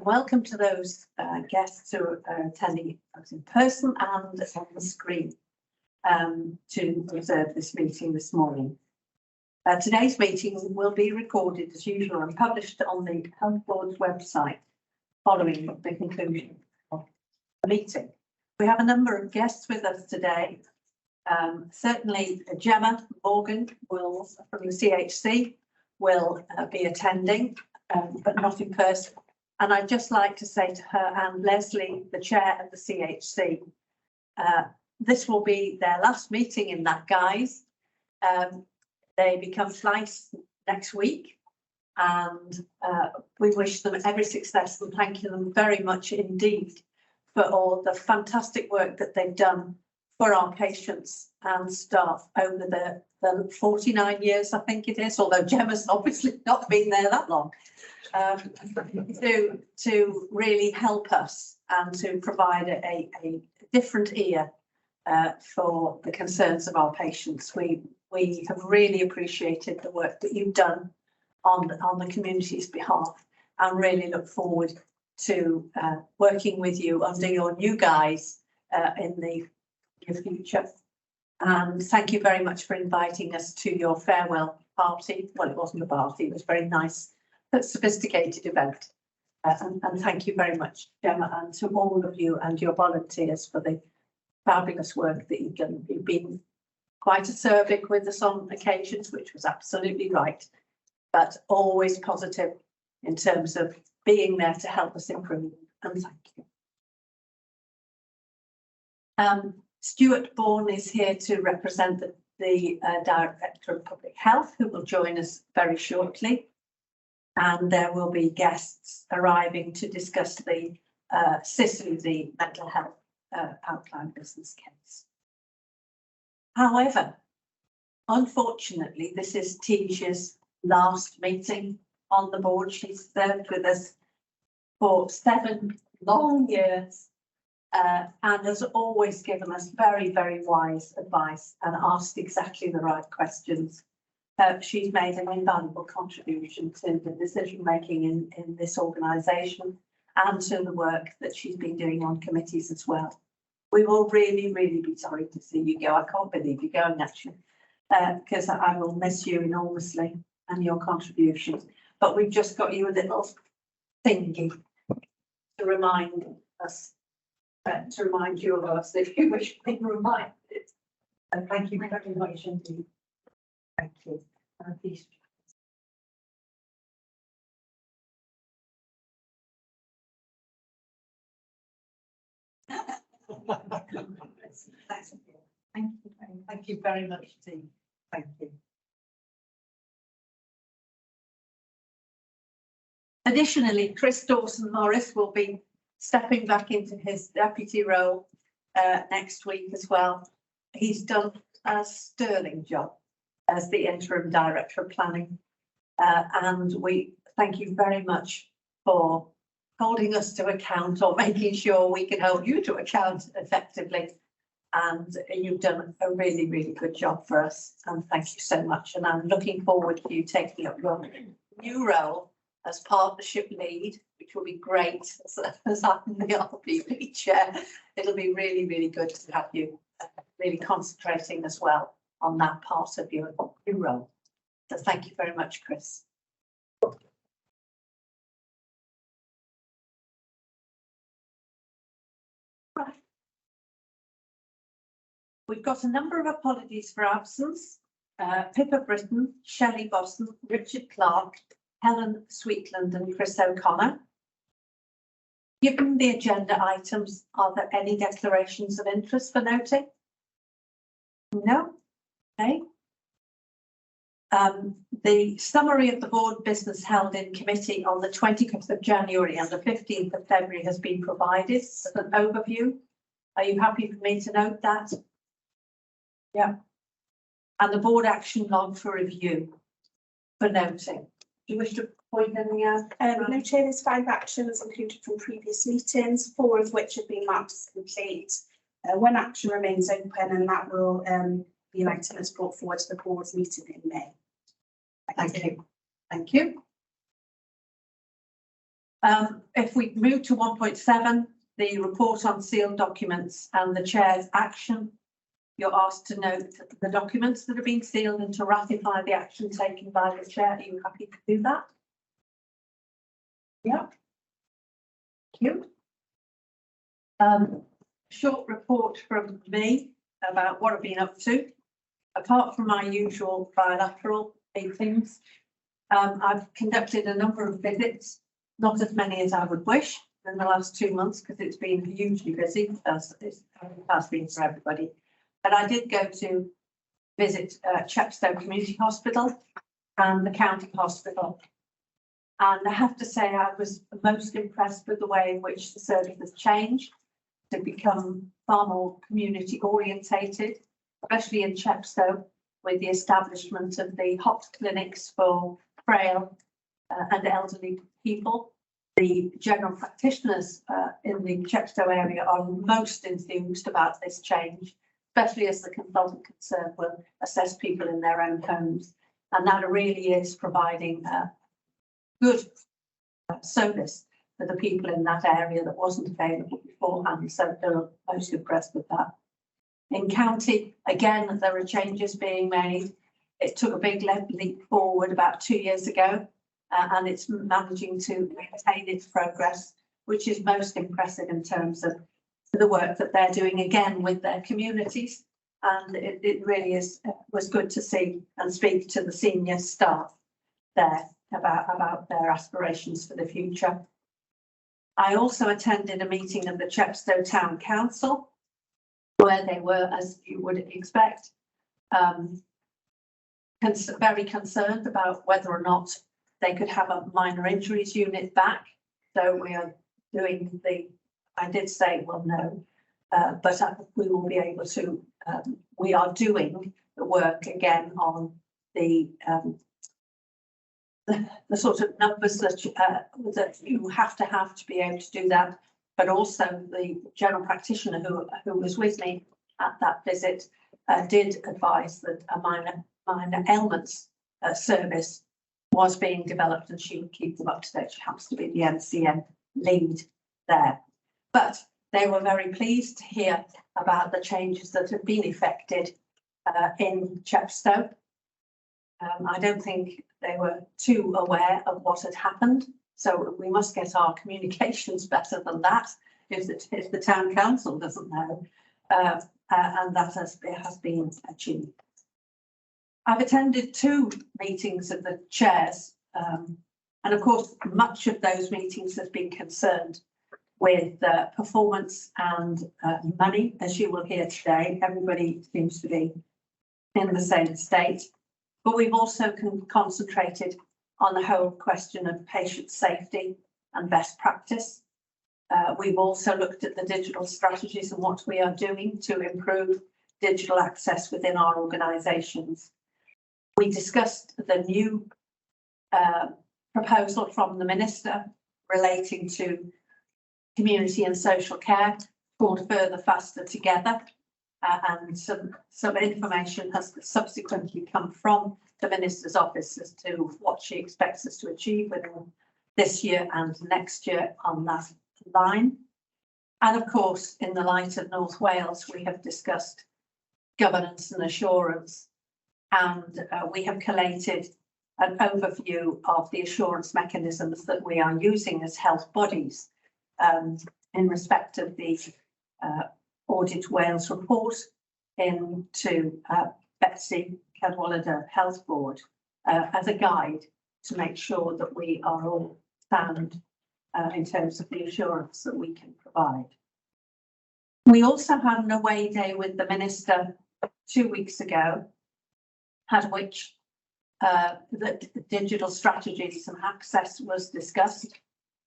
welcome to those guests who are attending us in person and on the screen to observe this meeting this morning. Today's meeting will be recorded as usual and published on the Health Board's website following the conclusion of the meeting. We have a number of guests with us today. Certainly Gemma Morgan will, from the CHC, will be attending, but not in person. And I'd just like to say to her and Leslie, the chair of the CHC, this will be their last meeting in that guise. They become flights next week, and we wish them every success and thank them very much indeed for all the fantastic work that they've done for our patients and staff over the 49 years, I think it is, although Gemma's obviously not been there that long, to really help us and to provide a different ear for the concerns of our patients. We have really appreciated the work that you've done on the community's behalf and really look forward to working with you under your new guise in the near future. And thank you very much for inviting us to your farewell party. Well, it wasn't a party, it was a very nice but sophisticated event. And thank you very much, Gemma, and to all of you and your volunteers for the fabulous work that you've done. You've been quite acerbic with us on occasions, which was absolutely right, but always positive in terms of being there to help us improve. And thank you. Stuart Bourne is here to represent the Director of Public Health, who will join us very shortly. And there will be guests arriving to discuss the CISU, the mental health outline business case. However, unfortunately, this is Tisha's last meeting on the board. She's served with us for 7 long years and has always given us very, very wise advice and asked exactly the right questions. She's made an invaluable contribution to the decision making in this organisation and to the work that she's been doing on committees as well. We will really, really be sorry to see you go. I can't believe you're going, actually, because I will miss you enormously and your contributions. But we've just got you a little thingy to remind us, to remind you of us if you wish to be reminded. And thank you very much indeed. Thank you. Please. Thank you very much indeed. Thank you. Additionally, Chris Dawson-Morris will be stepping back into his deputy role next week as well. He's done a sterling job as the interim director of planning, and we thank you very much for holding us to account or making sure we can hold you to account effectively. And you've done a really, really good job for us. And thank you so much. And I'm looking forward to you taking up your new role as partnership lead, which will be great as I'm the RP chair. It'll be really, really good to have you really concentrating as well on that part of your new role. So thank you very much, Chris. We've got a number of apologies for absence. Pippa Britton, Shelley Boston, Richard Clark, Helen Sweetland and Chris O'Connor. Given the agenda items, are there any declarations of interest for noting? No? Okay. The summary of the board business held in committee on the 20th of January and the 15th of February has been provided as an overview. Are you happy for me to note that? Yeah. And the board action log for review for noting. Do you wish to point anything out? No, Chair, there's 5 actions included from previous meetings, 4 of which have been marked as complete. 1 action remains open, and that will be an item that's brought forward to the board's meeting in May. Thank you. Thank you. If we move to 1.7, the report on sealed documents and the chair's action, you're asked to note the documents that have been sealed and to ratify the action taken by the chair. Are you happy to do that? Yeah. Thank you. Short report from me about what I've been up to. Apart from my usual bilateral meetings, I've conducted a number of visits, not as many as I would wish in the last 2 months because it's been hugely busy, as it has been for everybody. But I did go to visit Chepstow Community Hospital and the County Hospital. And I have to say I was most impressed with the way in which the service has changed to become far more community orientated, especially in Chepstow, with the establishment of the HOT clinics for frail and elderly people. The general practitioners in the Chepstow area are most enthused about this change, especially as the consultant concerned will assess people in their own homes. And that really is providing a good service for the people in that area that wasn't available beforehand. So they're most impressed with that. In county, again, there are changes being made. It took a big leap forward about 2 years ago, and it's managing to maintain its progress, which is most impressive in terms of the work that they're doing again with their communities. And it really was good to see and speak to the senior staff there about their aspirations for the future. I also attended a meeting of the Chepstow Town Council, where they were, as you would expect, very concerned about whether or not they could have a minor injuries unit back. So we are doing I did say, well, no, but we will be able to, we are doing the work again on the sort of numbers that you have to be able to do that, but also the general practitioner who was with me at that visit did advise that a minor ailments service was being developed and she would keep them up to date. She happens to be the NCN lead there. But they were very pleased to hear about the changes that have been effected in Chepstow. I don't think they were too aware of what had happened. So we must get our communications better than that if the town council doesn't know. And that has been achieved. I've attended 2 meetings of the chairs. And of course, much of those meetings has been concerned with performance and money. As you will hear today, everybody seems to be in the same state. But we've also concentrated on the whole question of patient safety and best practice. We've also looked at the digital strategies and what we are doing to improve digital access within our organisations. We discussed the new proposal from the Minister relating to community and social care called Further Faster Together. And some information has subsequently come from the Minister's office as to what she expects us to achieve within this year and next year on that line. And of course, in the light of North Wales, we have discussed governance and assurance, and we have collated an overview of the assurance mechanisms that we are using as health bodies in respect of the Audit Wales report into Betsy Cadwallader Health Board as a guide to make sure that we are all sound in terms of the assurance that we can provide. We also had an away day with the Minister 2 weeks ago, at which the digital strategies and access was discussed.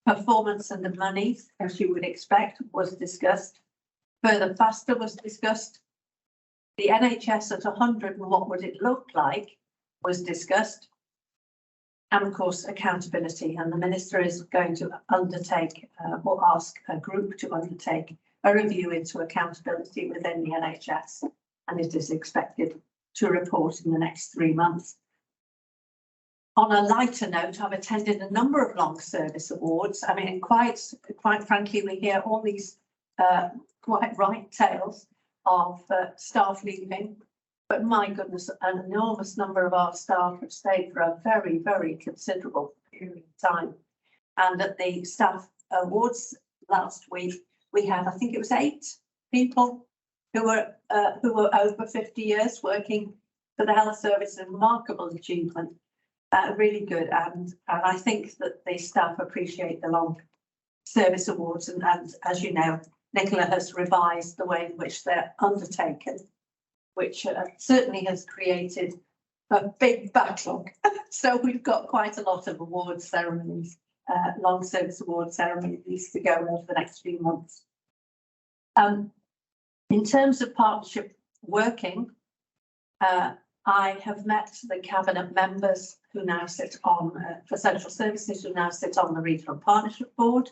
Performance and the money, as you would expect, was discussed. Further Faster was discussed. The NHS at 100 and what would it look like was discussed. And of course, accountability. And the Minister is going to undertake or ask a group to undertake a review into accountability within the NHS. And it is expected to report in the next 3 months. On a lighter note, I've attended a number of long service awards. I mean, quite frankly, we hear all these quite right tales of staff leaving. But my goodness, an enormous number of our staff have stayed for a very, very considerable period of time. And at the staff awards last week, we had, I think it was 8 people who were over 50 years working for the health service. A remarkable achievement, really good. And I think that the staff appreciate the long service awards. And as you know, Nicola has revised the way in which they're undertaken, which certainly has created a big backlog. So we've got quite a lot of award ceremonies, long service award ceremonies to go over the next few months. In terms of partnership working, I have met the cabinet members who now sit on, for social services, who now sit on the regional partnership board,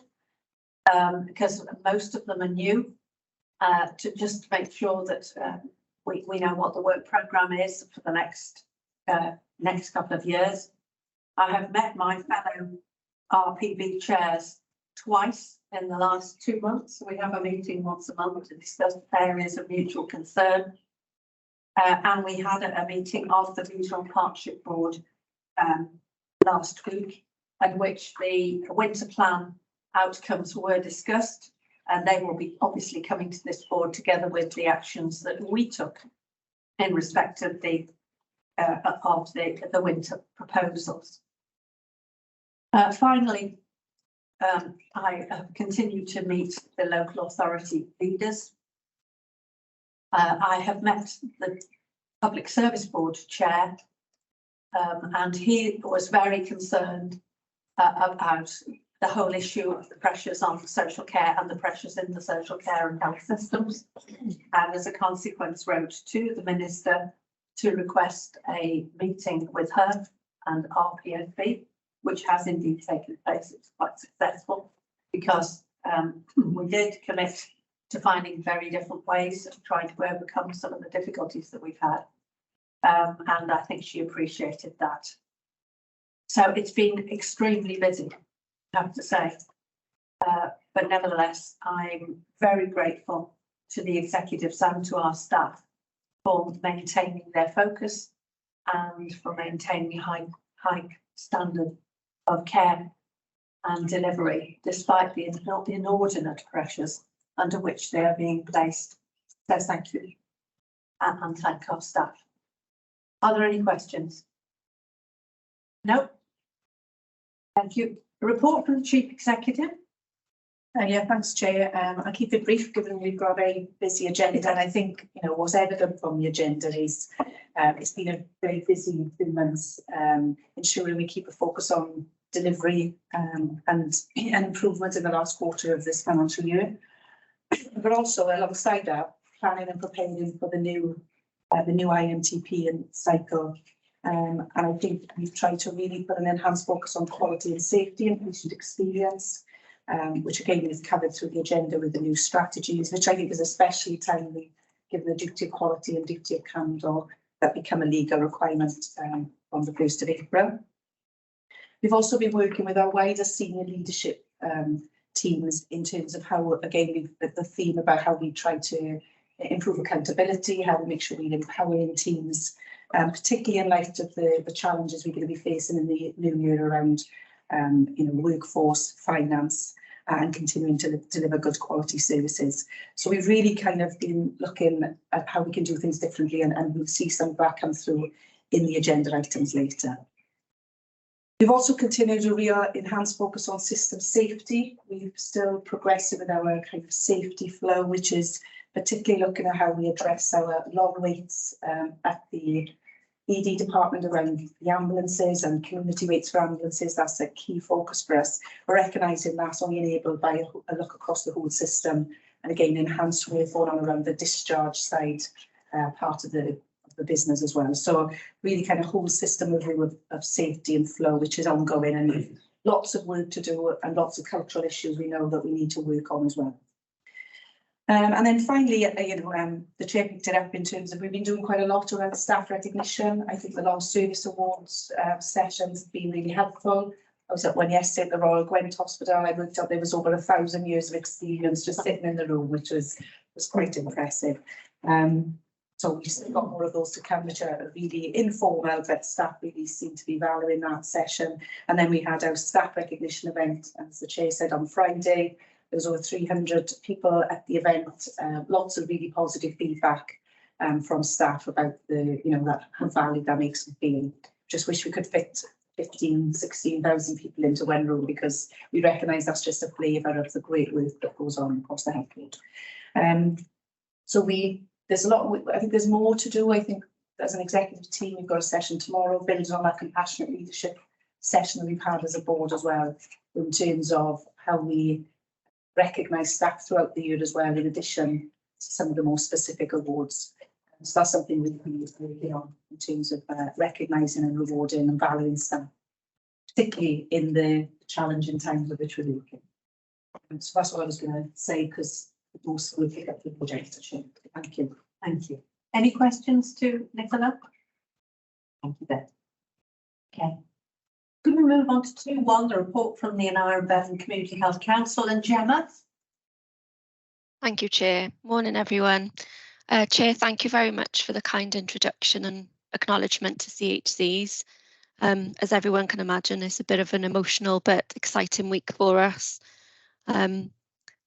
because most of them are new, to just make sure that we know what the work programme is for the next couple of years. I have met my fellow RPB chairs twice in the last 2 months. We have a meeting once a month to discuss areas of mutual concern. And we had a meeting of the Regional Partnership Board last week, in which the winter plan outcomes were discussed, and they will be obviously coming to this board together with the actions that we took in respect of the winter proposals. Finally, I have continued to meet the local authority leaders. I have met the Public Service Board chair, and he was very concerned about the whole issue of the pressures on social care and the pressures in the social care and health systems, and as a consequence wrote to the Minister to request a meeting with her and RPFB, which has indeed taken place. It's quite successful because we did commit to finding very different ways of trying to overcome some of the difficulties that we've had. And I think she appreciated that. So it's been extremely busy, I have to say. But nevertheless, I'm very grateful to the executives and to our staff for maintaining their focus and for maintaining high standard of care and delivery, despite the inordinate pressures under which they are being placed. So thank you, and thank our staff. Are there any questions? No? Thank you. A report from the Chief Executive. Yeah, thanks, Chair. I'll keep it brief, given we've got a very busy agenda, and I think what's evident from the agenda is it's been a very busy few months, ensuring we keep a focus on delivery and improvement in the last quarter of this financial year, but also alongside that, planning and preparing for the new IMTP and cycle. And I think we've tried to really put an enhanced focus on quality and safety and patient experience, which again is covered through the agenda with the new strategies, which I think is especially timely given the duty of quality and duty of candour that become a legal requirement on the 1st of April. We've also been working with our wider senior leadership teams in terms of how, again, the theme about how we try to improve accountability, how we make sure we're empowering teams, particularly in light of the challenges we're going to be facing in the new year around workforce, finance, and continuing to deliver good quality services. So we've really kind of been looking at how we can do things differently, and we'll see some of that come through in the agenda items later. We've also continued a real enhanced focus on system safety. We're still progressing with our kind of safety flow, which is particularly looking at how we address our long waits at the ED department around the ambulances and community waits for ambulances. That's a key focus for us. We're recognising that's only enabled by a look across the whole system, and again enhanced work going on around the discharge side part of the business as well. So really kind of whole system review of safety and flow, which is ongoing, and lots of work to do and lots of cultural issues we know that we need to work on as well. And then finally, the chair picked it up in terms of we've been doing quite a lot around staff recognition. I think the last service awards sessions have been really helpful. I was at one yesterday at the Royal Gwent Hospital. I worked out there was over 1,000 years of experience just sitting in the room, which was quite impressive. So we've still got more of those to come, which are really informal, but staff really seem to be valuing that session. And then we had our staff recognition event, as the chair said, on Friday. There was over 300 people at the event, lots of really positive feedback from staff about that how valued that makes them feel. Just wish we could fit 16,000 people into one room, because we recognise that's just a flavour of the great work that goes on across the health board. There's a lot. I think there's more to do. I think as an executive team, we've got a session tomorrow building on that compassionate leadership session that we've had as a board as well, in terms of how we recognise staff throughout the year as well, in addition to some of the more specific awards. So that's something we've been working on in terms of recognising and rewarding and valuing staff, particularly in the challenging times of which we're working. So that's what I was going to say, because most will pick up the project. Thank you. Thank you. Any questions to Nicola? Thank you, Beth. Okay. Could we move on to 2.1, the report from the Aneurin Bevan Community Health Council, and Gemma? Thank you, Chair. Morning, everyone. Chair, thank you very much for the kind introduction and acknowledgement to CHCs. As everyone can imagine, it's a bit of an emotional but exciting week for us.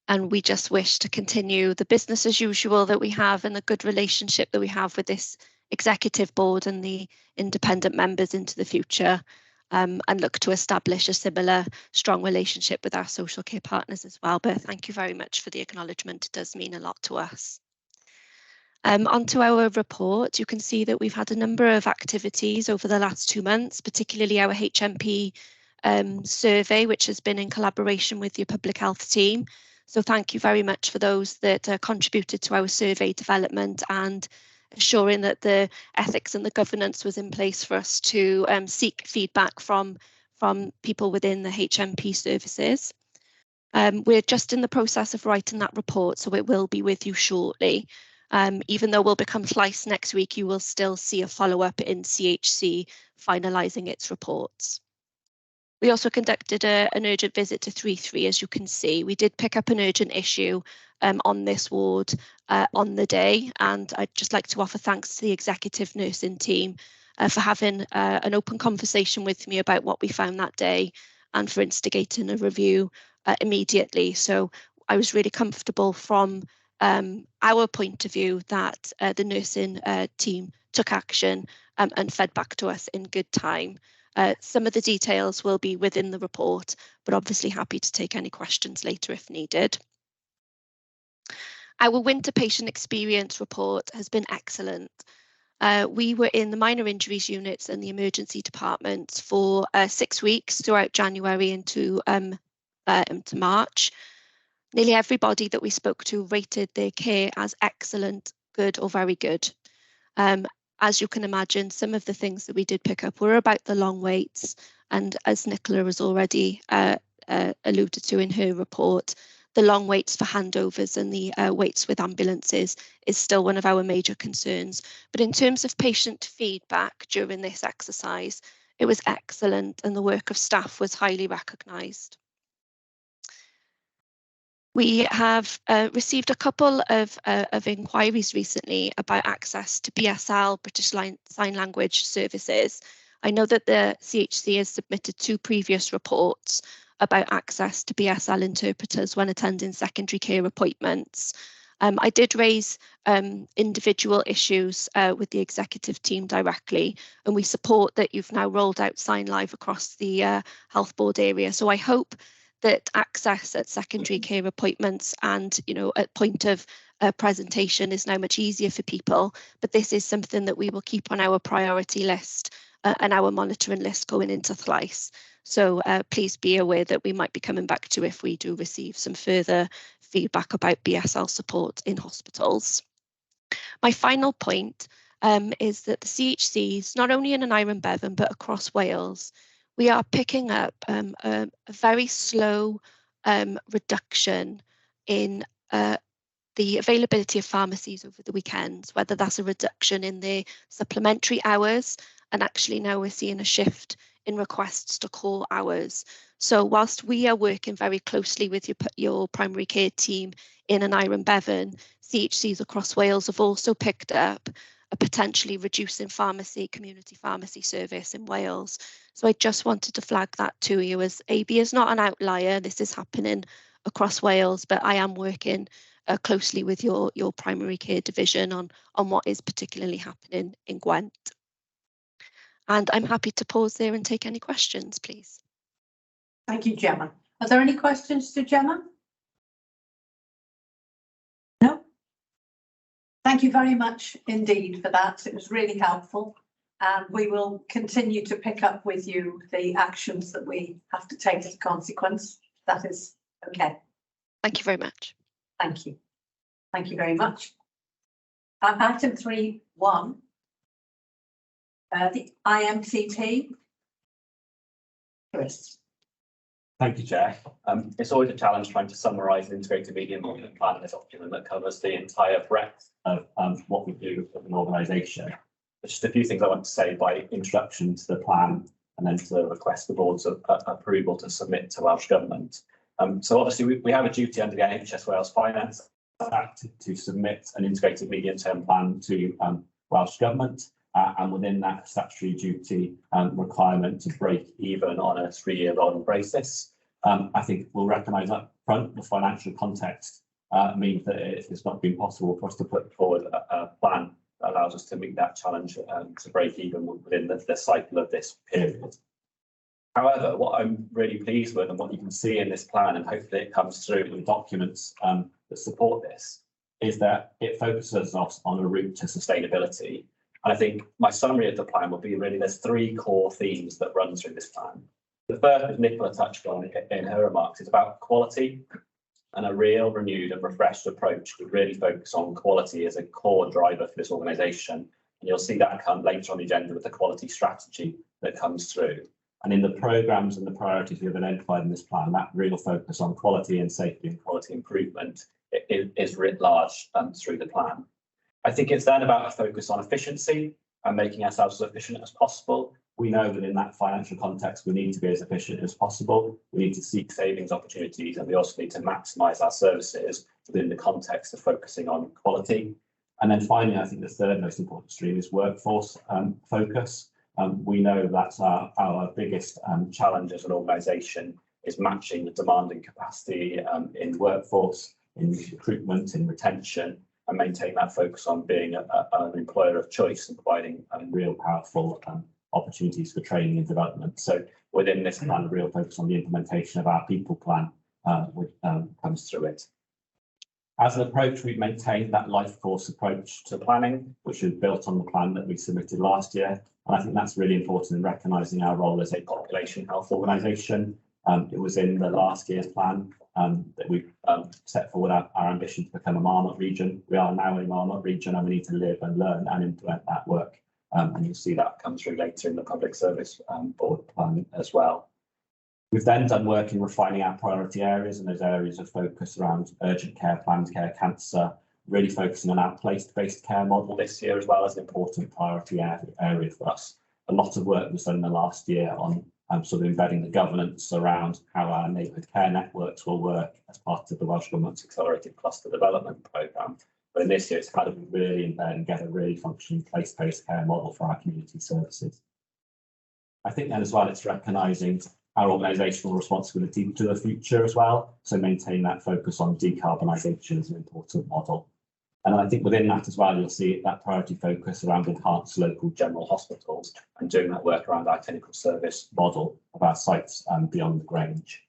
And we just wish to continue the business as usual that we have and the good relationship that we have with this executive board and the independent members into the future, and look to establish a similar strong relationship with our social care partners as well. But thank you very much for the acknowledgement. It does mean a lot to us. Onto our report, you can see that we've had a number of activities over the last 2 months, particularly our HMP survey, which has been in collaboration with your public health team. So thank you very much for those that contributed to our survey development and ensuring that the ethics and the governance was in place for us to seek feedback from people within the HMP services. We're just in the process of writing that report, so it will be with you shortly. Even though we'll become Slice next week, you will still see a follow-up in CHC finalising its reports. We also conducted an urgent visit to 3.3, as you can see. We did pick up an urgent issue on this ward on the day, and I'd just like to offer thanks to the executive nursing team for having an open conversation with me about what we found that day and for instigating a review immediately. So I was really comfortable from our point of view that the nursing team took action and fed back to us in good time. Some of the details will be within the report, but obviously happy to take any questions later if needed. Our winter patient experience report has been excellent. We were in the minor injuries units and the emergency departments for 6 weeks throughout January into March. Nearly everybody that we spoke to rated their care as excellent, good or very good. As you can imagine, some of the things that we did pick up were about the long waits, and as Nicola has already alluded to in her report, the long waits for handovers and the waits with ambulances is still one of our major concerns. But in terms of patient feedback during this exercise, it was excellent and the work of staff was highly recognised. We have received a couple of inquiries recently about access to BSL, British Sign Language services. I know that the CHC has submitted 2 previous reports about access to BSL interpreters when attending secondary care appointments. I did raise individual issues with the executive team directly, and we support that you've now rolled out Sign Live across the health board area. So I hope that access at secondary care appointments and, at point of presentation is now much easier for people. But this is something that we will keep on our priority list and our monitoring list going into Slice. So please be aware that we might be coming back to if we do receive some further feedback about BSL support in hospitals. My final point is that the CHCs, not only in Aneurin Bevan, but across Wales, we are picking up a very slow reduction in the availability of pharmacies over the weekends, whether that's a reduction in their supplementary hours, and actually now we're seeing a shift in requests to core hours. So whilst we are working very closely with your primary care team in Aneurin Bevan, CHCs across Wales have also picked up a potentially reducing community pharmacy service in Wales. So I just wanted to flag that to you, as AB is not an outlier. This is happening across Wales, but I am working closely with your primary care division on what is particularly happening in Gwent. And I'm happy to pause there and take any questions, please. Thank you, Gemma. Are there any questions to Gemma? No? Thank you very much indeed for that. It was really helpful. And we will continue to pick up with you the actions that we have to take as a consequence. That is okay. Thank you very much. Thank you. Thank you very much. Item 3.1. The IMCT. Chris. Thank you, Chair. It's always a challenge trying to summarise an integrated medium-term plan in this document that covers the entire breadth of what we do as an organisation. Just a few things I want to say by introduction to the plan and then to request the board's approval to submit to Welsh Government. So obviously we have a duty under the NHS Wales Finance Act to submit an integrated medium-term plan to Welsh Government. And within that statutory duty requirement to break even on a 3-year rolling basis. I think we'll recognise up front the financial context means that it's not been possible for us to put forward a plan that allows us to meet that challenge to break even within the cycle of this period. However, what I'm really pleased with and what you can see in this plan, and hopefully it comes through in the documents that support this, is that it focuses us on a route to sustainability. And I think my summary of the plan will be really there's 3 core themes that run through this plan. The first, as Nicola touched on in her remarks, is about quality and a real, renewed and refreshed approach to really focus on quality as a core driver for this organisation. And you'll see that come later on the agenda with the quality strategy that comes through. And in the programmes and the priorities we've identified in this plan, that real focus on quality and safety and quality improvement is writ large through the plan. I think it's then about a focus on efficiency and making ourselves as efficient as possible. We know that in that financial context, we need to be as efficient as possible. We need to seek savings opportunities, and we also need to maximise our services within the context of focusing on quality. And then finally, I think the third most important stream is workforce focus. We know that's our biggest challenge as an organisation is matching the demand and capacity in workforce, in recruitment, in retention, and maintain that focus on being an employer of choice and providing real powerful opportunities for training and development. So within this plan, a real focus on the implementation of our people plan which comes through it. As an approach, we've maintained that life course approach to planning, which is built on the plan that we submitted last year. And I think that's really important in recognising our role as a population health organisation. It was in the last year's plan that we set forward our ambition to become a Marmot region. We are now a Marmot region, and we need to live and learn and implement that work. And you'll see that come through later in the Public Service Board plan as well. We've then done work in refining our priority areas, and those areas of focus around urgent care, planned care, cancer, really focusing on our place-based care model this year as well as an important priority area for us. A lot of work was done in the last year on sort of embedding the governance around how our neighbourhood care networks will work as part of the Welsh Government's Accelerated Cluster Development Programme. But in this year, it's how do we really embed and get a really functioning place-based care model for our community services. I think then as well, it's recognising our organisational responsibility to the future as well. So maintain that focus on decarbonisation as an important model. And I think within that as well, you'll see that priority focus around enhanced local general hospitals and doing that work around our clinical service model of our sites beyond the Grange.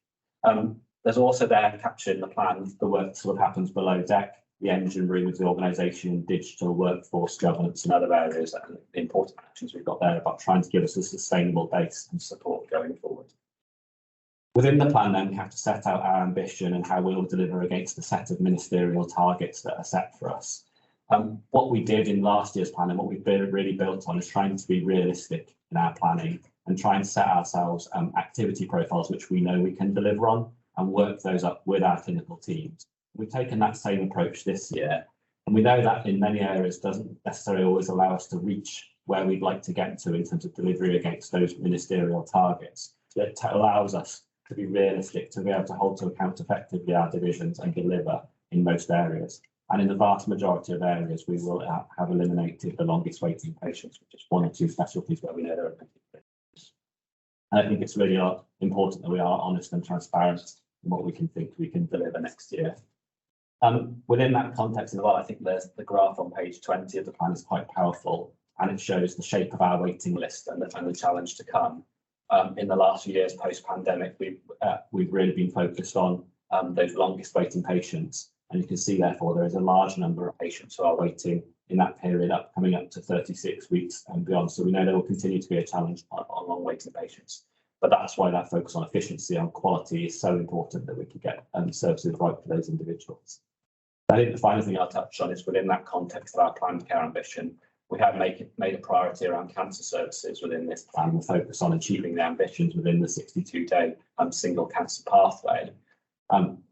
There's also there captured in the plan the work that sort of happens below deck, the engine room of the organisation, digital workforce governance and other areas, and the important actions we've got there about trying to give us a sustainable base and support going forward. Within the plan then, we have to set out our ambition and how we will deliver against a set of ministerial targets that are set for us. What we did in last year's plan and what we've really built on is trying to be realistic in our planning and try and set ourselves activity profiles which we know we can deliver on and work those up with our clinical teams. we've taken that same approach this year, and we know that in many areas doesn't necessarily always allow us to reach where we'd like to get to in terms of delivery against those ministerial targets. So it allows us to be realistic, to be able to hold to account effectively our divisions and deliver in most areas. And in the vast majority of areas, we will have eliminated the longest waiting patients, which is 1 or 2 specialties where we know there are particular. And I think it's really important that we are honest and transparent in what we can think we can deliver next year. Within that context as well, I think there's the graph on page 20 of the plan is quite powerful, and it shows the shape of our waiting list and the challenge to come. In the last few years post-pandemic, we've really been focused on those longest waiting patients, and you can see therefore there is a large number of patients who are waiting in that period coming up to 36 weeks and beyond. So we know there will continue to be a challenge on long waiting patients, but that's why that focus on efficiency and quality is so important, that we can get services right for those individuals. I think the final thing I'll touch on is within that context of our planned care ambition, we have made a priority around cancer services within this plan, the focus on achieving the ambitions within the 62-day single cancer pathway.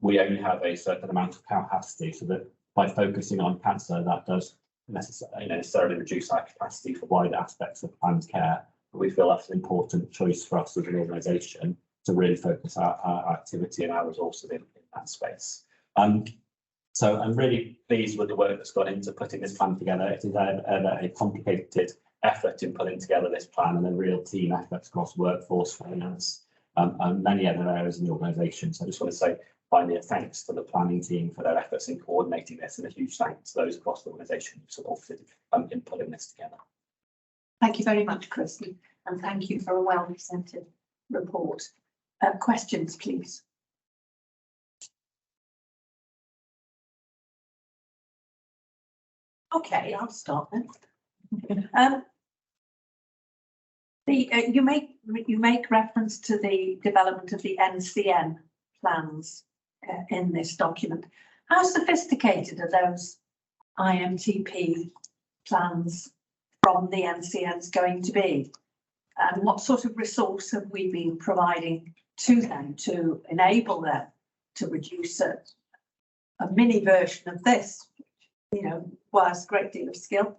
We only have a certain amount of capacity, so that by focusing on cancer, that does necessarily reduce our capacity for wider aspects of planned care. But we feel that's an important choice for us as an organisation to really focus our activity and our resources in that space. So I'm really pleased with the work that's gone into putting this plan together. It is a complicated effort in putting together this plan, and a real team effort across workforce, finance, and many other areas in the organisation. So I just want to say finally a thanks to the planning team for their efforts in coordinating this, and a huge thanks to those across the organisation who supported in putting this together. Thank you very much, Chris, and thank you for a well-presented report. Questions, please. Okay, I'll start then. You make reference to the development of the NCN plans in this document. How sophisticated are those IMTP plans from the NCNs going to be? And what sort of resource have we been providing to them to enable them to reduce a mini version of this? Was a great deal of skill.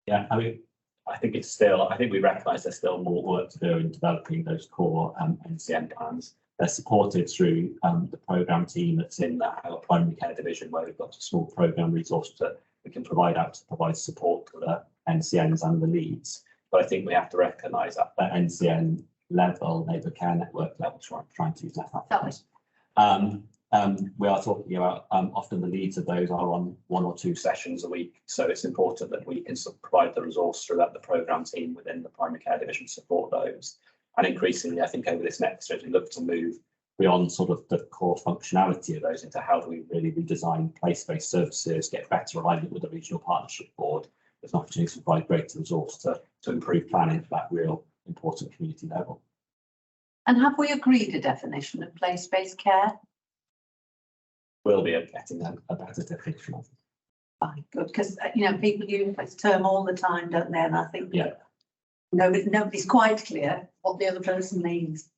Yeah, I mean, I think we recognise there's still more work to do in developing those core NCN plans. They're supported through the programme team that's in our primary care division, where we've got a small programme resource that we can provide out to provide support to the NCNs and the leads. But I think we have to recognise that the NCN level, neighbour care network level, trying to use that. We are talking about often the leads of those are on 1 or 2 sessions a week. So it's important that we can provide the resource through that the programme team within the primary care division support those. And increasingly, I think over this next year, as we look to move beyond sort of the core functionality of those into how do we really redesign place-based services, get better alignment with the regional partnership board, there's an opportunity to provide greater resource to improve planning for that real important community level. And have we agreed a definition of place-based care? We'll be getting a better definition of it. Fine, good, because people use this term all the time, don't they? And I think nobody's quite clear what the other person means.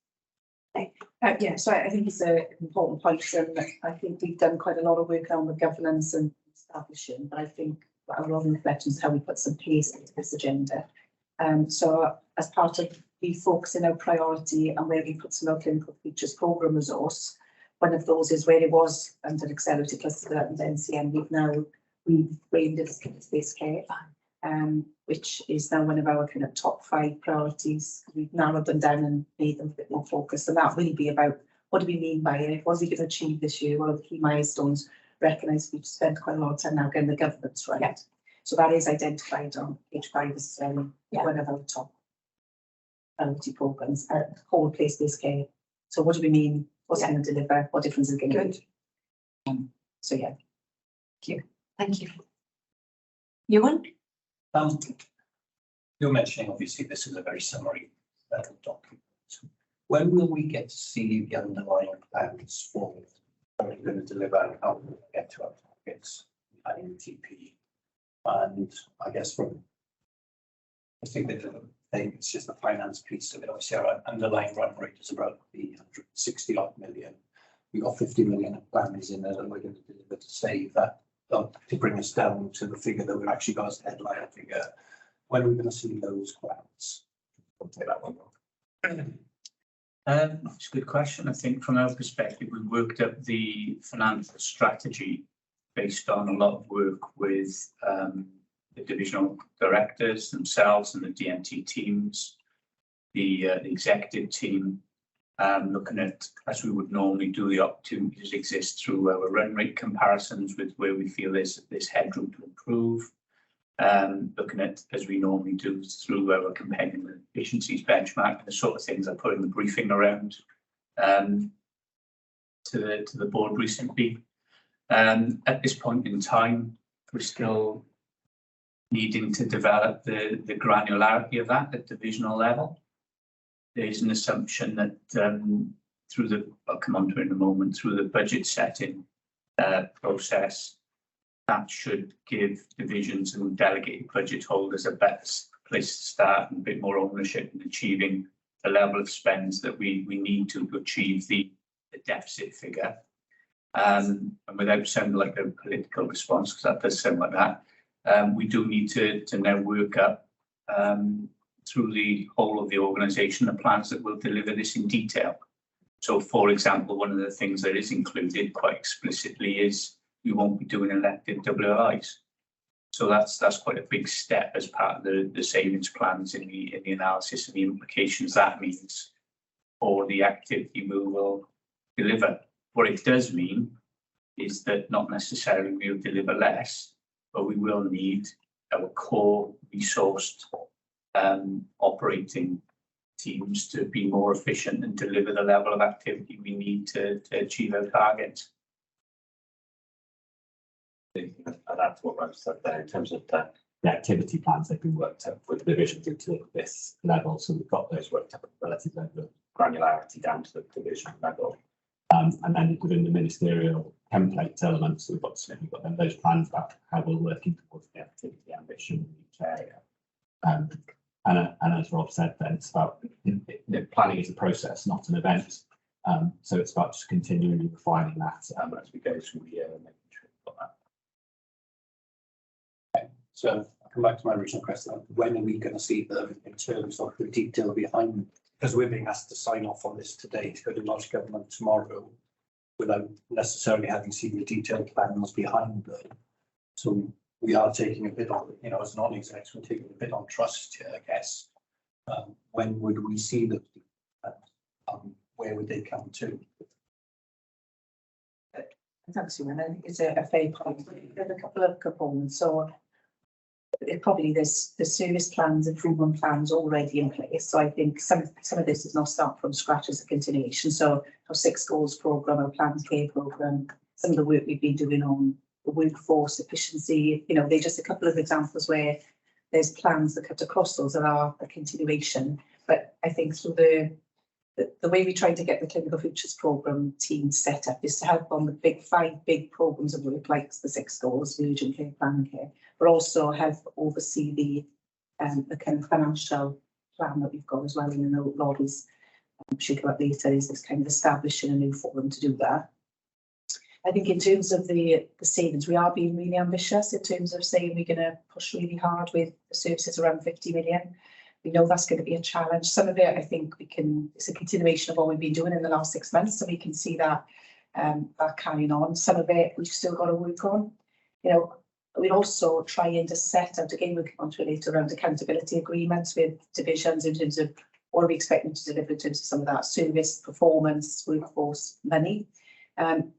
Yeah, so I think it's an important point, and I think we've done quite a lot of work on the governance and establishing, but I think a lot of reflections how we put some place into this agenda. So as part of refocusing our priority and where we put some our clinical features programme resource, one of those is where it was under accelerated cluster and NCN. We've framed it as evidence-based care, which is now one of our kind of top 5 priorities. We've narrowed them down and made them a bit more focused, and that will be about what do we mean by it, what are we going to achieve this year, what are the key milestones. Recognise we've spent quite a lot of time now getting the governance right. Yeah. So that is identified on page 5 as one of our top priority programmes, called place-based care. So what do we mean? What's going to deliver? What difference is it going to make? So yeah. Thank you. Ewan? You're mentioning obviously this is a very summary document. When will we get to see the underlying plans for how we're going to deliver and how we're going to get to our targets at IMTP? And I guess I think that it's just the finance piece of it. Obviously, our underlying run rate is about the 160 odd million. we got 50 million plans in there that we're going to deliver to save that, to bring us down to the figure that we've actually got as a headline figure. When are we going to see those plans? I'll take that one. It's a good question. I think from our perspective, we worked up the financial strategy based on a lot of work with the divisional directors themselves and the DMT teams, the executive team, looking at, as we would normally do, the opportunities exist through our run rate comparisons with where we feel there's headroom to improve. Looking at, as we normally do, through our companion efficiencies benchmark, the sort of things I put in the briefing around to the board recently. At this point in time, we're still needing to develop the granularity of that at divisional level. There's an assumption that through the, I'll come on to it in a moment, through the budget setting process, that should give divisions and delegated budget holders a better place to start and a bit more ownership in achieving the level of spends that we need to achieve the deficit figure. And without sounding like a political response, because that does sound like that, we do need to now work up through the whole of the organisation the plans that will deliver this in detail. So, for example, one of the things that is included quite explicitly is we won't be doing elective WLIs. So that's quite a big step as part of the savings plans in the analysis and the implications that means for the activity we will deliver. What it does mean is that not necessarily we'll deliver less, but we will need our core resourced operating teams to be more efficient and deliver the level of activity we need to achieve our targets. I'd add to what Rose said there in terms of the activity plans they've been worked up with the division to this level. So we've got those worked up at relative level of granularity down to the division level. And then within the ministerial template elements, we've got then those plans about how we're working towards the activity ambition in each area. And as Rob said, then it's about planning is a process, not an event. So it's about just continually refining that as we go through the year and making sure we've got that. So I'll come back to my original question. When are we going to see them in terms of the detail behind them? Because we're being asked to sign off on this today to go to lodge government tomorrow without necessarily having seen the detailed plans behind them. So we are taking a bit on, as non-execs, we're taking a bit on trust here, I guess. When would we see them? Where would they come to? Thanks, Ewan. I think it's a fair point. There's a couple of components. So it probably there's the service plans, improvement plans already in place. So I think some of this is not start from scratch as a continuation. So our 6 goals programme, our planned care programme, some of the work we've been doing on the workforce efficiency, they're just a couple of examples where there's plans that cut across those that are a continuation. But I think through the way we try to get the Clinical Futures programme team set up is to help on the 5 big programmes of work, like the 6 goals, urgent care, planned care, but also help oversee the kind of financial plan that we've got as well. And the Laurie's should come up later is this kind of establishing a new forum to do that. I think in terms of the savings, we are being really ambitious in terms of saying we're going to push really hard with the services around 50 million. We know that's going to be a challenge. Some of it, I think, it's a continuation of what we've been doing in the last 6 months, so we can see that that carrying on. Some of it we've still got to work on. We're also trying to set out, again, we'll come on to it later, around accountability agreements with divisions in terms of what are we expecting to deliver in terms of some of that service, performance, workforce, money.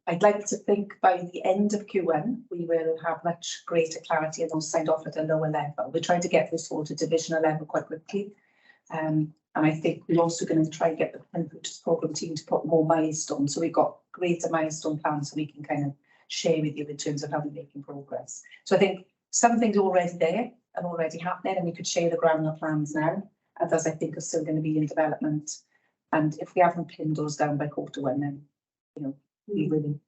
I'd like to think by the end of Q1, we will have much greater clarity and those signed off at a lower level. We're trying to get this all to divisional level quite quickly. And I think we're also going to try and get the Clinical Futures programme team to put more milestones. So we've got greater milestone plans so we can kind of share with you in terms of how we're making progress. So I think some things are already there and already happening, and we could share the granular plans now. Others I think are still going to be in development. And if we haven't pinned those down by Q1, then, we really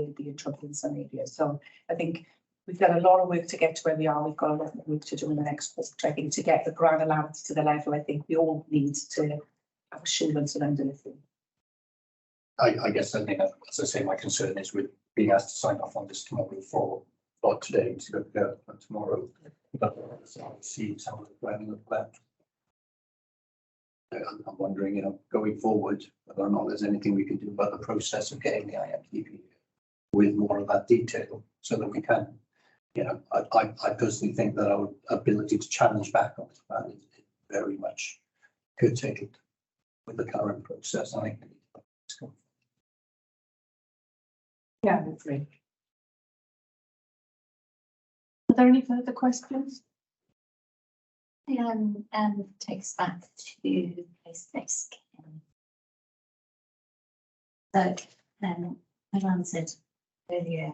will be in trouble in some areas. So I think we've got a lot of work to get to where we are. We've got a lot of work to do in the next quarter. I think to get the granularity to the level, I think we all need to have assurance around delivery. I guess I think, as I say, my concern is with being asked to sign off on this tomorrow for not today to go tomorrow. But I'll see some of the planning of that. I'm wondering, going forward, whether or not there's anything we can do about the process of getting the IMDP with more of that detail, so that we can, I personally think that our ability to challenge back on this plan is very much curtailed with the current process. I think we need to go. Yeah, I agree. Are there any further questions? Takes back to place-based care. So, as I said earlier,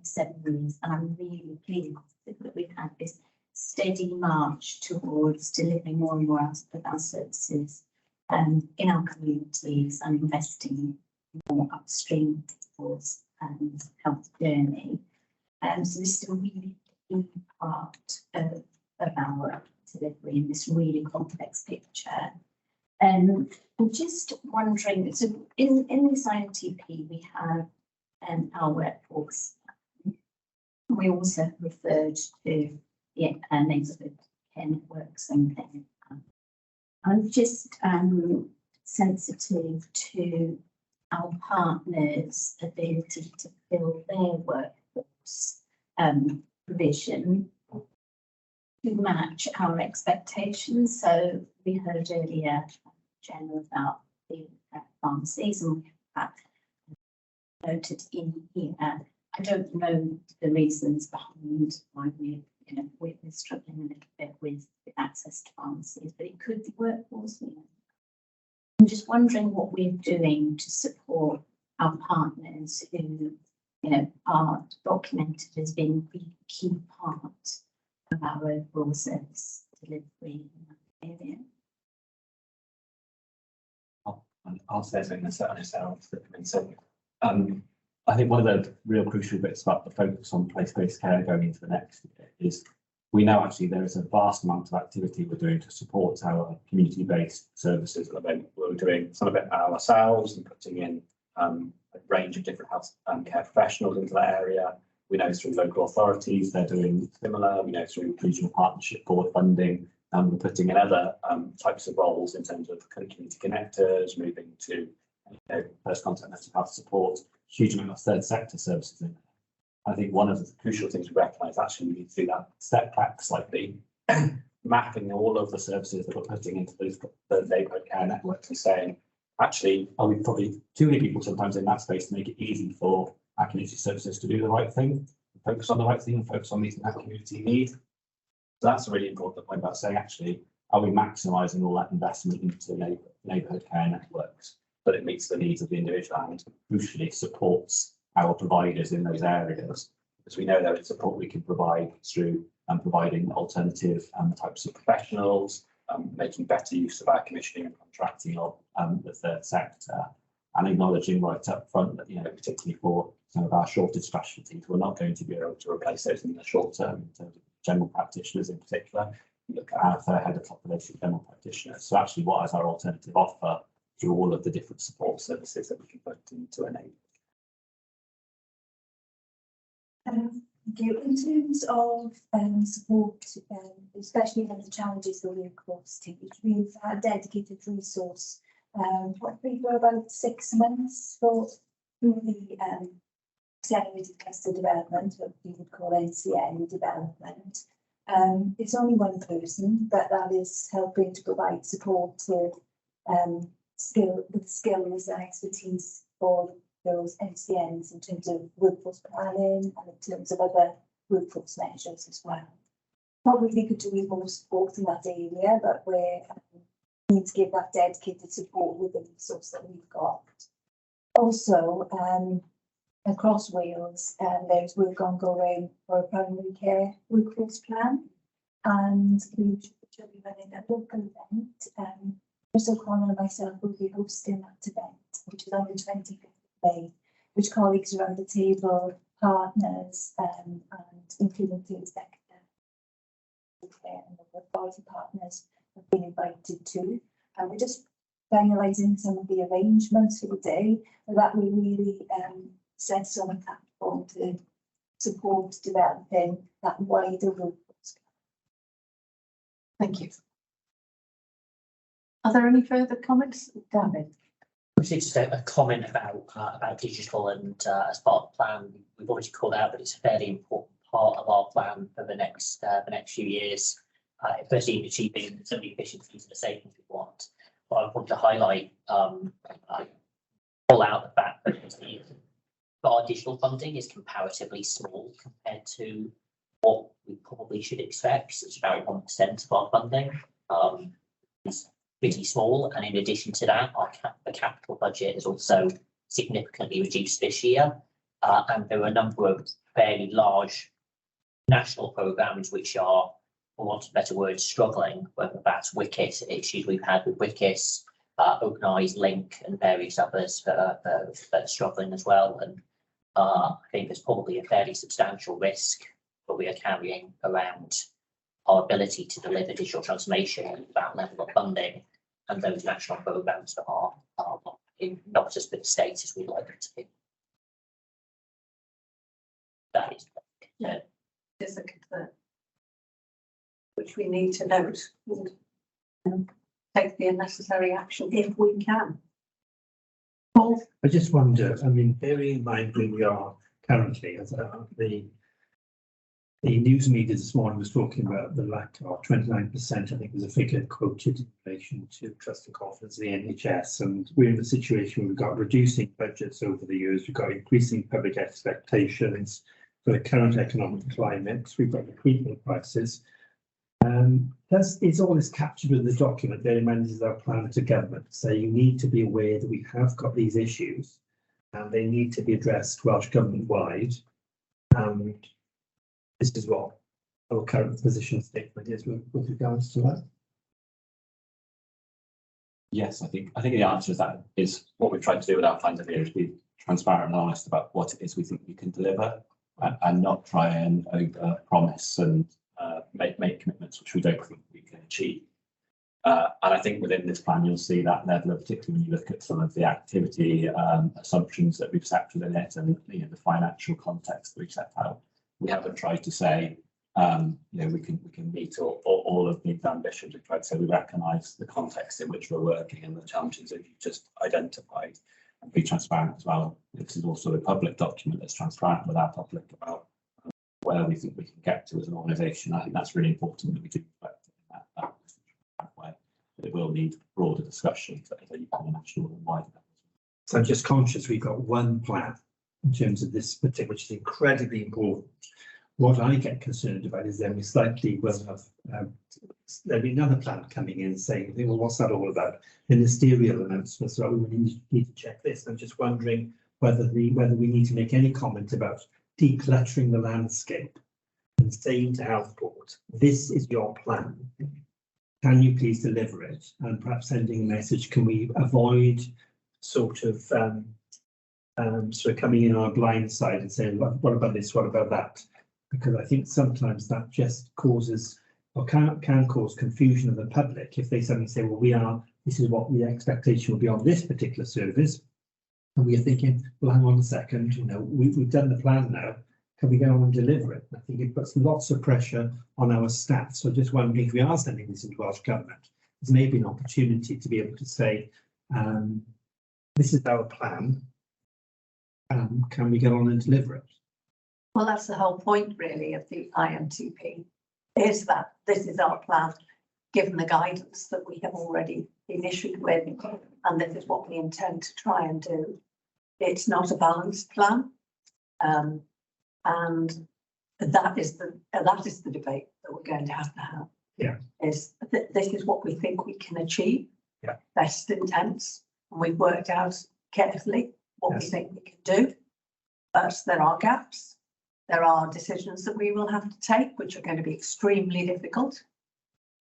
7 years, and I'm really pleased that we've had this steady march towards delivering more and more of our services in our communities and investing more upstream towards health journey. So this is a really key part of our delivery in this really complex picture. I'm just wondering, so in this IMTP we have our workforce. We also referred to the neighbourhood care networks and things. I'm just sensitive to our partners' ability to fill their workforce provision to match our expectations. So we heard earlier, Jen, about the pharmacies, and we have noted in here. I don't know the reasons behind why we're struggling a little bit with access to pharmacies, but it could be workforce. I'm just wondering what we're doing to support our partners who, are documented as being a really key part of our overall service delivery in that area. I'll say something myself. So, I think one of the real crucial bits about the focus on place-based care going into the next year is we know actually there is a vast amount of activity we're doing to support our community-based services at the moment. We're doing some of it ourselves and putting in a range of different health care professionals into that area. We know through local authorities they're doing similar. We know through regional partnership board funding, we're putting in other types of roles in terms of community connectors, moving to first contact mental health support, huge amount of third sector services in there. I think one of the crucial things we recognise actually we need to do that step back slightly, mapping all of the services that we're putting into the neighbourhood care networks and saying, actually, are we probably too many people sometimes in that space to make it easy for our community services to do the right thing, focus on the right thing, and focus on meeting that community need. So that's a really important point about saying, actually, are we maximising all that investment into neighbourhood care networks, but it meets the needs of the individual and crucially supports our providers in those areas, because we know there is support we can provide through providing alternative types of professionals, making better use of our commissioning and contracting of the third sector, and acknowledging right up front that, particularly for some of our shortage specialties, we're not going to be able to replace those in the short term in terms of general practitioners in particular. Look at our third head of population general practitioners. So actually, what is our alternative offer through all of the different support services that we can put into enable? In terms of support, especially when the challenges that we're across, we've had a dedicated resource, probably for about 6 months through the accelerated cluster development, what we would call NCN development. It's only one person, but that is helping to provide support to skills and expertise for those NCNs in terms of workforce planning and in terms of other workforce measures as well. Probably could do with more support in that area, but we need to give that dedicated support with the resource that we've got. Also, across Wales, there's work ongoing for a primary care workforce plan, and we should be running a local event. Chris O'Connor and myself will be hosting that event, which is on the 25th of May, which colleagues around the table, partners, and including third sector and the authority partners have been invited to. And we're just finalising some of the arrangements for the day, that we really set us on a platform to support developing that wider workforce. Thank you. Are there any further comments, David? Just a comment about digital and as part of the plan, we've already called out that it's a fairly important part of our plan for the next few years. Firstly, in achieving some of the efficiencies and the savings we want. But I want to highlight, pull out the fact that our digital funding is comparatively small compared to what we probably should expect. It's about 1% of our funding. It's pretty small, and in addition to that, the capital budget is also significantly reduced this year, and there are a number of fairly large national programmes which are, for want of a better word, struggling, whether that's WICIS, issues we've had with WICIS, Open Eyes, Link, and various others that are struggling as well. And I think there's probably a fairly substantial risk that we are carrying around our ability to deliver digital transformation at that level of funding, and those national programmes that are not as good a state as we'd like them to be. That is, Is a concern which we need to note and take the necessary action if we can. Paul? I just wonder, I mean, bearing in mind where we are currently, as the news media this morning was talking about the lack of 29%, I think was a figure quoted in relation to trust and confidence in the NHS. And we're in a situation where we've got reducing budgets over the years, we've got increasing public expectations for the current economic climate, we've got recruitment prices. Is all this captured in the document? Bear in mind, this is our plan to government. So you need to be aware that we have got these issues and they need to be addressed Welsh government wide. And this is what our current position statement is with regards to that. Yes, I think the answer is that is what we've tried to do with our plans here is be transparent and honest about what it is we think we can deliver, and not try and over promise and make commitments which we don't think we can achieve. And I think within this plan you'll see that level of, particularly when you look at some of the activity assumptions that we've set within it, and the financial context that we've set out. We haven't tried to say we can meet all of these ambitions. We've tried to say we recognise the context in which we're working and the challenges that you've just identified, and be transparent as well. This is also a public document that's transparent with our public about where we think we can get to as an organisation. I think that's really important that we do reflect in that way. But it will need broader discussion at a national and wider level. So I'm just conscious we've got one plan in terms of this particular, which is incredibly important. What I get concerned about is then we slightly will have there'll be another plan coming in saying, well, what's that all about? Ministerial announcements. So we need to check this. I'm just wondering whether we need to make any comment about decluttering the landscape and saying to Health Board, this is your plan. Can you please deliver it? And perhaps sending a message, can we avoid sort of coming in on a blind side and saying, what about this, what about that? Because I think sometimes that just causes or can cause confusion of the public if they suddenly say, well, this is what the expectation will be on this particular service. And we are thinking, well, hang on a second, we've done the plan now. Can we go on and deliver it? And I think it puts lots of pressure on our staff. So just wondering if we are sending this into Welsh Government, there's maybe an opportunity to be able to say, this is our plan. Can we get on and deliver it? Well, that's the whole point, really, of the IMTP, is that this is our plan, given the guidance that we have already been issued with, and this is what we intend to try and do. It's not a balanced plan, and that is the debate that we're going to have. Yeah, is this is what we think we can achieve. Yeah, best intents, and we've worked out carefully what we think we can do, but there are gaps. There are decisions that we will have to take, which are going to be extremely difficult,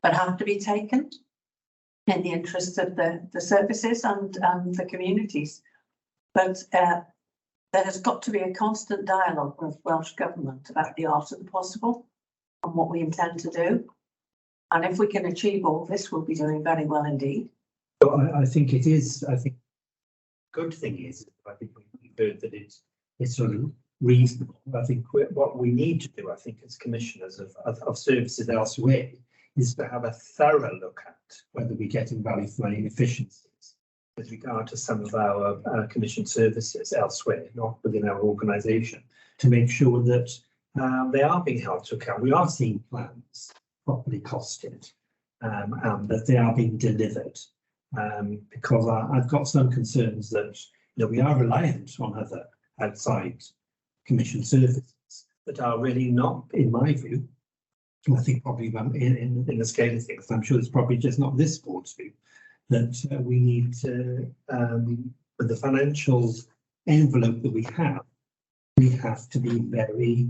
but have to be taken in the interests of the services and the communities. But there has got to be a constant dialogue with Welsh Government about the art of the possible and what we intend to do. And if we can achieve all this, we'll be doing very well indeed. But I think it is, I think, good thing is, I think we've heard that it's sort of reasonable. I think what we need to do, I think, as commissioners of services elsewhere, is to have a thorough look at whether we're getting value for money efficiencies with regard to some of our commissioned services elsewhere, not within our organisation, to make sure that they are being held to account. We are seeing plans properly costed and that they are being delivered. Because I've got some concerns that we are reliant on other outside commission services that are really not, in my view, I think probably in the scale of things, I'm sure it's probably just not this board's view, that we need to, with the financial envelope that we have to be very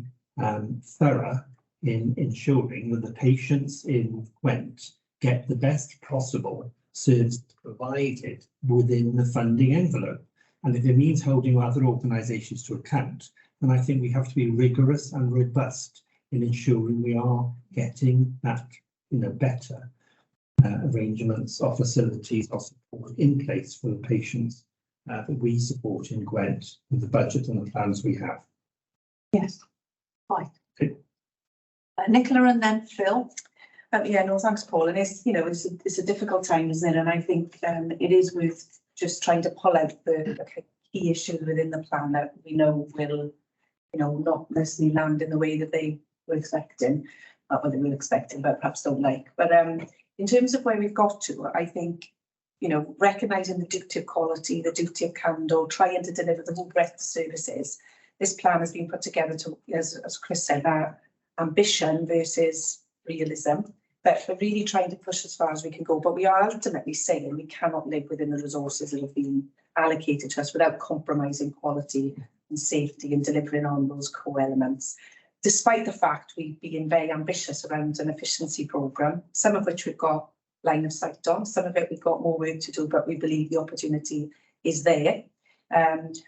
thorough in ensuring that the patients in Gwent get the best possible service provided within the funding envelope. And if it means holding other organisations to account, then I think we have to be rigorous and robust in ensuring we are getting that, better arrangements or facilities or support in place for the patients that we support in Gwent with the budget and the plans we have. Yes, fine. Nicola and then Phil. Yeah, no, thanks, Paul. And it's a difficult time, isn't it? And I think it is worth just trying to pull out the key issues within the plan that we know will, not necessarily land in the way that they were expecting, not what they were expecting, but perhaps don't like. But in terms of where we've got to, I think, recognising the duty of quality, the duty of candour, trying to deliver the whole breadth of services. This plan has been put together to, as Chris said, that ambition versus realism. But we're really trying to push as far as we can go. But we are ultimately saying we cannot live within the resources that have been allocated to us without compromising quality and safety and delivering on those core elements. Despite the fact we've been very ambitious around an efficiency programme, some of which we've got line of sight on, some of it we've got more work to do, but we believe the opportunity is there.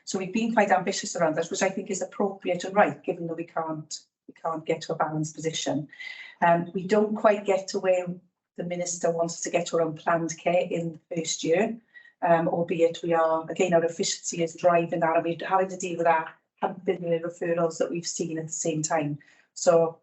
So we've been quite ambitious around this, which I think is appropriate and right, given that we can't get to a balanced position. We don't quite get to where the Minister wants us to get to around planned care in the first year, albeit we are, again, our efficiency is driving that, and we're having to deal with that 100 billion referrals that we've seen at the same time. So,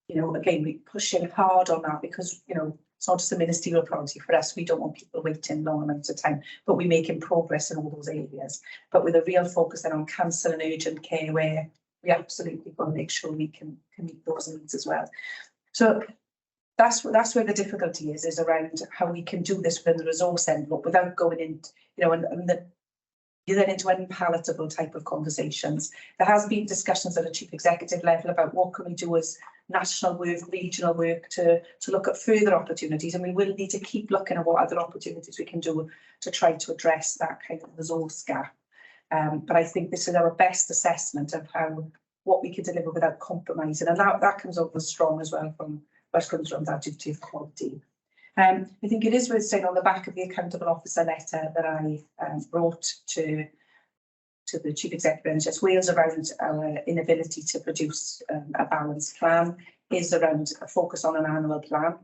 again, we're pushing hard on that because, it's not just a ministerial priority for us. We don't want people waiting long amounts of time, but we're making progress in all those areas. But with a real focus then on cancer and urgent care, where we absolutely got to make sure we can meet those needs as well. So that's where the difficulty is around how we can do this within the resource envelope without going in, you're then into unpalatable type of conversations. There has been discussions at a chief executive level about what can we do as national work, regional work to look at further opportunities, and we will need to keep looking at what other opportunities we can do to try to address that kind of resource gap. But I think this is our best assessment of what we can deliver without compromising, and that comes over strong as well from what comes from that duty of quality. I think it is worth saying on the back of the accountable officer letter that I wrote to the Chief Executive of NHS Wales around our inability to produce a balanced plan is around a focus on an annual plan.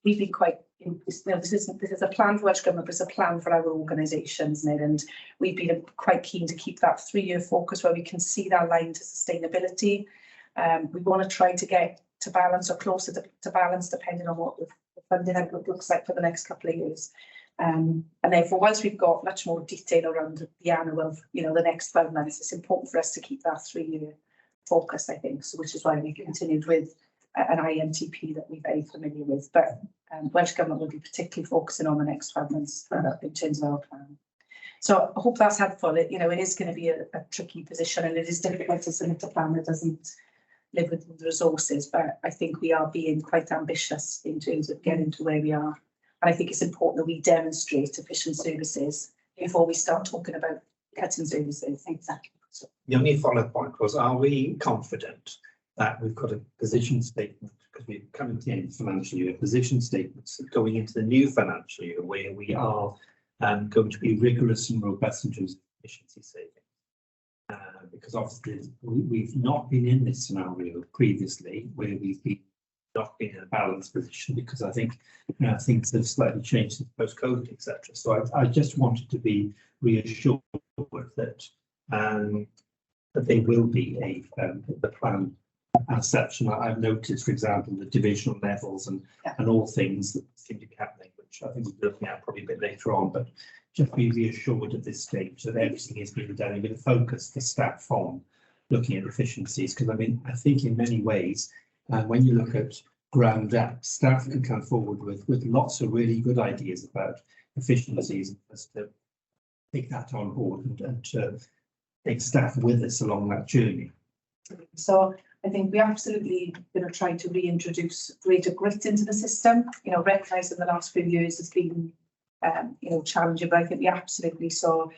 We've been quite, this is a plan for Welsh Government, but it's a plan for our organisations, and we've been quite keen to keep that 3-year focus where we can see that line to sustainability. We want to try to get to balance or closer to balance, depending on what the funding outlook looks like for the next couple of years. And therefore, whilst we've got much more detail around the annual, the next 12 months, it's important for us to keep that 3-year focus, I think, so which is why we continued with an IMTP that we're very familiar with. But Welsh Government will be particularly focusing on the next 12 months in terms of our plan. So I hope that's helpful. It is going to be a tricky position, and it is difficult to submit a plan that doesn't live within the resources, but I think we are being quite ambitious in terms of getting to where we are. And I think it's important that we demonstrate efficient services before we start talking about cutting services. Exactly. So the only follow-up point was, are we confident that we've got a position statement, because we're coming to the end of the financial year, position statements going into the new financial year where we are going to be rigorous and robust in terms of efficiency saving? Because obviously we've not been in this scenario previously where we've been not being in a balanced position, because I think things have slightly changed since post-COVID, etc. So I just wanted to be reassured that that there will be the plan as such. And I've noticed, for example, the divisional levels and all things that seem to be happening, which I think we'll be looking at probably a bit later on, but just be reassured at this stage that everything is being done with a focus for staff on looking at efficiencies. Because I mean, I think in many ways, when you look at ground up, staff can come forward with lots of really good ideas about efficiencies, as to take that on board and to take staff with us along that journey. So I think we absolutely going to try to reintroduce greater grit into the system. You know, recognising the last few years has been, you know, challenging, but I think we absolutely saw,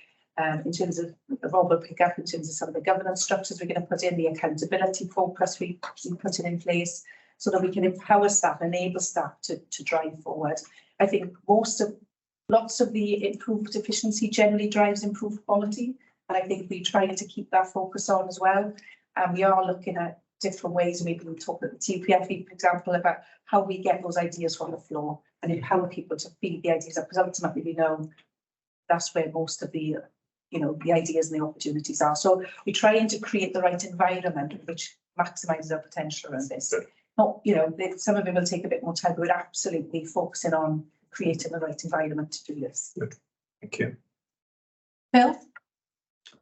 in terms of Rob will pick up in terms of some of the governance structures we're going to put in, the accountability focus we put in place, so that we can empower staff, enable staff to drive forward. I think lots of the improved efficiency generally drives improved quality, and I think we're trying to keep that focus on as well. And we are looking at different ways, maybe we'll talk at the TPFE, for example, about how we get those ideas from the floor and empower people to feed the ideas up, because ultimately we know that's where most of the, you know, the ideas and the opportunities are. So we're trying to create the right environment which maximises our potential around this. Not, you know, some of it will take a bit more time, but we're absolutely focusing on creating the right environment to do this. Good. Thank you. Phil?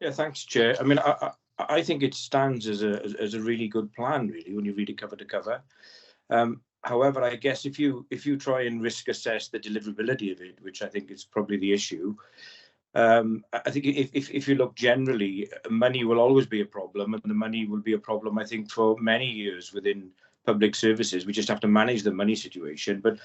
Yeah, thanks, Chair. I mean, I think it stands as a really good plan, really, when you read it cover to cover. However, I guess if you try and risk assess the deliverability of it, which I think is probably the issue, I think if you look generally, money will always be a problem, and the money will be a problem, I think, for many years within public services. We just have to manage the money situation. But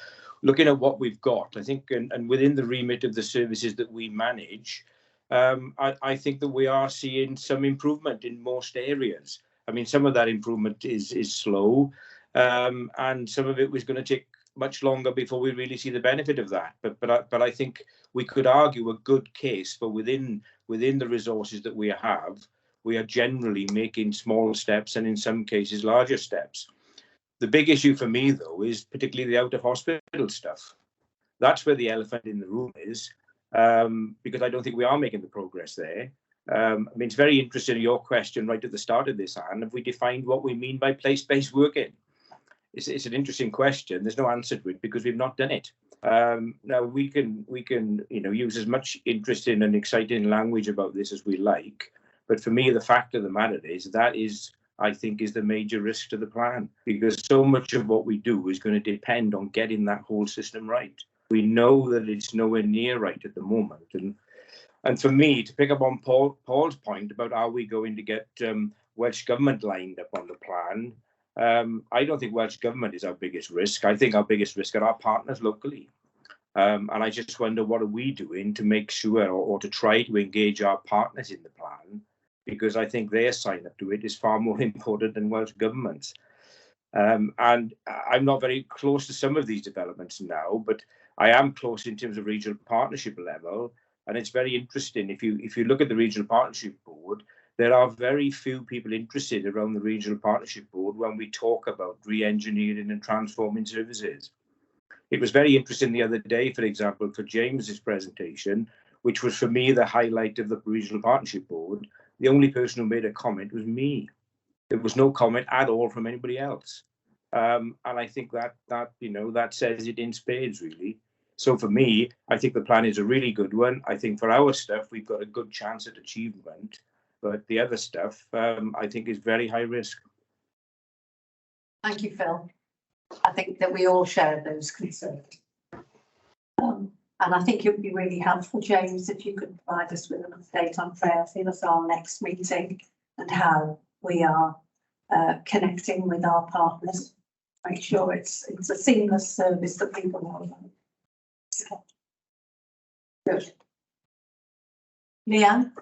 looking at what we've got, I think, and within the remit of the services that we manage, I think that we are seeing some improvement in most areas. I mean, some of that improvement is slow, and some of it was going to take much longer before we really see the benefit of that. But I think we could argue a good case for within the resources that we have, we are generally making small steps, and in some cases larger steps. The big issue for me, though, is particularly the out of hospital stuff. That's where the elephant in the room is. Because I don't think we are making the progress there. I mean, it's very interesting, your question right at the start of this, Anne, have we defined what we mean by place-based working? It's an interesting question. There's no answer to it because we've not done it. Now we can you know, use as much interesting and exciting language about this as we like, but for me the fact of the matter is that is, I think, is the major risk to the plan, because so much of what we do is going to depend on getting that whole system right. We know that it's nowhere near right at the moment. And for me, to pick up on Paul's point about are we going to get Welsh Government lined up on the plan, I don't think Welsh Government is our biggest risk. I think our biggest risk are our partners locally. And I just wonder, what are we doing to make sure or to try to engage our partners in the plan? Because I think their sign up to it is far more important than Welsh Government's. And I'm not very close to some of these developments now, but I am close in terms of regional partnership level, and it's very interesting. If you look at the regional partnership board, there are very few people interested around the regional partnership board when we talk about re-engineering and transforming services. It was very interesting the other day, for example, for James's presentation, which was for me the highlight of the regional partnership board. The only person who made a comment was me. There was no comment at all from anybody else. And I think that you know, that says it in spades, really. So for me, I think the plan is a really good one. I think for our stuff, we've got a good chance at achievement, but the other stuff, I think, is very high risk. Thank you, Phil. I think that we all share those concerns. And I think it would be really helpful, James, if you could provide us with an update on Fairfield, our next meeting, and how we are connecting with our partners. Make sure it's a seamless service that people want. Good. Leanne?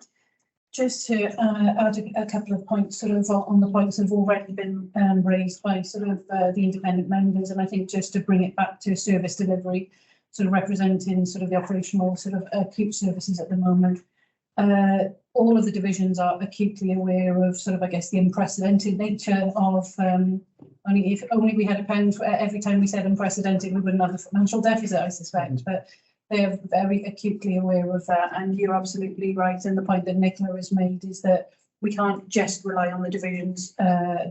Just to add a couple of points sort of on the points that have already been raised by sort of the independent members, and I think just to bring it back to service delivery, sort of representing sort of the operational sort of acute services at the moment. All of the divisions are acutely aware of sort of, I guess, the unprecedented nature of Only we had a pen for every time we said unprecedented, we wouldn't have a financial deficit, I suspect, but they are very acutely aware of that. And you're absolutely right. And the point that Nicola has made is that we can't just rely on the division's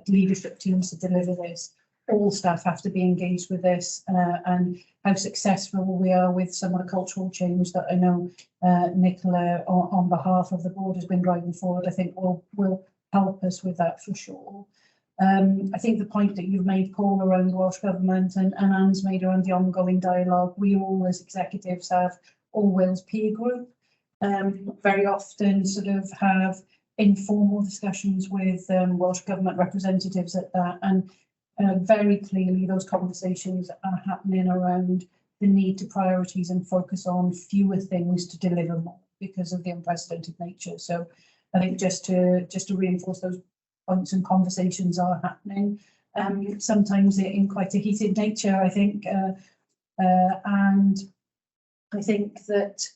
leadership teams to deliver this. All staff have to be engaged with this, and how successful we are with some of the cultural change that I know Nicola on behalf of the board has been driving forward, I think will help us with that for sure. I think the point that you've made, Paul, around Welsh Government and Anne's made around the ongoing dialogue, we all as executives have all Wales peer group, very often sort of have informal discussions with Welsh Government representatives at that, and very clearly those conversations are happening around the need to priorities and focus on fewer things to deliver more because of the unprecedented nature. So I think just to reinforce those points, and conversations are happening, sometimes in quite a heated nature, I think, and I think that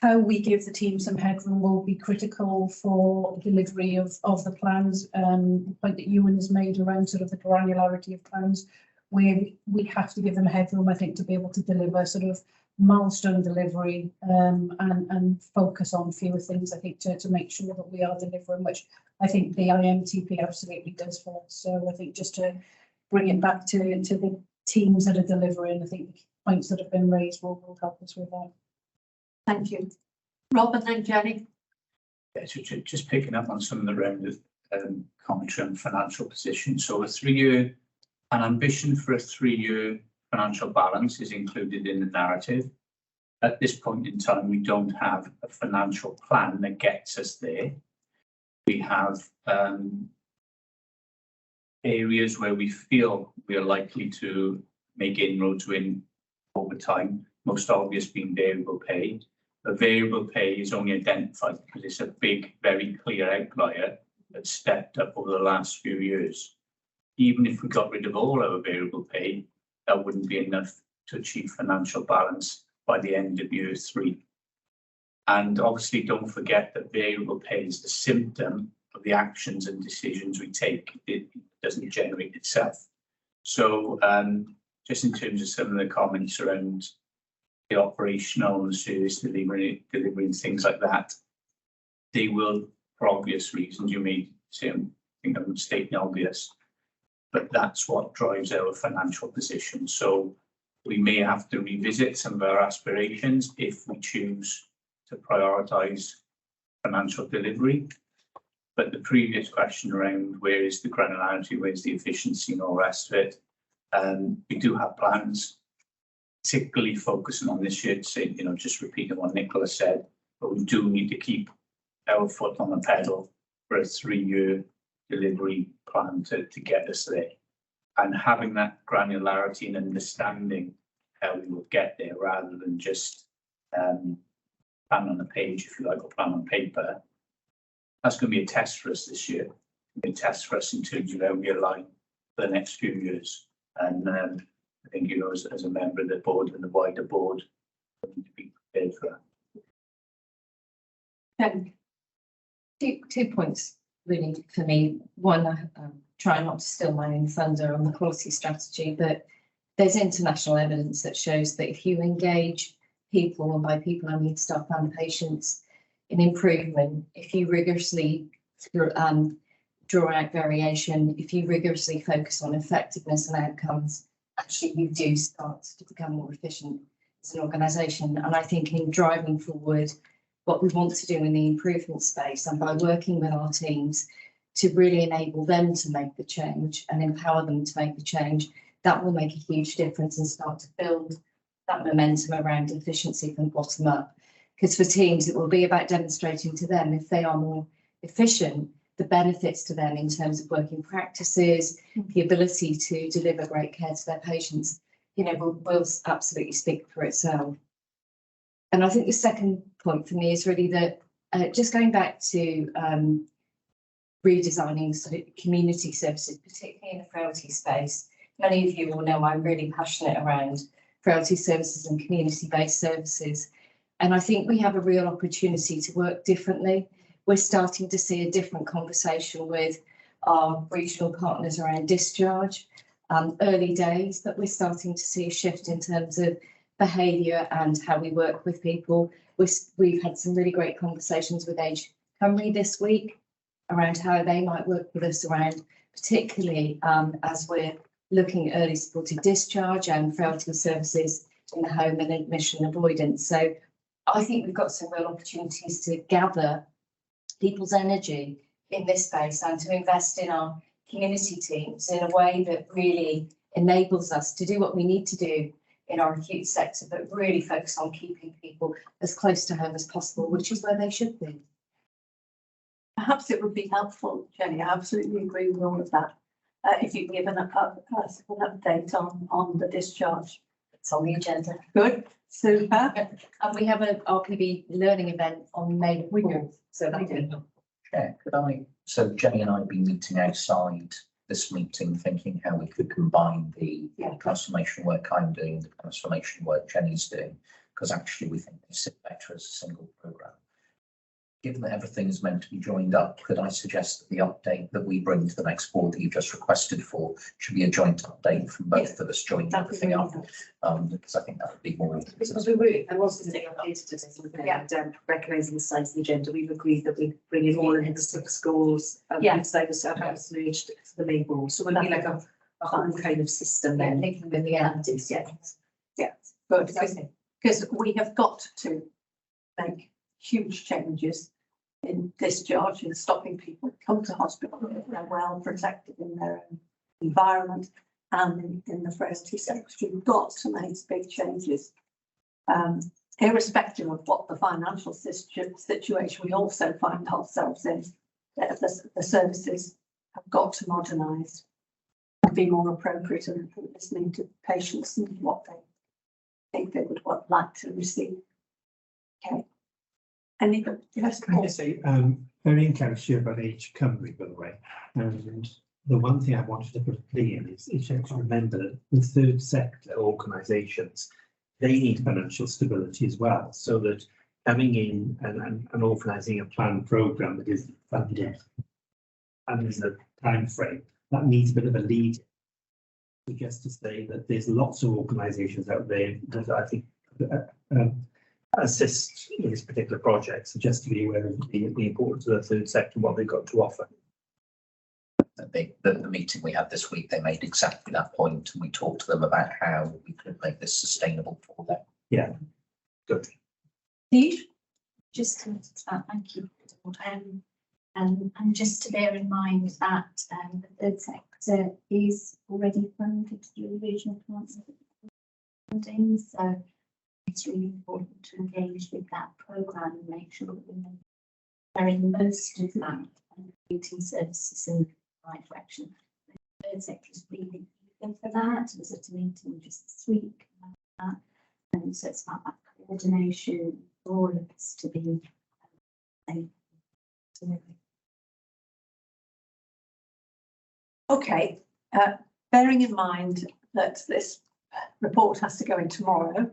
how we give the team some headroom will be critical for delivery of the plans. The point that Ewan has made around sort of the granularity of plans, where we have to give them headroom, I think, to be able to deliver sort of milestone delivery, and focus on fewer things, I think, to make sure that we are delivering, which I think the IMTP absolutely does for us. So I think just to bring it back to the teams that are delivering, I think the points that have been raised will help us with that. Thank you. Rob and then Jenny. Yeah, so just picking up on some of the rounded commentary on financial position. So an ambition for a 3-year financial balance is included in the narrative. At this point in time, we don't have a financial plan that gets us there. We have areas where we feel we are likely to make inroads in over time, most obvious being variable pay. The variable pay is only identified because it's a big, very clear outlier that stepped up over the last few years. Even if we got rid of all our variable pay, that wouldn't be enough to achieve financial balance by the end of year 3. And obviously, don't forget that variable pay is the symptom of the actions and decisions we take. It doesn't generate itself. So just in terms of some of the comments around the operational and service delivery and things like that, they will, for obvious reasons, you may say, I think I'm stating obvious, but that's what drives our financial position. So we may have to revisit some of our aspirations if we choose to prioritise financial delivery. But the previous question around where is the granularity, where's the efficiency and all the rest of it, we do have plans, particularly focusing on this year, to say, just repeating what Nicola said, but we do need to keep our foot on the pedal for a 3-year delivery plan to get us there. And having that granularity and understanding how we will get there, rather than just plan on a page, if you like, or plan on paper. That's going to be a test for us this year. It'll be a test for us in terms of how we align for the next few years. And I think, as a member of the board and the wider board, we need to be prepared for that. Two points really for me. One, I'm trying not to steal my own thunder on the quality strategy, but there's international evidence that shows that if you engage people, and by people I mean staff and patients, in improvement, if you rigorously draw out variation, if you rigorously focus on effectiveness and outcomes, actually you do start to become more efficient as an organisation. And I think in driving forward what we want to do in the improvement space, and by working with our teams to really enable them to make the change and empower them to make the change, that will make a huge difference and start to build that momentum around efficiency from bottom up. Because for teams, it will be about demonstrating to them, if they are more efficient, the benefits to them in terms of working practices, the ability to deliver great care to their patients, will absolutely speak for itself. And I think the second point for me is really that just going back to redesigning sort of community services, particularly in the frailty space. Many of you will know I'm really passionate around frailty services and community-based services. And I think we have a real opportunity to work differently. We're starting to see a different conversation with our regional partners around discharge. Early days, but we're starting to see a shift in terms of behaviour and how we work with people. We've had some really great conversations with Age Cymru this week around how they might work with us around, particularly as we're looking at early supported discharge and frailty services in the home and admission avoidance. So I think we've got some real opportunities to gather people's energy in this space and to invest in our community teams in a way that really enables us to do what we need to do in our acute sector, but really focus on keeping people as close to home as possible, which is where they should be. Perhaps it would be helpful, Jenny, I absolutely agree with all of that. If you can give an update on the discharge. It's on the agenda. Good, super. And we have an RPB learning event on May 4th, so that'll be. Yeah, could I? So Jenny and I have been meeting outside this meeting, thinking how we could combine the transformation work I'm doing, the transformation work Jenny's doing, because actually we think they sit better as a single programme. Given that everything is meant to be joined up, could I suggest that the update that we bring to the next board that you've just requested for should be a joint update from both of us joining everything up? Because I think that would be more. Because we really, I was going to update to this, and recognising the size of the agenda, we've agreed that we bring in all of the 6 schools inside the South House merged to the main board. So we'll be like a whole kind of system then. Linking with the entities, Good, because we have got to make huge changes in discharge and stopping people come to hospital if they're well protected in their own environment and in the frailty sector. We've got to make big changes. Irrespective of what the financial situation we also find ourselves in, the services have got to modernise and be more appropriate and listening to patients and what they think they would like to receive. Okay. Anybody? Yes, Can I just say, very encouraged here about Age Cymru, by the way. And the one thing I wanted to put a plea in is you have to remember that the third sector organisations, they need financial stability as well, so that coming in and organising a planned programme that is funded and there's a time frame, that needs a bit of a lead. So just to say that there's lots of organisations out there that I think assist in this particular project, so just to be aware of the importance of the third sector and what they've got to offer. The meeting we had this week, they made exactly that point, and we talked to them about how we could make this sustainable for them. Yeah, good. Steve? Just to thank you. And just to bear in mind that the third sector is already funded through regional funding, so it's really important to engage with that programme and make sure that we're carrying most of that and creating services in the right direction. The third sector is really good for that. There's a meeting just this week about that. And so it's about that coordination for all of us to be Okay, bearing in mind that this report has to go in tomorrow,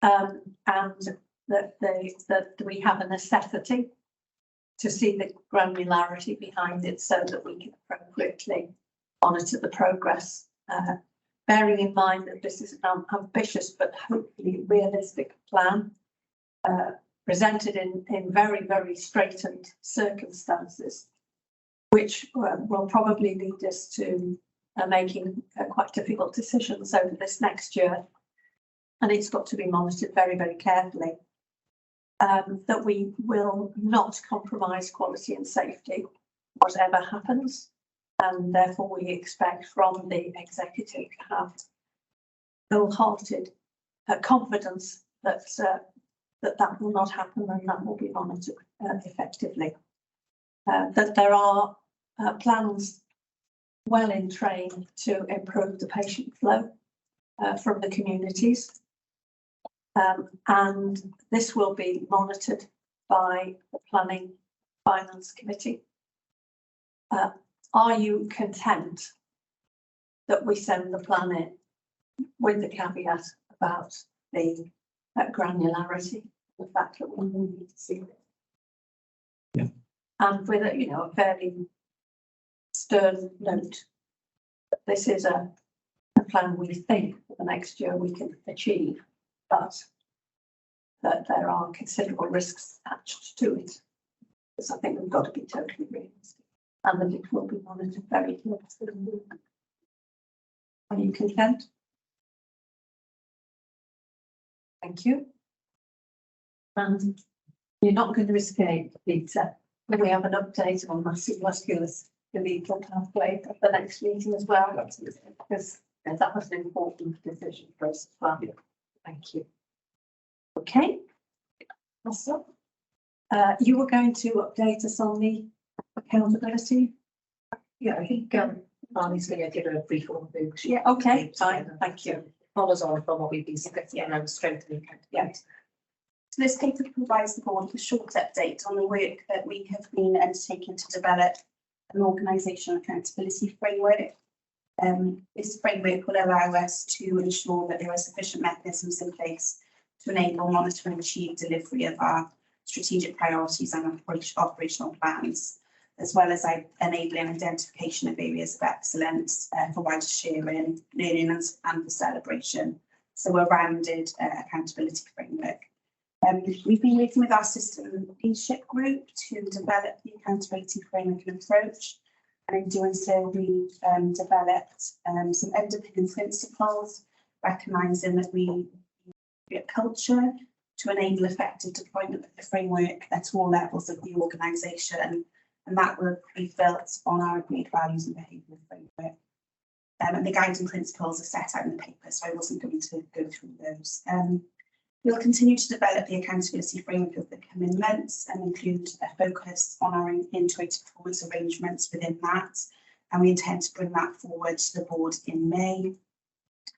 and that we have a necessity to see the granularity behind it so that we can appropriately monitor the progress. Bearing in mind that this is an ambitious but hopefully realistic plan presented in very, very straitened circumstances, which will probably lead us to making quite difficult decisions over this next year. And it's got to be monitored very, very carefully, that we will not compromise quality and safety, whatever happens. And therefore we expect from the executive to have wholehearted confidence that that will not happen and that will be monitored effectively. That there are plans well in train to improve the patient flow from the communities. And this will be monitored by the Planning Finance Committee. Are you content that we send the plan in with the caveat about the granularity, the fact that we need to see it? Yeah. And with a fairly stern note that this is a plan we think for the next year we can achieve, but that there are considerable risks attached to it. Because I think we've got to be totally realistic, and that it will be monitored very closely. Are you content? Thank you. And you're not going to escape, Peter. We have an update on massive musculoskeletal pathway at the next meeting as well. Because that was an important decision for us as well. Yeah. Thank you. Okay. Awesome. You were going to update us on the accountability. Yeah, I think Marnie's going to give a brief overview. Yeah, okay, fine, thank you. Follows on from what we've been discussing around strengthening accountability. So this paper provides the board with a short update on the work that we have been undertaking to develop an organisational accountability framework. This framework will allow us to ensure that there are sufficient mechanisms in place to enable, monitor and achieve delivery of our strategic priorities and operational plans, as well as enabling identification of areas of excellence for wider sharing, learning and for celebration. So a rounded accountability framework. We've been working with our system leadership group to develop the accountability framework and approach. And in doing so, we've developed some underpinning principles, recognising that we create culture to enable effective deployment of the framework at all levels of the organisation. And that will be built on our agreed values and behaviour framework. And the guiding principles are set out in the paper, so I wasn't going to go through those. We'll continue to develop the accountability framework over the coming months and include a focus on our integrated performance arrangements within that. And we intend to bring that forward to the board in May.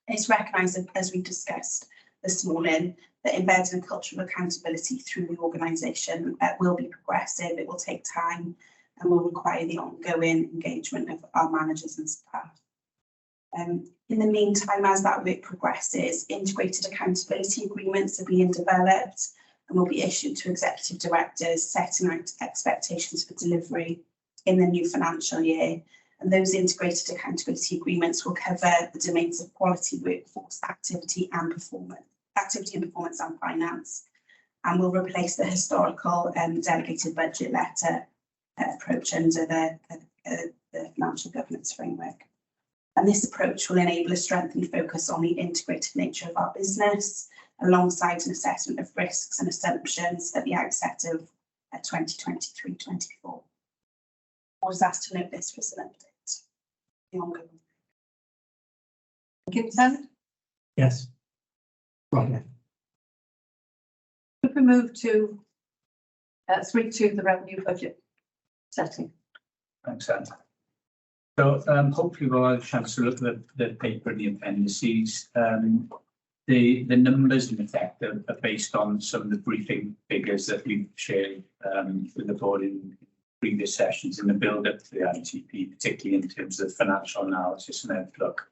It's recognised, as we discussed this morning, that embedding a culture of accountability through the organisation will be progressive, it will take time and will require the ongoing engagement of our managers and staff. In the meantime, as that work progresses, integrated accountability agreements are being developed and will be issued to executive directors, setting out expectations for delivery in the new financial year. And those integrated accountability agreements will cover the domains of quality, workforce, activity and performance and finance, and will replace the historical delegated budget letter approach under the financial governance framework. And this approach will enable a strengthened focus on the integrated nature of our business, alongside an assessment of risks and assumptions at the outset of 2023-24. I was asked to note this for an update. The ongoing. Consent? Yes. Right. Could we move to 3.2, the revenue budget setting? Thanks, Anne. So hopefully we'll have a chance to look at the paper and the appendices. The numbers in effect are based on some of the briefing figures that we've shared with the board in previous sessions in the build up to the ITP, particularly in terms of financial analysis and outlook.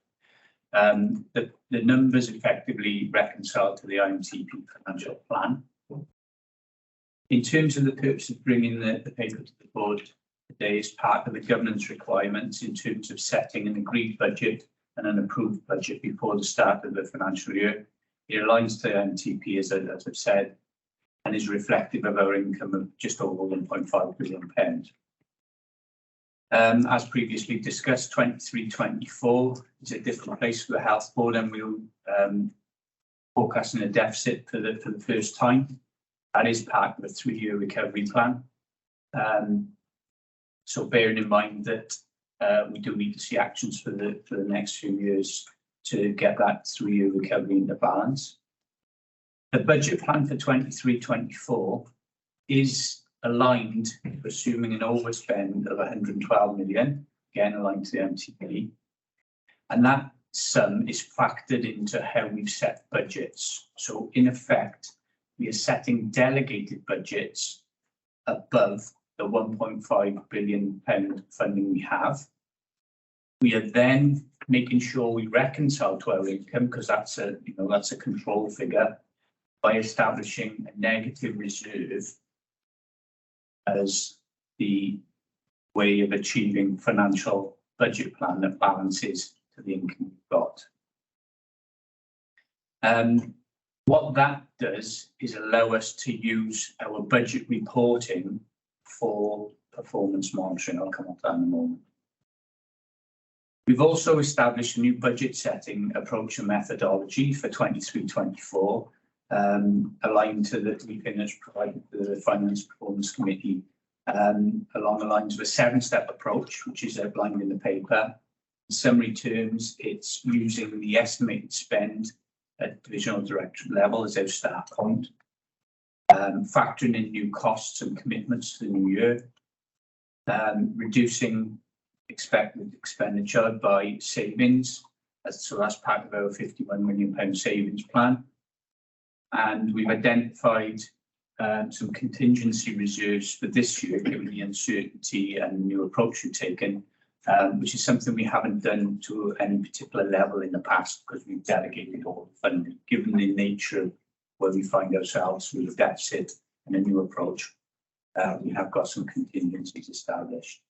The numbers effectively reconcile to the IMTP financial plan. In terms of the purpose of bringing the paper to the board today is part of the governance requirements in terms of setting an agreed budget and an approved budget before the start of the financial year. It aligns to the IMTP, as I've said, and is reflective of our income of just over £1.5 billion. As previously discussed, 23-24 is a different place for the health board, and we'll forecasting a deficit for the first time. That is part of a 3-year recovery plan. So bearing in mind that we do need to see actions for the next few years to get that 3-year recovery into balance. The budget plan for 23-24 is aligned, assuming an overspend of 112 million, again aligned to the MTP, and that sum is factored into how we've set budgets. So in effect, we are setting delegated budgets above the £1.5 billion funding we have. We are then making sure we reconcile to our income, because that's a control figure, by establishing a negative reserve as the way of achieving financial budget plan that balances to the income we've got. What that does is allow us to use our budget reporting for performance monitoring. I'll come on to that in a moment. We've also established a new budget setting approach and methodology for 23-24, aligned to the briefing that's provided to the Finance Performance Committee, along the lines of a 7-step approach, which is outlined in the paper. In summary terms, it's using the estimated spend at divisional director level as our start point, factoring in new costs and commitments to the new year, reducing expected expenditure by savings, so that's part of our £51 million savings plan. And we've identified some contingency reserves for this year, given the uncertainty and the new approach we've taken, which is something we haven't done to any particular level in the past because we've delegated all the funding. Given the nature of where we find ourselves with a deficit and a new approach, we have got some contingencies established.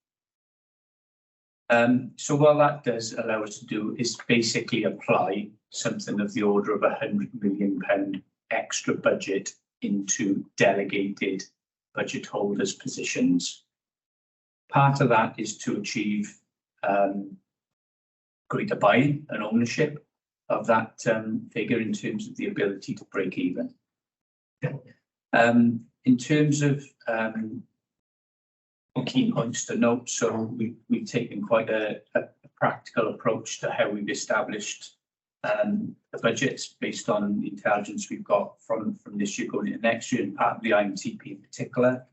So what that does allow us to do is basically apply something of the order of £100 million extra budget into delegated budget holders' positions. Part of that is to achieve greater buy-in and ownership of that figure in terms of the ability to break even. In terms of key points to note, so we've taken quite a practical approach to how we've established the budgets based on the intelligence we've got from this year going into next year, and part of the IMTP in particular.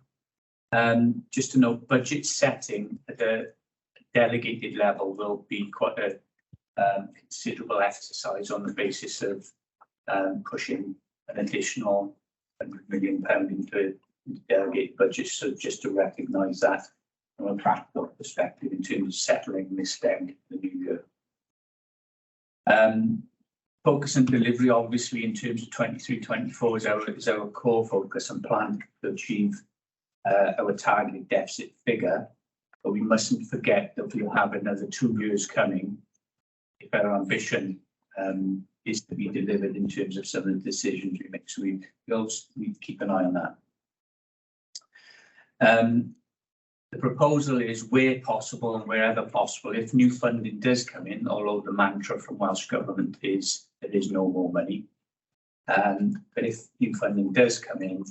Just to note, budget setting at a delegated level will be quite a considerable exercise on the basis of pushing an additional £100 million into delegated budgets. So just to recognise that from a practical perspective in terms of settling this down the new year. Focus and delivery, obviously, in terms of 23-24 is our core focus and plan to achieve our targeted deficit figure. But we mustn't forget that we'll have another 2 years coming if our ambition is to be delivered in terms of some of the decisions we make. So we keep an eye on that. The proposal is where possible and wherever possible, if new funding does come in, although the mantra from Welsh Government is there is no more money. But if new funding does come in,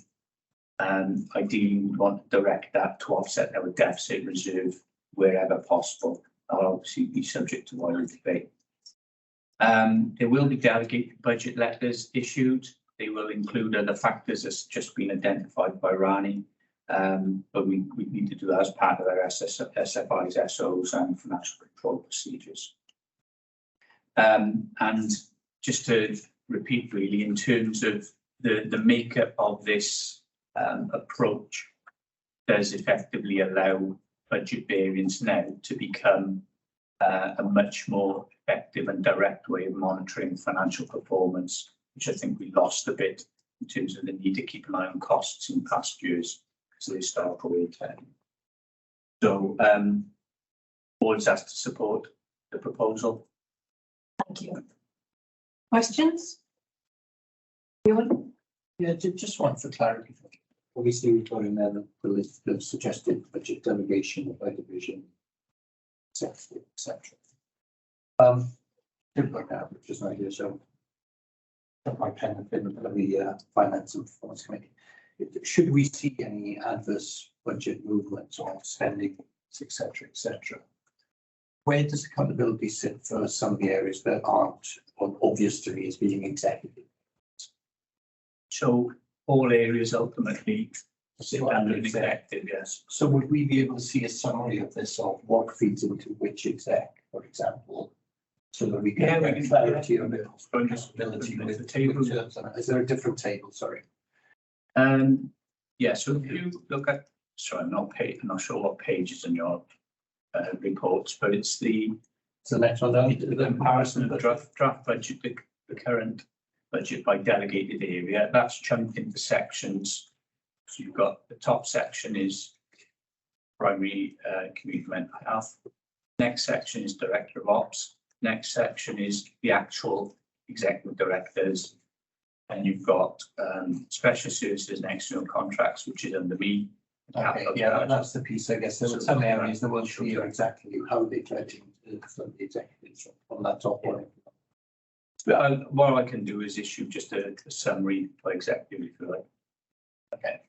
ideally we want to direct that to offset our deficit reserve wherever possible. That'll obviously be subject to wider debate. There will be delegated budget letters issued. They will include other factors that's just been identified by Rani. But we need to do that as part of our SFIs, SOs and financial control procedures. And just to repeat really, in terms of the makeup of this approach does effectively allow budget variance now to become a much more effective and direct way of monitoring financial performance, which I think we lost a bit in terms of the need to keep an eye on costs in past years. So they start with 10. So board's asked to support the proposal. Thank you. Questions? Yeah, just one for clarity. Obviously, we've got in there the list of suggested budget delegation by division, etc. Didn't look out, which is not here, so my pen has been for the Finance and Performance Committee. Should we see any adverse budget movements or spending, etc., where does accountability sit for some of the areas that aren't obvious to me as being executive? So all areas ultimately sit under an executive, yes. So would we be able to see a summary of this, of what feeds into which exec, for example, so that we can get clarity on the accountability with the table? Is there a different table? Sorry. Yeah, so if you look at, sorry, I'm not sure what pages in your reports, but it's the next one down. The comparison of the draft budget, the current budget by delegated area. That's chunked into sections. So you've got the top section is primary community mental health. Next section is director of ops. Next section is the actual executive directors. And you've got special services and external contracts, which is under me. Okay, yeah, that's the piece, I guess. There were some areas that weren't clear exactly how they pledged from the executives on that top one. What I can do is issue just a summary for executive, if you like. Okay.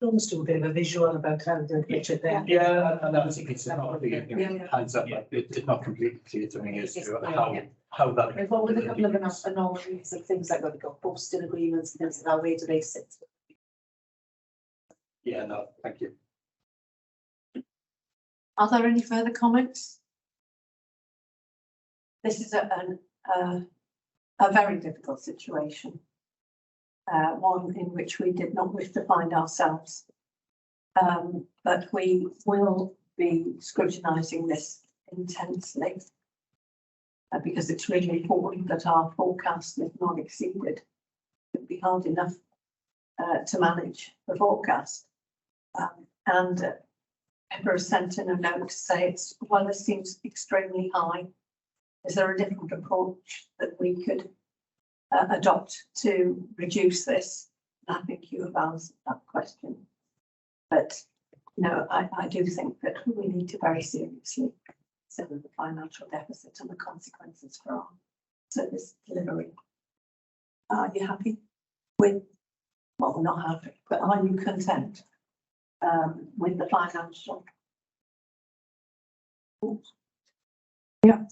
Almost do a bit of a visual about how the budget there. Yeah, and I think it's not hands up, like, it's not completely clear to me as to how that. We've always a couple of anomalies of things like we've got posted agreements and things like that. Where do they sit? Yeah, no, thank you. Are there any further comments? This is a very difficult situation. One in which we did not wish to find ourselves. But we will be scrutinising this intensely because it's really important that our forecast is not exceeded. It would be hard enough to manage the forecast. And Pepper has sent in a note to say it's, well, this seems extremely high. Is there a different approach that we could adopt to reduce this? I think you have answered that question. But no, I do think that we need to very seriously consider the financial deficit and the consequences for our service delivery. Are you happy with, well, we're not happy, but are you content with the financial? Yeah.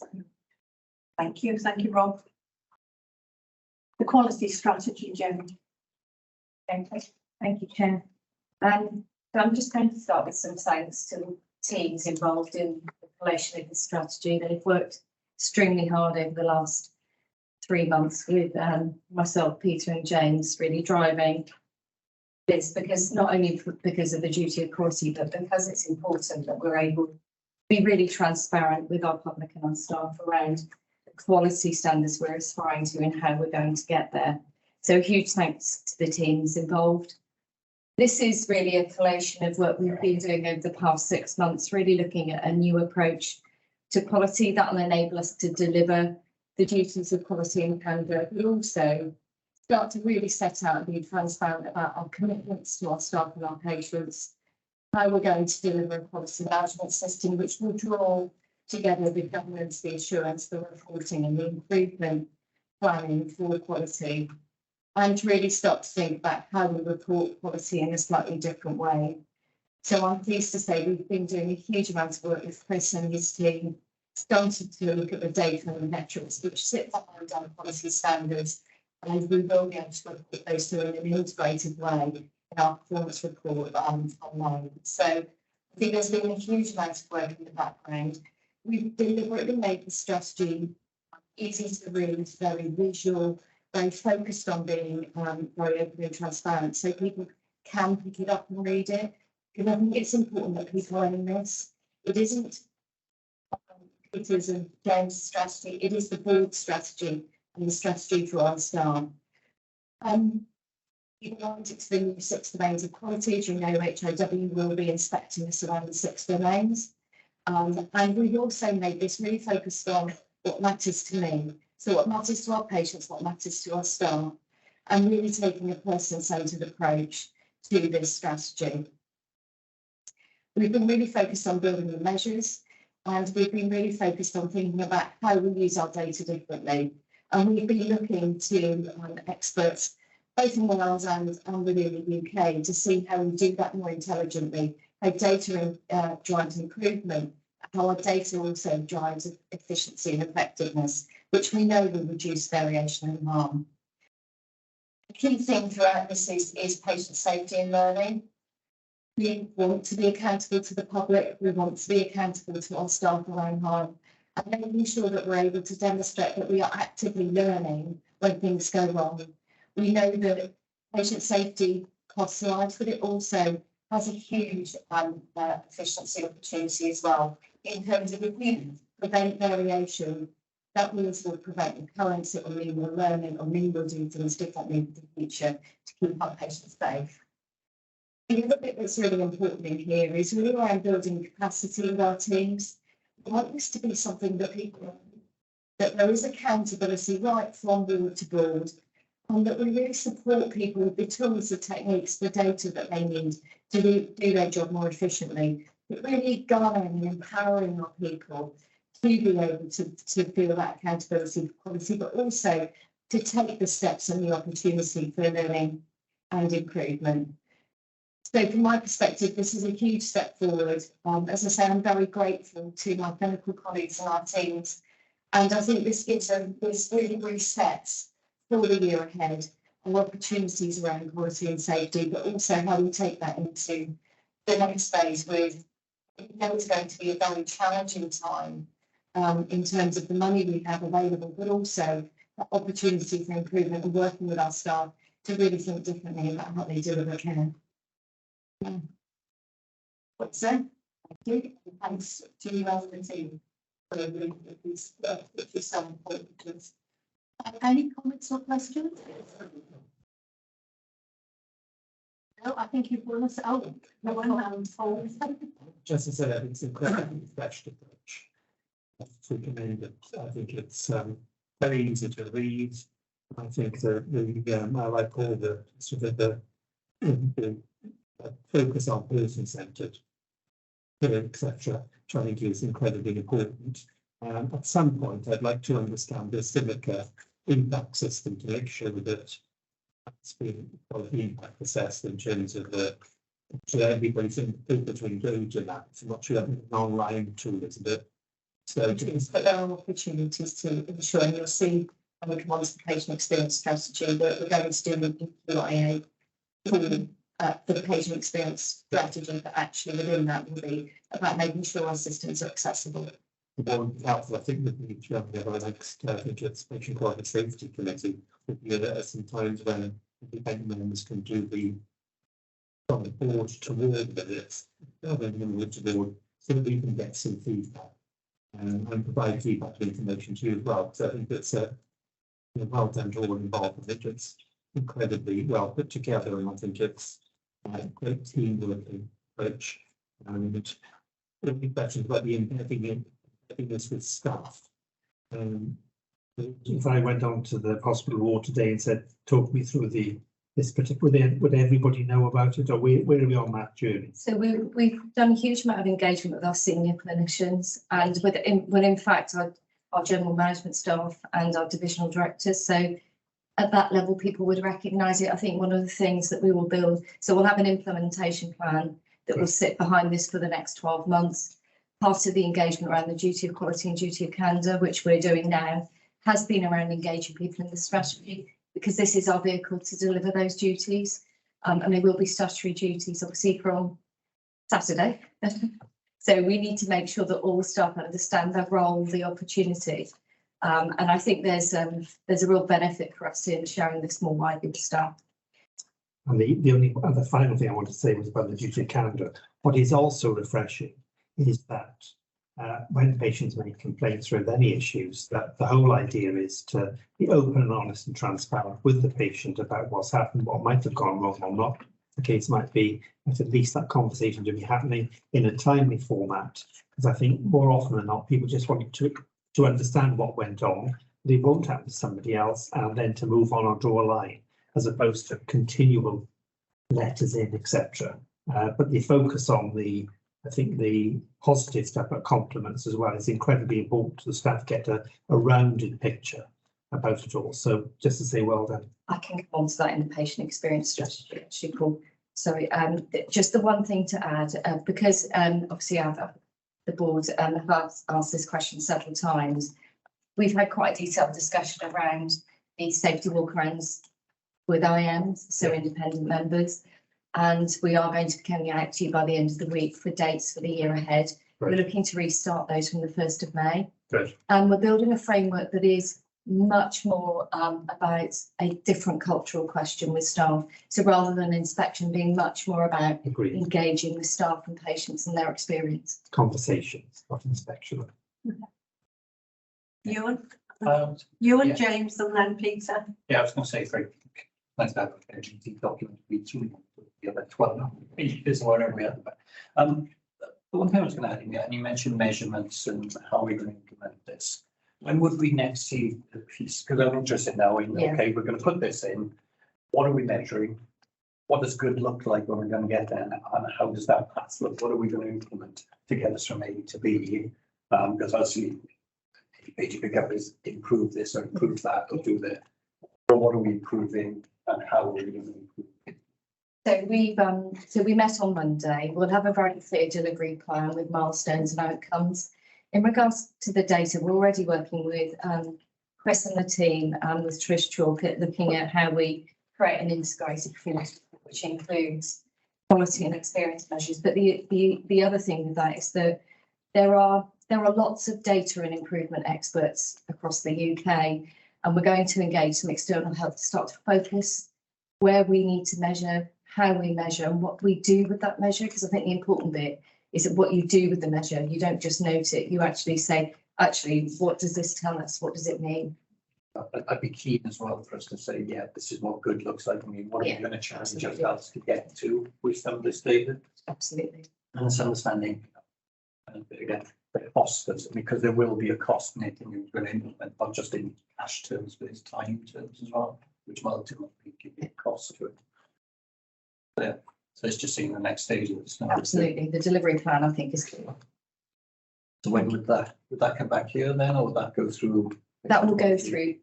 Thank you, Rob. The quality strategy, Jen. Thank you, Chair. So I'm just going to start with some thanks to the teams involved in the collation of the strategy. They've worked extremely hard over the last 3 months with myself, Peter and James really driving this, because not only because of the duty of quality, but because it's important that we're able to be really transparent with our public and our staff around the quality standards we're aspiring to and how we're going to get there. So a huge thanks to the teams involved. This is really a collation of what we've been doing over the past 6 months, really looking at a new approach to quality that will enable us to deliver the duties of quality in Canada, but also start to really set out and be transparent about our commitments to our staff and our patients, how we're going to deliver a quality management system which will draw together the governance, the assurance, the reporting and the improvement planning for quality, and really start to think about how we report quality in a slightly different way. So I'm pleased to say we've been doing a huge amount of work with Chris and his team, started to look at the data and the metrics which sit behind our quality standards, and we will be able to put those through in an integrated way in our performance report online. So I think there's been a huge amount of work in the background. We've deliberately made the strategy easy to read, very visual, very focused on being very open and transparent, so people can pick it up and read it. Because I think it's important that people own this. It isn't Peter's and James' strategy, it is the board strategy and the strategy for our staff. You want it to the new 6 domains of quality. As you know, HIW will be inspecting us around the 6 domains. And we've also made this really focused on what matters to me. So what matters to our patients, what matters to our staff, and really taking a person-centred approach to this strategy. We've been really focused on building the measures, and we've been really focused on thinking about how we use our data differently. And we've been looking to experts, both in Wales and within the UK, to see how we do that more intelligently, how data drives improvement, how our data also drives efficiency and effectiveness, which we know will reduce variation and harm. The key thing throughout this is patient safety and learning. We want to be accountable to the public, we want to be accountable to our staff around harm, and making sure that we're able to demonstrate that we are actively learning when things go wrong. We know that patient safety costs lives, but it also has a huge efficiency opportunity as well, in terms of if we prevent variation, that means we'll prevent recurrence, it will mean we'll learn, it will mean we'll do things differently in the future to keep our patients safe. The other bit that's really important in here is really around building capacity with our teams. I want this to be something that that there is accountability right from board to board, and that we really support people with the tools, the techniques, the data that they need to do their job more efficiently. But really garnering and empowering our people to be able to feel that accountability for quality, but also to take the steps and the opportunity for learning and improvement. So from my perspective, this is a huge step forward. As I say, I'm very grateful to my clinical colleagues and our teams. And I think this gives this really resets for the year ahead and opportunities around quality and safety, but also how we take that into the next phase with, it's going to be a very challenging time in terms of the money we have available, but also the opportunity for improvement and working with our staff to really think differently about how they deliver care. What's that? Thank you. Thanks to you and the team. Any comments or questions? No, I think you've won us out. No one else. Just to say that it's incredibly refreshed approach. To commend it. I think it's very easy to read. I think that I like all the sort of the focus on person-centered, etc., which I think is incredibly important. At some point, I'd like to understand the Civica impact system to make sure that it's been quality impact assessed in terms of the so everybody's able to engage in that. I'm not sure that an online tool is a bit. So but there are opportunities to ensure, and you'll see when we come on to the patient experience strategy that we're going to do with QIA for the patient experience strategy, but actually within that will be about making sure our systems are accessible. One helpful, I think, that we have our next, I think it's patient quality safety committee. There are some times when independent members can do the from the board toward this, to board, so that we can get some feedback and provide feedback information to you as well. So I think it's well done to all involved. I think it's incredibly well put together, and I think it's a great team working approach. And it'll be questions about the embedding this with staff. If I went on to the hospital ward today and said, talk me through this particular, would everybody know about it, or where are we on that journey? So we've done a huge amount of engagement with our senior clinicians and in fact our general management staff and our divisional directors. So at that level, people would recognise it. I think one of the things that we will build, so we'll have an implementation plan that will sit behind this for the next 12 months. Part of the engagement around the duty of quality and duty of candour, which we're doing now, has been around engaging people in the strategy, because this is our vehicle to deliver those duties. And they will be statutory duties, obviously, from Saturday. So we need to make sure that all staff understand their role, the opportunity. And I think there's a real benefit for us in sharing this more widely with staff. And the only other final thing I want to say was about the duty of candour. What is also refreshing is that when patients make complaints around any issues, that the whole idea is to be open and honest and transparent with the patient about what's happened, what might have gone wrong or not. The case might be that at least that conversation to be happening in a timely format, because I think more often than not, people just want to understand what went on. They won't happen to somebody else, and then to move on or draw a line, as opposed to continual letters in, etc. But the focus on I think the positive stuff, but compliments as well, is incredibly important to the staff get a rounded picture about it all. So just to say well done. I can come on to that in the patient experience strategy, actually, Paul. Sorry, just the one thing to add, because obviously the board have asked this question several times. We've had quite a detailed discussion around the safety walkarounds with IMs, so independent members. And we are going to be coming out to you by the end of the week for dates for the year ahead. Right. We're looking to restart those from the 1st of May. Good. And we're building a framework that is much more about a different cultural question with staff. So rather than inspection being much more about engaging with staff and patients and their experience. Conversations, not inspection. You and James and then Peter. Yeah, I was going to say very nice to have an agency document read through the other 12 pages or whatever we have. The one thing I was going to add in there, and you mentioned measurements and how we're going to implement this. When would we next see the piece? Because I'm interested now in, Yeah. okay, we're going to put this in. What are we measuring? What does good look like when we're going to get there? And how does that path look? What are we going to implement to get us from A to B? Because obviously, AG pickup is improve this or improve that or do that. But what are we improving and how are we going to improve it? So we met on Monday. We'll have a very clear delivery plan with milestones and outcomes. In regards to the data, we're already working with Chris and the team and with Trish Chalkett, looking at how we create an integrated performance, which includes quality and experience measures. But the other thing with that is that there are lots of data and improvement experts across the UK, and we're going to engage some external help to start to focus where we need to measure, how we measure, and what we do with that measure. Because I think the important bit is that what you do with the measure, you don't just note it, you actually say, actually, what does this tell us? What does it mean? I'd be keen as well for us to say, yeah, this is what good looks like. I mean, what are we going to challenge ourselves to get to with some of this data? Absolutely. And this understanding, and again, the cost, because there will be a cost in it, and you're going to implement not just in cash terms, but in time terms as well, which will ultimately give you cost to it. Yeah, so it's just seeing the next stage of this now. Absolutely. The delivery plan, I think, is clear. So when would that come back here then, or would that go through? That will go through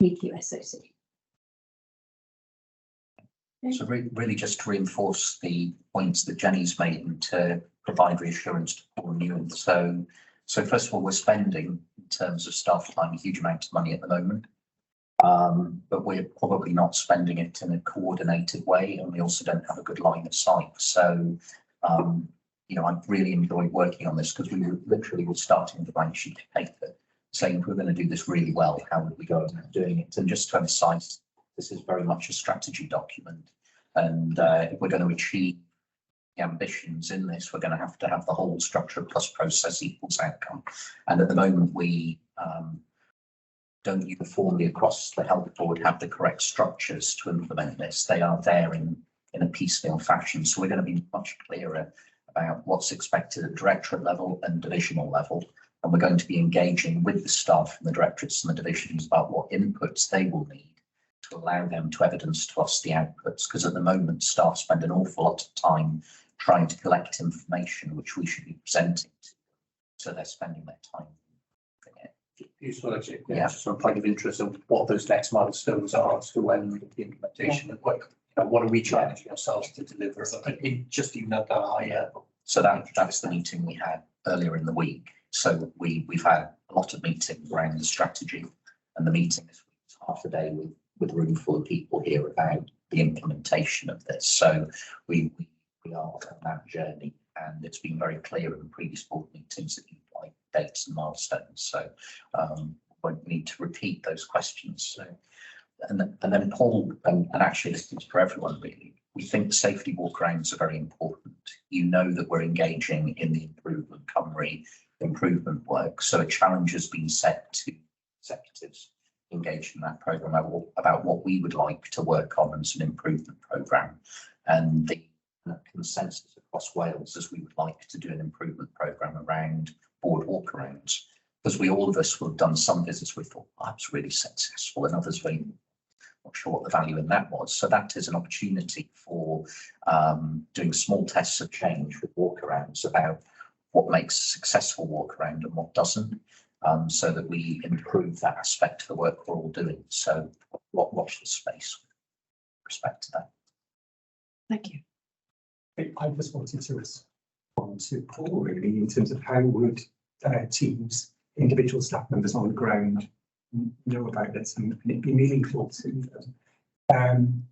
PQSOC. So really just to reinforce the points that Jenny's made and to provide reassurance to Paul and Ewan. So first of all, we're spending in terms of staff time a huge amount of money at the moment. But we're probably not spending it in a coordinated way, and we also don't have a good line of sight. So I've really enjoyed working on this because we were starting with a blank sheet of paper, saying if we're going to do this really well, how would we go about doing it? And just to emphasise, this is very much a strategy document, and if we're going to achieve the ambitions in this, we're going to have the whole structure plus process equals outcome. And at the moment, we don't uniformly across the health board have the correct structures to implement this. They are there in a piecemeal fashion. So we're going to be much clearer about what's expected at directorate level and divisional level. And we're going to be engaging with the staff and the directorates and the divisions about what inputs they will need to allow them to evidence to us the outputs. Because at the moment, staff spend an awful lot of time trying to collect information which we should be presenting to. So they're spending their time. Useful, actually. Yeah, just from a point of interest of what those next milestones are as to when the implementation of what are we challenging ourselves to deliver, just even at that high level. So that's the meeting we had earlier in the week. So we've had a lot of meetings around the strategy, and the meeting this week is half a day with a room full of people here about the implementation of this. So we are on that journey, and it's been very clear in the previous board meetings that you'd like dates and milestones. So won't need to repeat those questions. So and then Paul, and actually this is for everyone really, we think safety walkarounds are very important. You know that we're engaging in the improvement work. So a challenge has been set to executives engaged in that programme about what we would like to work on as an improvement programme. And the consensus across Wales is we would like to do an improvement programme around board walkarounds, because all of us will have done some visits we thought, that was really successful, and others we not sure what the value in that was. So that is an opportunity for doing small tests of change with walkarounds about what makes a successful walkaround and what doesn't, so that we improve that aspect of the work we're all doing. So watch the space with respect to that. Thank you. I just wanted to respond to Paul really in terms of how would teams, individual staff members on the ground know about this and it be meaningful to them.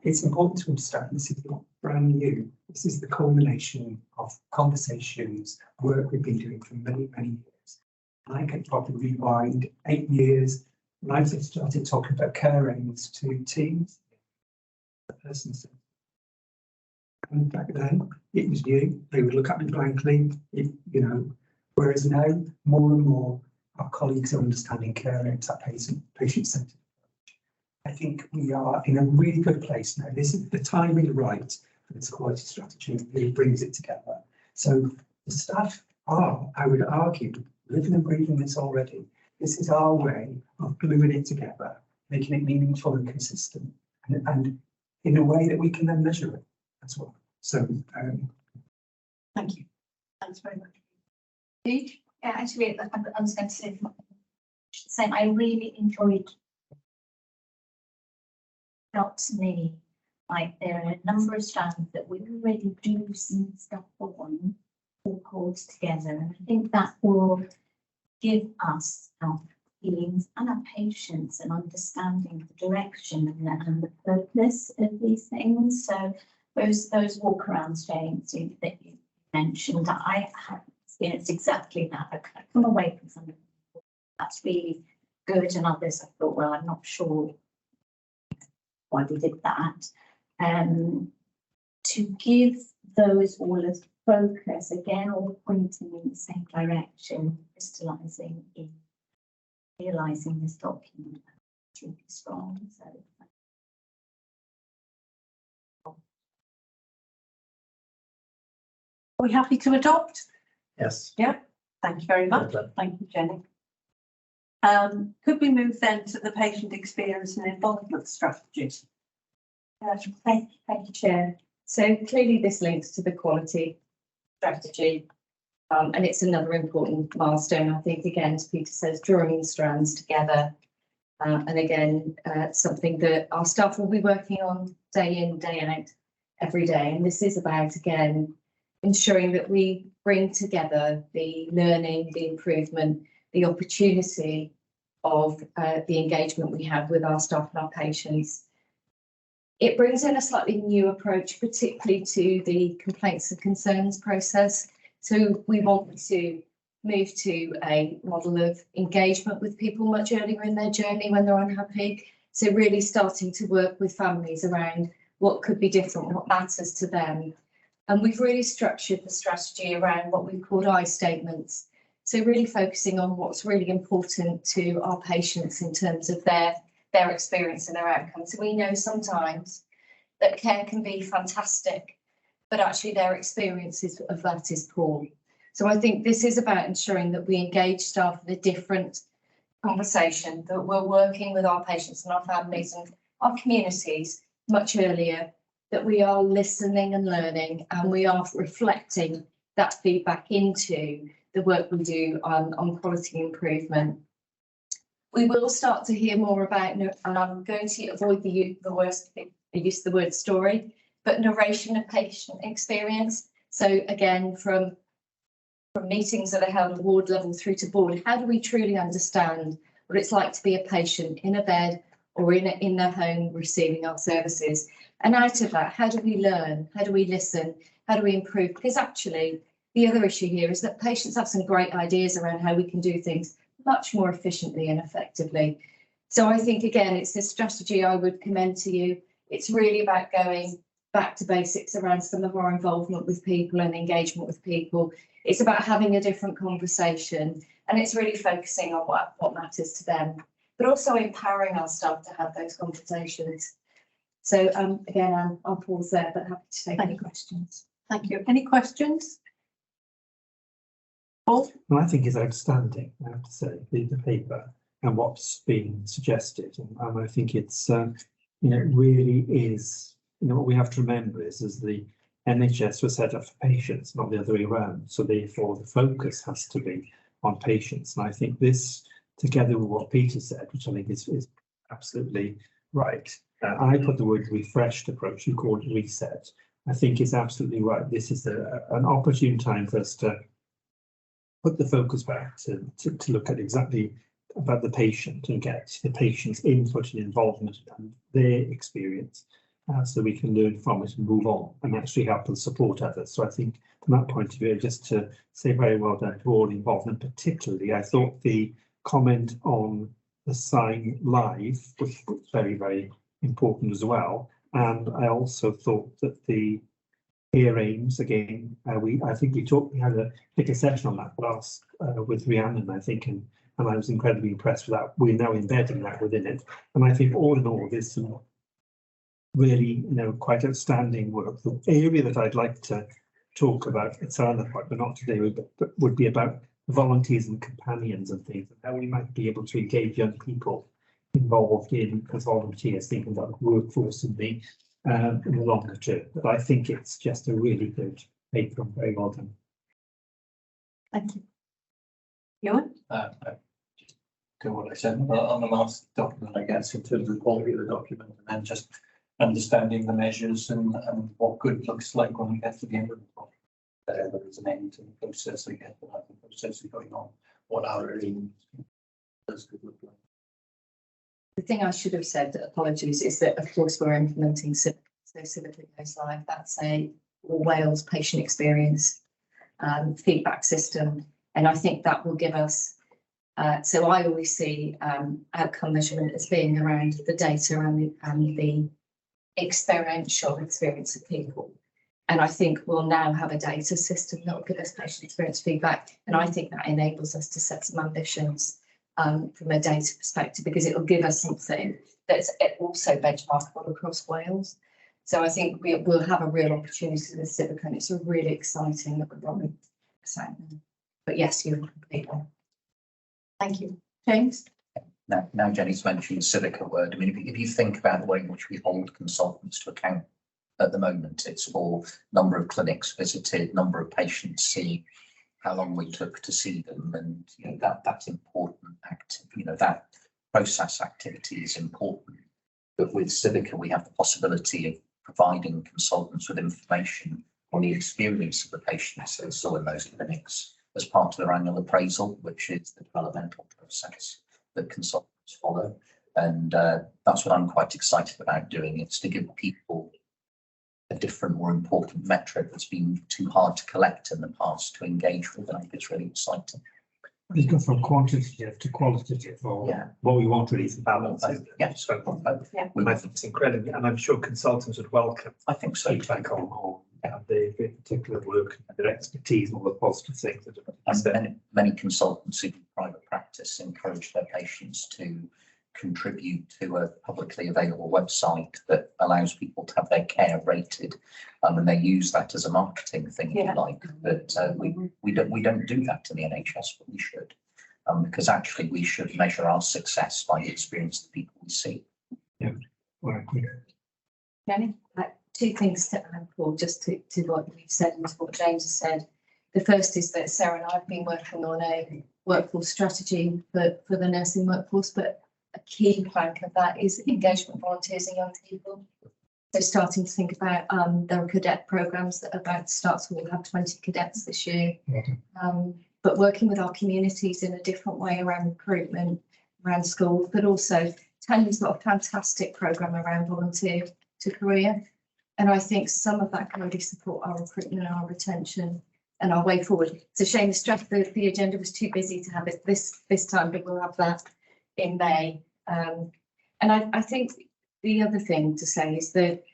It's important to understand this is not brand new. This is the culmination of conversations, work we've been doing for many, many years. And I could probably rewind 8 years when I first started talking about care aims to teams. The person said, and back then it was new. They would look at me blankly, whereas now more and more our colleagues are understanding care aims, that patient-centered approach. I think we are in a really good place now. This is the timing right for this quality strategy. It really brings it together. So the staff are, I would argue, living and breathing this already. This is our way of gluing it together, making it meaningful and consistent, and in a way that we can then measure it as well. So Thank you. Thanks very much. Yeah, actually, I was going to say the same. I really enjoyed. Felt to me like there are a number of strands that we already do some stuff on, all pulled together, and I think that will give us our feelings and our patience and understanding the direction and the purpose of these things. So those walk around James that you mentioned, I have experienced exactly that. I come away from something that's really good, and others I thought, well, I'm not sure why we did that. To give those all as focus, again, all pointing in the same direction, crystallising in realising this document is really strong. So Are we happy to adopt? Yes. Yeah, thank you very much. Thank you, Jenny. Could we move then to the patient experience and involvement strategies? Thank you, Chair. So clearly this links to the quality strategy, and it's another important milestone, I think, again, as Peter says, drawing the strands together. And again, something that our staff will be working on day in, day out, every day. And this is about, again, ensuring that we bring together the learning, the improvement, the opportunity of the engagement we have with our staff and our patients. It brings in a slightly new approach, particularly to the complaints and concerns process. So we want to move to a model of engagement with people much earlier in their journey when they're unhappy. So really starting to work with families around what could be different, what matters to them. And we've really structured the strategy around what we've called I statements. So really focusing on what's really important to our patients in terms of their experience and their outcomes. So we know sometimes that care can be fantastic, but actually their experiences of that is poor. So I think this is about ensuring that we engage staff in a different conversation, that we're working with our patients and our families and our communities much earlier, that we are listening and learning, and we are reflecting that feedback into the work we do on quality improvement. We will start to hear more about, and I'm going to avoid the use of the word story, but narration of patient experience. So again, from meetings that are held at ward level through to board, how do we truly understand what it's like to be a patient in a bed or in their home receiving our services? And out of that, how do we learn? How do we listen? How do we improve? Because actually, the other issue here is that patients have some great ideas around how we can do things much more efficiently and effectively. So I think, again, it's this strategy I would commend to you. It's really about going back to basics around some of our involvement with people and engagement with people. It's about having a different conversation, and it's really focusing on what matters to them, but also empowering our staff to have those conversations. So again, I'll pause there, but happy to take any questions. Thank you. Any questions? Paul? Well, I think it's outstanding, I have to say, the paper and what's being suggested. And I think it's, really is, what we have to remember is the NHS was set up for patients, not the other way around. So therefore, the focus has to be on patients. And I think this, together with what Peter said, which I think is absolutely right. I put the word refreshed approach, you call it reset. I think it's absolutely right. This is an opportune time for us to put the focus back to look at exactly about the patient and get the patient's input and involvement and their experience so we can learn from it and move on and actually help and support others. So I think from that point of view, just to say very well done to all involved, and particularly I thought the comment on the sign live was very, very important as well. And I also thought that the peer aims, again, I think we had a bigger session on that last with Rhiannon, I think, and and I was incredibly impressed with that. We're now embedding that within it, and I think all in all, there's some really, quite outstanding work. The area that I'd like to talk about at some other point, but not today, but would be about volunteers and companions and things, and how we might be able to engage young people involved in as volunteers, thinking about workforce in the longer term. But I think it's just a really good paper, very well done. Thank you. Ewan? Just do what I said on the last document, I guess, in terms of the quality of the document, and then just understanding the measures and what good looks like when we get to the end of the document. There is an end to the process, I get the process is going on, what our aim does good look like. The thing I should have said, apologies, is that of course we're implementing Civica. So Civica goes live. That's a all Wales patient experience feedback system, and I think that will give us. So I always see outcome measurement as being around the data and the experiential experience of people. And I think we'll now have a data system that will give us patient experience feedback. And I think that enables us to set some ambitions from a data perspective, because it will give us something that's also benchmarkable across Wales. So I think we'll have a real opportunity with Civica, and it's really exciting that we're running. But yes, you're completely. Thank you. James? Now Jenny's mentioned Civica word. I mean, if you think about the way in which we hold consultants to account at the moment, it's for number of clinics visited, number of patients seen, how long we took to see them, and that's important. That process activity is important. But with Civica, we have the possibility of providing consultants with information on the experience of the patients they saw in those clinics as part of their annual appraisal, which is the developmental process that consultants follow. And that's what I'm quite excited about doing. It's to give people a different, more important metric that's been too hard to collect in the past to engage with. And I think it's really exciting. It's gone from quantitative to qualitative, or what we want really is a balance. I think it's incredible, and I'm sure consultants would welcome. I think so. Feedback on their particular work, their expertise, all the positive things that are. Many consultants in private practice encourage their patients to contribute to a publicly available website that allows people to have their care rated, and they use that as a marketing thing, if you like. But we don't do that in the NHS, but we should, because actually we should measure our success by the experience of the people we see. Yeah, well, Jenny? Two things to add, Paul, just to what you've said and to what James has said. The first is that Sarah and I have been working on a workforce strategy for the nursing workforce, but a key plank of that is engagement volunteers and young people. So starting to think about there are cadet programs that are about to start, so we'll have 20 cadets this year. But working with our communities in a different way around recruitment, around schools, but also Tanya's got a fantastic program around volunteer to career. And I think some of that can really support our recruitment and our retention and our way forward. It's a shame the agenda was too busy to have it this time, but we'll have that in May. And I think the other thing to say is that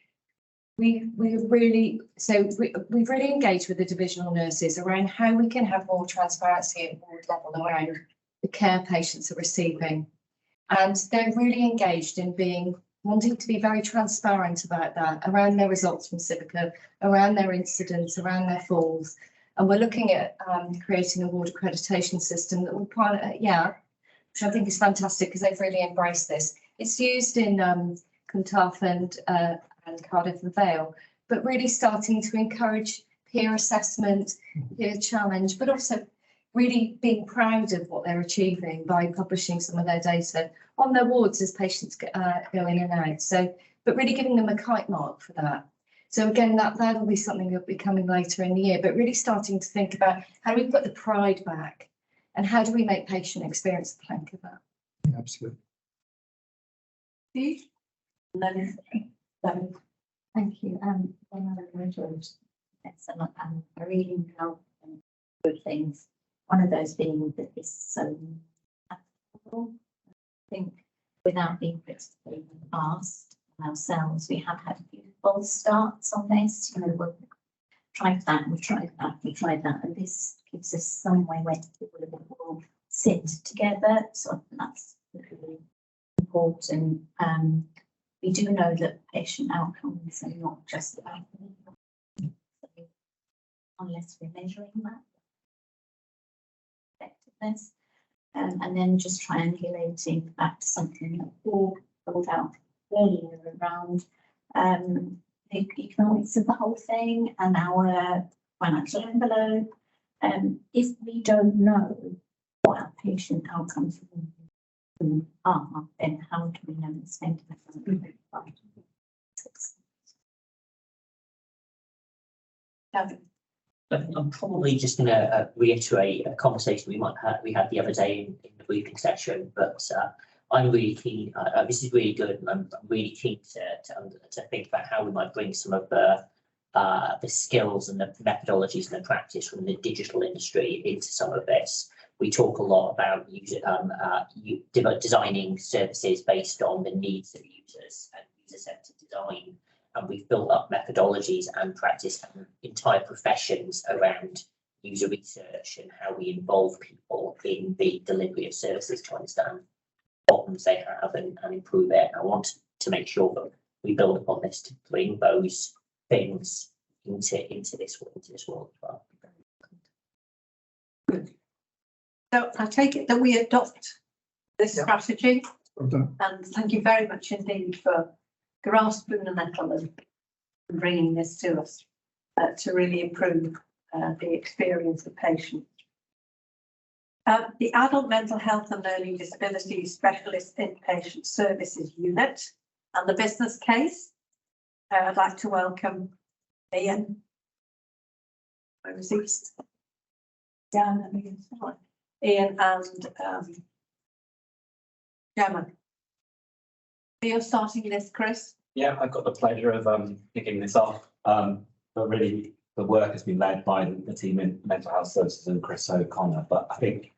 we've really engaged with the divisional nurses around how we can have more transparency at ward level around the care patients are receiving. And they're really engaged in wanting to be very transparent about that, around their results from Civica, around their incidents, around their falls. And we're looking at creating a ward accreditation system that will pilot at which I think is fantastic because they've really embraced this. It's used in Clontarf and Cardiff and Vale, but really starting to encourage peer assessment, peer challenge, but also really being proud of what they're achieving by publishing some of their data on their wards as patients go in and out. So, but really giving them a kite mark for that. So again, that'll be something that'll be coming later in the year, but really starting to think about how do we put the pride back and how do we make patient experience the plank of that? Yeah, absolutely. Steve? Thank you. One of the enjoyed I really love good things. One of those being that it's so applicable. I think without being critically asked ourselves, we have had a few false starts on this. We've tried that, we've tried that, and this gives us some way where people sit together. So that's really important. We do know that patient outcomes are not just about unless we're measuring that effectiveness, and then just triangulating back to something that Paul called out earlier around the economics of the whole thing and our financial envelope. If we don't know what our patient outcomes are, then how do we know it's going to be I'm probably just going to reiterate a conversation we had the other day in the briefing session, but I'm really keen. This is really good, and I'm really keen to think about how we might bring some of the skills and the methodologies and the practice from the digital industry into some of this. We talk a lot about designing services based on the needs of users and user-centered design. And we've built up methodologies and practice and entire professions around user research and how we involve people in the delivery of services to understand what problems they have and improve it. I want to make sure that we build upon this to bring those things into this world as well. Good. So I take it that we adopt this strategy, and thank you very much indeed for grasping the nettle and bringing this to us to really improve the experience of patients. The Adult Mental Health and Learning Disabilities Specialist Inpatient Services Unit and the business case. I'd like to welcome Ian. Where is he? Down at the side. Ian and Gemma. You're starting this, Chris? Yeah, I've got the pleasure of kicking this off. But really, the work has been led by the team in Mental Health Services and Chris O'Connor. But I think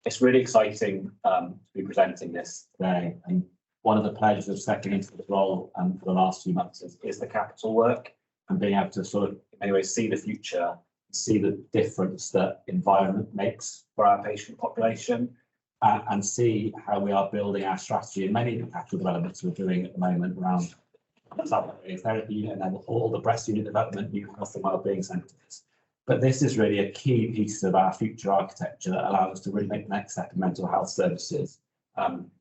it's really exciting to be presenting this today. And one of the pleasures of stepping into the role for the last few months is the capital work and being able to sort of, in many ways, see the future, see the difference that environment makes for our patient population. And see how we are building our strategy in many of the capital developments we're doing at the moment around therapy and then all the breast unit development, new health and wellbeing centres. But this is really a key piece of our future architecture that allows us to really make the next step in mental health services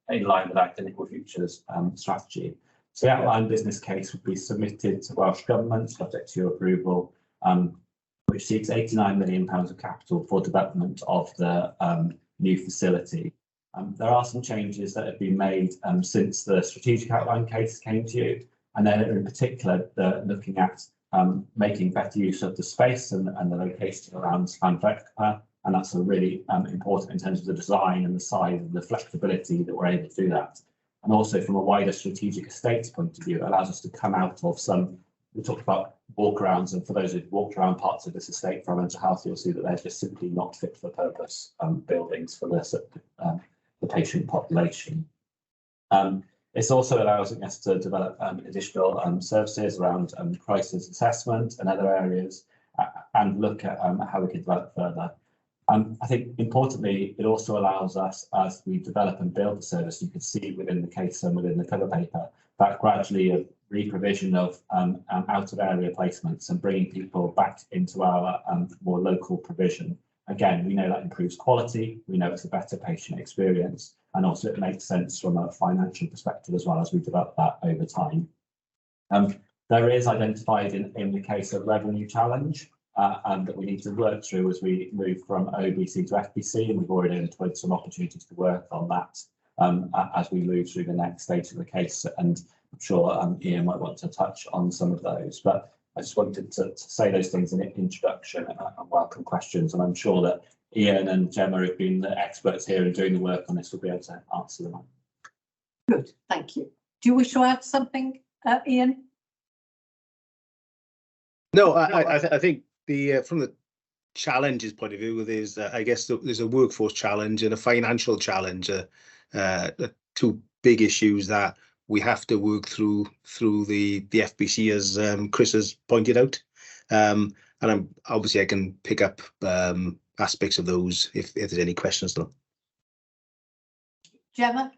in line with our clinical futures strategy. So the outline business case would be submitted to Welsh Government, subject to your approval, which seeks £89 million of capital for development of the new facility. There are some changes that have been made since the strategic outline case came to you, and then in particular looking at making better use of the space and the location around Llanfechpa, and that's a really important in terms of the design and the size and the flexibility that we're able to do that. And also from a wider strategic estates point of view, it allows us to come out of some, we talked about walkarounds, and for those who've walked around parts of this estate for mental health, you'll see that they're just simply not fit for purpose buildings for the patient population. This also allows us to develop additional services around crisis assessment and other areas and look at how we can develop further. I think importantly, it also allows us, as we develop and build the service, you can see within the case and within the cover paper, that gradually a re-provision of out of area placements and bringing people back into our more local provision. Again, we know that improves quality, we know it's a better patient experience, and also it makes sense from a financial perspective as well as we develop that over time. There is identified in the case of revenue challenge that we need to work through as we move from OBC to FBC, and we've already identified some opportunities to work on that as we move through the next stage of the case. And I'm sure Ian might want to touch on some of those, but I just wanted to say those things in introduction and welcome questions. And I'm sure that Ian and Gemma, who've been the experts here and doing the work on this, will be able to answer them. Good, thank you. Do you wish to add something, Ian? No, I think the from the challenges point of view, there's I guess there's a workforce challenge and a financial challenge, two big issues that we have to work through the FBC, as Chris has pointed out, and I can pick up aspects of those if there's any questions though. Gemma?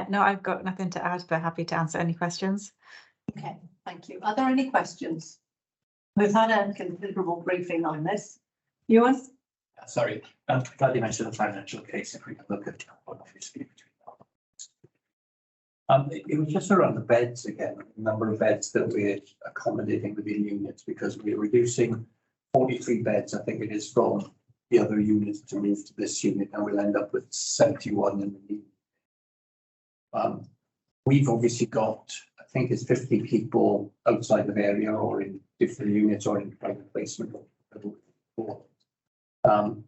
No, I've got nothing to add, but happy to answer any questions. Okay, thank you. Are there any questions? We've had a considerable briefing on this. Ewan? Sorry, I'm glad you mentioned the financial case, if we can look at what obviously between. It was just around the beds again, the number of beds that we're accommodating within units, because we're reducing 43 beds, I think it is, from the other units to move to this unit, and we'll end up with 71 in the new. We've obviously got, I think it's 50 people outside of area or in different units or in private placement.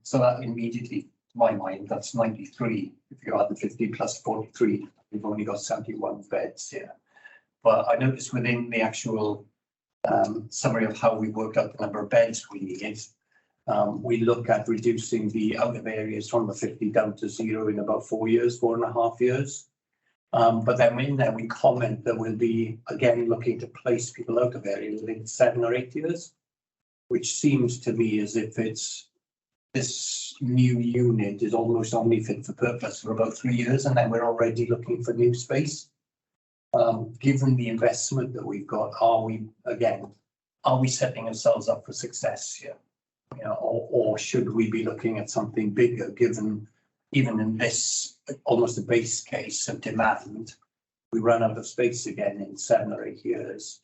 So that immediately, to my mind, that's 93. If you add the 50 plus 43, we've only got 71 beds here. But I noticed within the actual summary of how we worked out the number of beds we need, we look at reducing the out of areas from the 50 down to 0 in about 4 years, 4.5 years. But then in there, we comment that we'll be, again, looking to place people out of area within 7 or 8 years, which seems to me as if it's this new unit is almost only fit for purpose for about 3 years, and then we're already looking for new space. Given the investment that we've got, are we setting ourselves up for success here? You know, or should we be looking at something bigger, given even in this almost a base case of demand, we run out of space again in 7 or 8 years?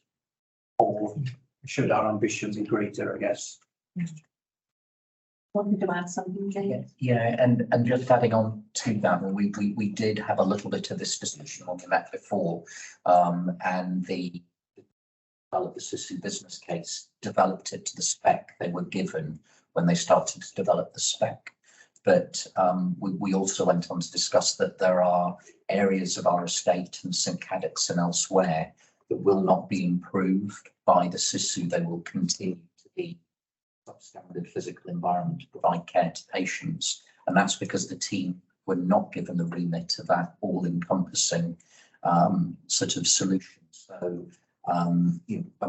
Or should our ambition be greater, I guess? Wanted to add something, Jane? Yeah, and just adding on to that, we did have a little bit of this discussion when we met before, and the system business case developed it to the spec they were given when they started to develop the spec. But we also went on to discuss that there are areas of our estate and St Cadoc's and elsewhere that will not be improved by the SISU. They will continue to be substandard physical environment to provide care to patients, and that's because the team were not given the remit of that all-encompassing sort of solution. So and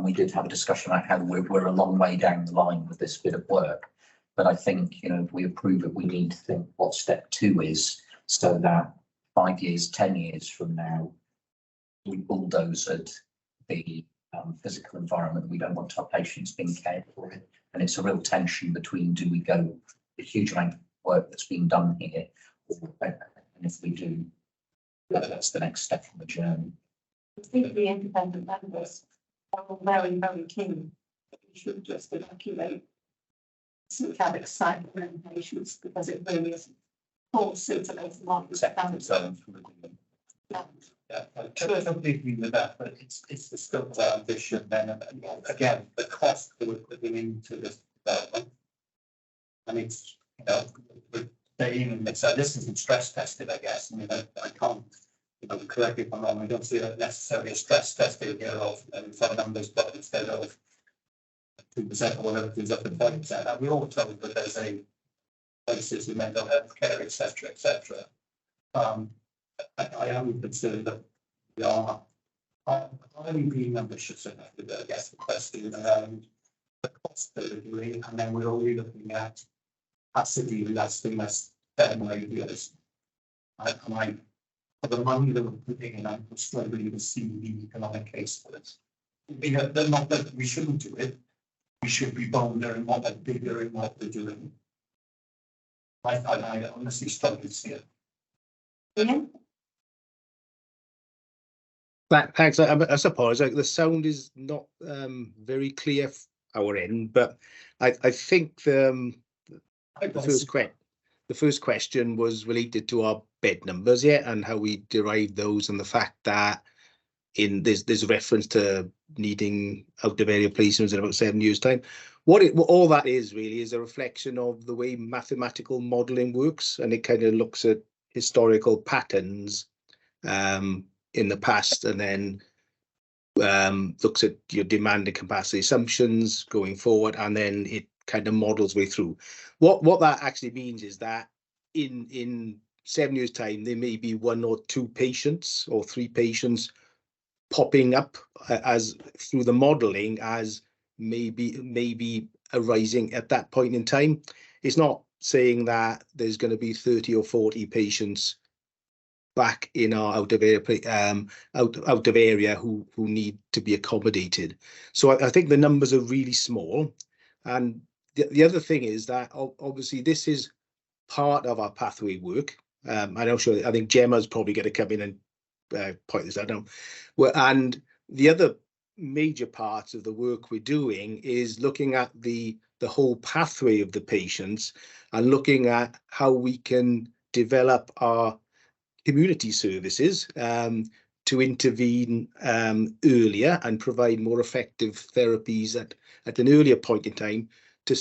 we did have a discussion about how we're a long way down the line with this bit of work, but I think, you know, if we approve it, we need to think what step 2 is, so that 5 years, 10 years from now, we bulldoze the physical environment. We don't want our patients being cared for it. And it's a real tension between, do we go the huge amount of work that's being done here, and if we do, that's the next step on the journey. I think the independent members are all very, very keen that we should just evacuate St Cadoc's site for patients, because it really is full suitable for market standards. Yeah, I totally agree with that, but it's the scope of our ambition then, and again, the cost that we're putting into this development. And it's, you know, so this isn't stress tested, I guess. I mean, I can't, you know, correct me if I'm wrong, I don't see necessarily a stress testing here of some numbers, but instead of 2% or whatever it is up to 5%, and we're all told that there's a places in mental health care, etc., etc. I am concerned that we are we being ambitious enough with, I guess, the question around the cost that we're doing, and then we're only looking at capacity lasting less 7 or 8 years. For the money that we're putting in, I'm struggling to see the economic case for it. Not that we shouldn't do it. We should be bolder and more bigger in what we're doing. I honestly struggle to see it. Yeah. Thanks. I suppose the sound is not very clear our end, but I think the first question was related to our bed numbers, yeah, and how we derived those, and the fact that there's a reference to needing out of area placements in about 7 years' time. What all that is really is a reflection of the way mathematical modelling works, and it kind of looks at historical patterns in the past, and then looks at your demand and capacity assumptions going forward, and then it kind of models way through. What that actually means is that in 7 years' time, there may be 1 or 2 patients or 3 patients popping up as through the modelling as maybe arising at that point in time. It's not saying that there's going to be 30 or 40 patients back in our out of area who need to be accommodated. So I think the numbers are really small. And the other thing is that obviously this is part of our pathway work. I think Gemma's probably going to come in and point this out now. And the other major parts of the work we're doing is looking at the whole pathway of the patients and looking at how we can develop our community services to intervene earlier and provide more effective therapies at an earlier point in time to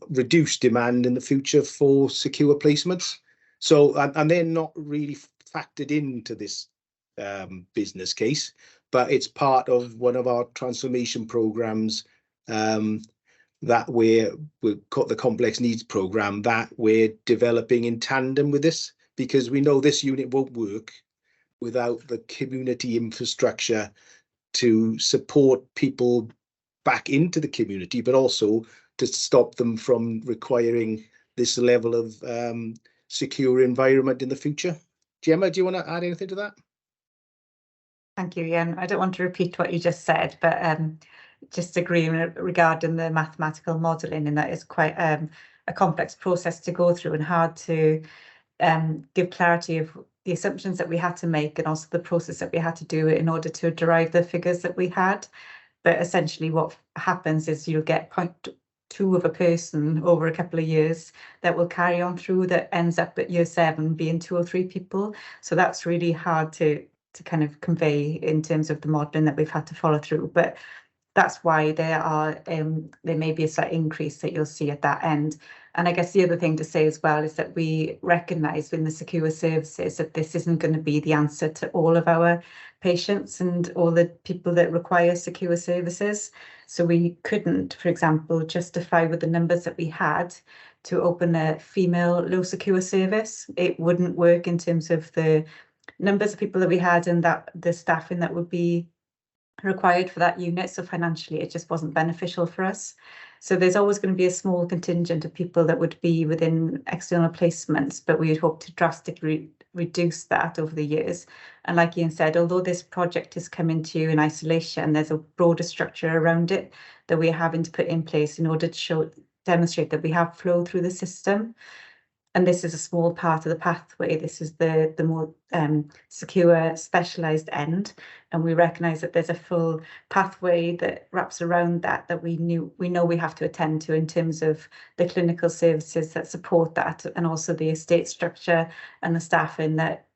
reduce demand in the future for secure placements. So, and they're not really factored into this business case, but it's part of one of our transformation programs that we've got, the complex needs program that we're developing in tandem with this, because we know this unit won't work without the community infrastructure to support people back into the community, but also to stop them from requiring this level of secure environment in the future. Gemma, do you want to add anything to that? Thank you, Ian. I don't want to repeat what you just said, but just agreeing regarding the mathematical modelling, and that is quite a complex process to go through and hard to give clarity of the assumptions that we had to make and also the process that we had to do in order to derive the figures that we had. But essentially what happens is you'll get 0.2 of a person over a couple of years that will carry on through, that ends up at year 7 being 2 or 3 people. So that's really hard to kind of convey in terms of the modelling that we've had to follow through. But that's why there may be a slight increase that you'll see at that end. And I guess the other thing to say as well is that we recognise in the secure services that this isn't going to be the answer to all of our patients and all the people that require secure services. So we couldn't, for example, justify with the numbers that we had to open a female low secure service. It wouldn't work in terms of the numbers of people that we had and that the staffing that would be required for that unit. So financially, it just wasn't beneficial for us. So there's always going to be a small contingent of people that would be within external placements, but we would hope to drastically reduce that over the years. And like Ian said, although this project is coming to you in isolation, there's a broader structure around it that we're having to put in place in order to demonstrate that we have flow through the system. And this is a small part of the pathway. This is the more secure, specialised end. And we recognise that there's a full pathway that wraps around that we know we have to attend to in terms of the clinical services that support that, and also the estate structure and the staffing that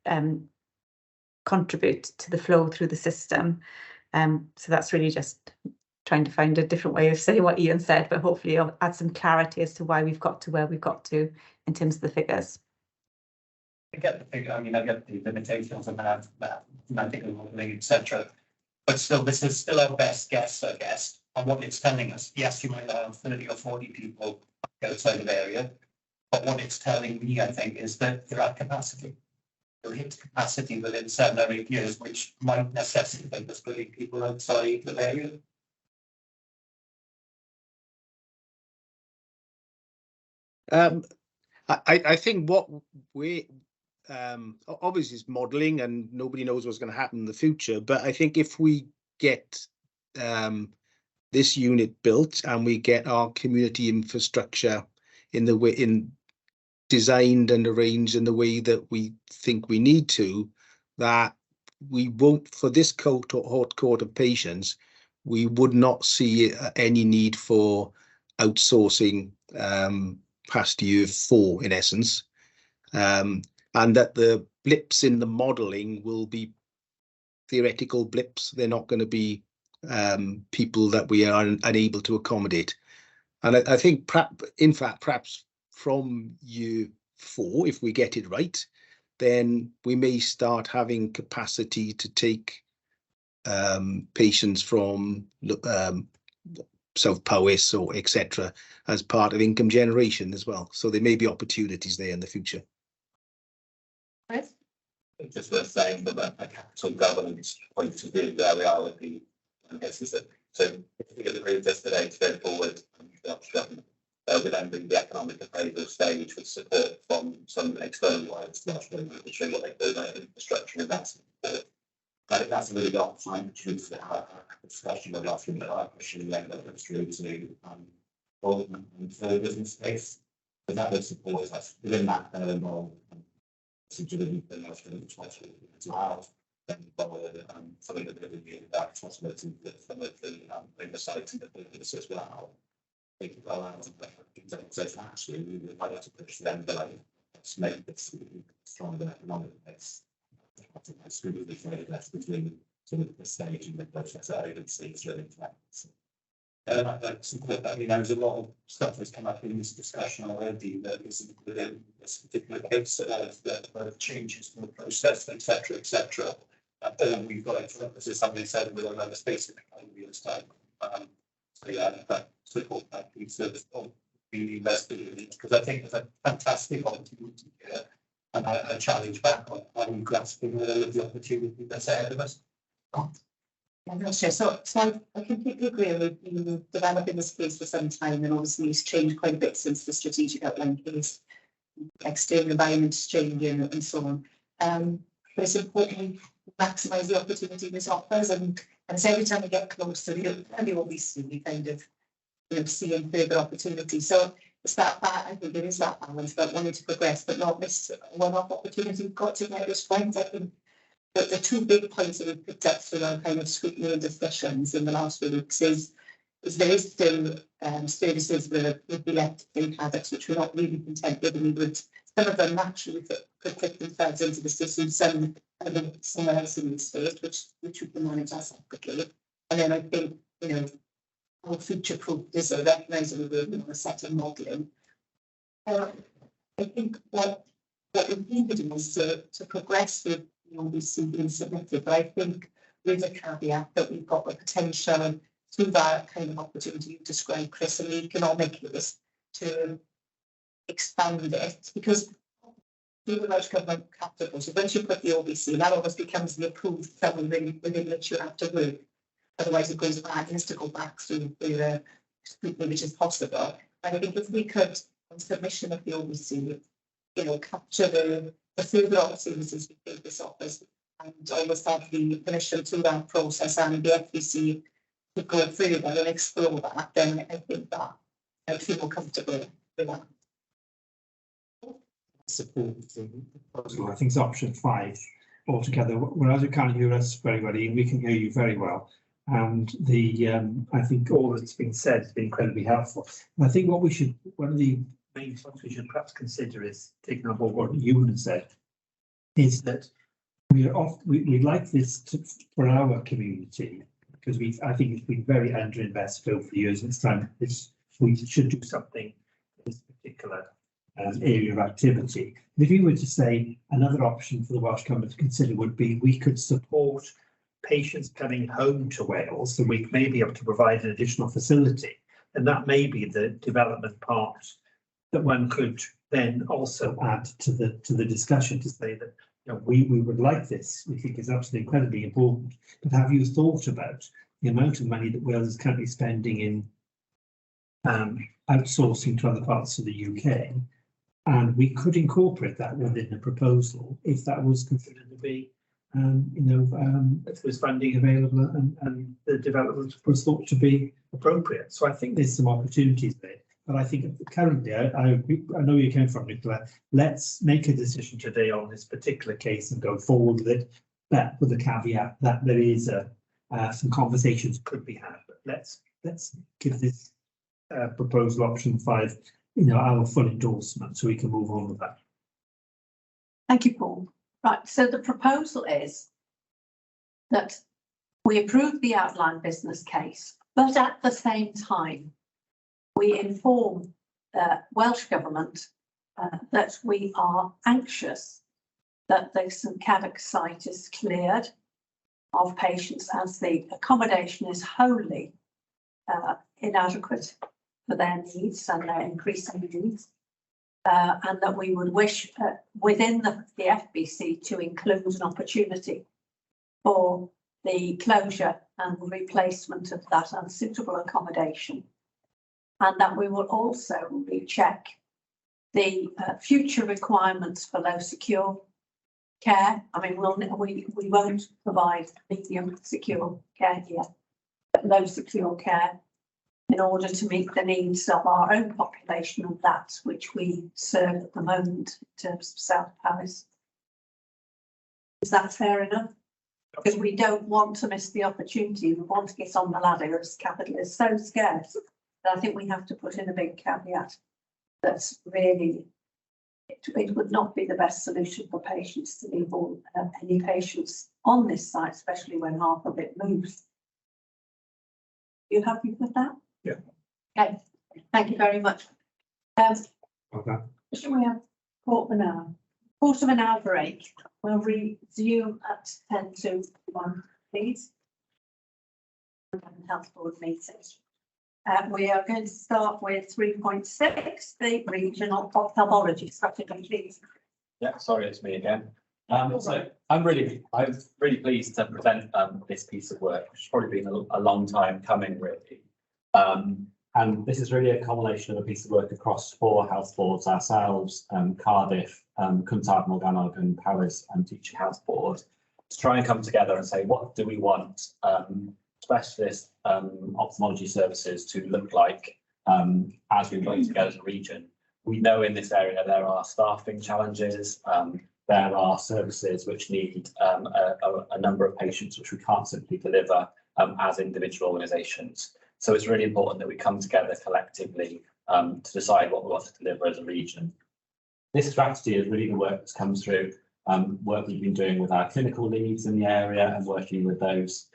contribute to the flow through the system. So that's really just trying to find a different way of saying what Ian said, but hopefully I'll add some clarity as to why we've got to where we've got to in terms of the figures. I get the figure, I mean, I get the limitations of mathematical modelling, etc. But still, this is still our best guess, I guess, on what it's telling us. Yes, you might have 30 or 40 people outside of area, but what it's telling me, I think, is that they're at capacity. They'll hit capacity within 7 or 8 years, which might necessitate us putting people outside the area. I think what we obviously is modelling, and nobody knows what's going to happen in the future. But I think if we get this unit built and we get our community infrastructure designed and arranged in the way that we think we need to, that we won't, for this cohort of patients, we would not see any need for outsourcing past year 4, in essence, and that the blips in the modelling will be theoretical blips. They're not going to be people that we are unable to accommodate. And I think, perhaps from year 4, if we get it right, then we may start having capacity to take patients from South Powys or etc. as part of income generation as well. So there may be opportunities there in the future. It's just worth saying that a capital governance point of view, the reality, I guess, is that so if we agree with this today to go forward, remembering the economic appraisal stage with support from some external lines, which is what they call their infrastructure investment. I think that's a really good time to choose to have a discussion with us and our question then goes through to the business space. But that would support us within that involved security and responsibility to have something that really be that responsibility that some of the oversight and the business as well. They can go out and say actually we would like to push them below. Let's make this stronger economic base. I think that's really the less between sort of the stage and the process that agency is really important. I'd like to support that. There's a lot of stuff that's come up in this discussion already that is within this particular case of changes in the process, etc., etc. We've got to, as somebody said, with another space time. So yeah, that support that piece of being invested in it, because I think it's a fantastic opportunity here. And I challenge back on how you grasping all of the opportunity that's ahead of us. So I completely agree with you developing this space for some time, and obviously it's changed quite a bit since the strategic outline case, external environments changing and so on. But it's important to maximise the opportunity this offers, and so every time we get closer, we obviously we kind of seeing further opportunities. So it's that I think there is that balance, but wanting to progress, but not miss one-off opportunity. We've got to get this right. I think that the two big points that we've picked up through our kind of scrutiny and discussions in the last few weeks is there is still services that would be left in habits which we're not really content with, and we would some of them naturally could fit themselves into the system, some somewhere else in the state, which we can manage as separately. And then I think our future proof is a recognising we're working on a set of modelling. I think what we need to do is to progress with the OBC being submitted, but I think with a caveat that we've got the potential through that kind of opportunity you described, Chris, and the economic use to expand it, because through the Welsh Government capital, so once you put the OBC, that almost becomes the approved film within which you have to work. Otherwise it goes back, it has to go back through the scrutiny, which is possible. And I think if we could, on submission of the OBC, capture the further opportunities we think this offers, and almost have the permission to that process and the FBC to go further and explore that, then I think that I feel more comfortable with that. Support the proposal. I think it's option 5 altogether. Whereas you can't hear us very well, Ian, we can hear you very well. And I think all that's been said has been incredibly helpful. And I think one of the main things we should perhaps consider is taking on board what Ewan said, is that we'd like this for our community, because I think it's been very underinvested over the years, and it's time we should do something in this particular area of activity. And if you were to say another option for the Welsh Government to consider would be we could support patients coming home to Wales, so we may be able to provide an additional facility, and that may be the development part that one could then also add to the discussion, to say that we would like this, we think is absolutely incredibly important, but have you thought about the amount of money that Wales is currently spending in outsourcing to other parts of the UK, and we could incorporate that within the proposal if that was considered to be if there's funding available and the development was thought to be appropriate. So I think there's some opportunities there. But I think currently, I agree, I know you came from, Nicola, let's make a decision today on this particular case and go forward with it, but with the caveat that there is some conversations could be had. But let's give this proposal option 5, our full endorsement, so we can move on with that. Thank you, Paul. Right, so the proposal is that we approve the outline business case, but at the same time, we inform the Welsh Government that we are anxious that the St Caddoc site is cleared of patients, as the accommodation is wholly inadequate for their needs and their increasing needs. And that we would wish within the FBC to include an opportunity for the closure and replacement of that unsuitable accommodation. and that we will also recheck the future requirements for low secure care. I mean, we won't provide medium secure care here, but low secure care in order to meet the needs of our own population and that which we serve at the moment in terms of South Paris. Is that fair enough? Because we don't want to miss the opportunity. We want to get on the ladder as capital is so scarce that I think we have to put in a big caveat. That's really, it would not be the best solution for patients to leave all any patients on this site, especially when half of it moves. You happy with that? Yeah. Okay, thank you very much. Okay. Should we have quarter of an hour break? We'll resume at 10 to 1, please. Health board meeting. We are going to start with 3.6, the regional ophthalmology strategy, please. Yeah, sorry, it's me again. So I'm really pleased to present this piece of work, which has probably been a long time coming, really. And this is really a culmination of a piece of work across 4 health boards ourselves, Cardiff, Cyntaf Morgannwg and Powys Teaching Health Board, to try and come together and say, what do we want specialist ophthalmology services to look like as we work together as a region. We know in this area there are staffing challenges, there are services which need a number of patients which we can't simply deliver as individual organisations. So it's really important that we come together collectively to decide what we want to deliver as a region. This strategy is really the work that's come through work we've been doing with our clinical leads in the area and working with those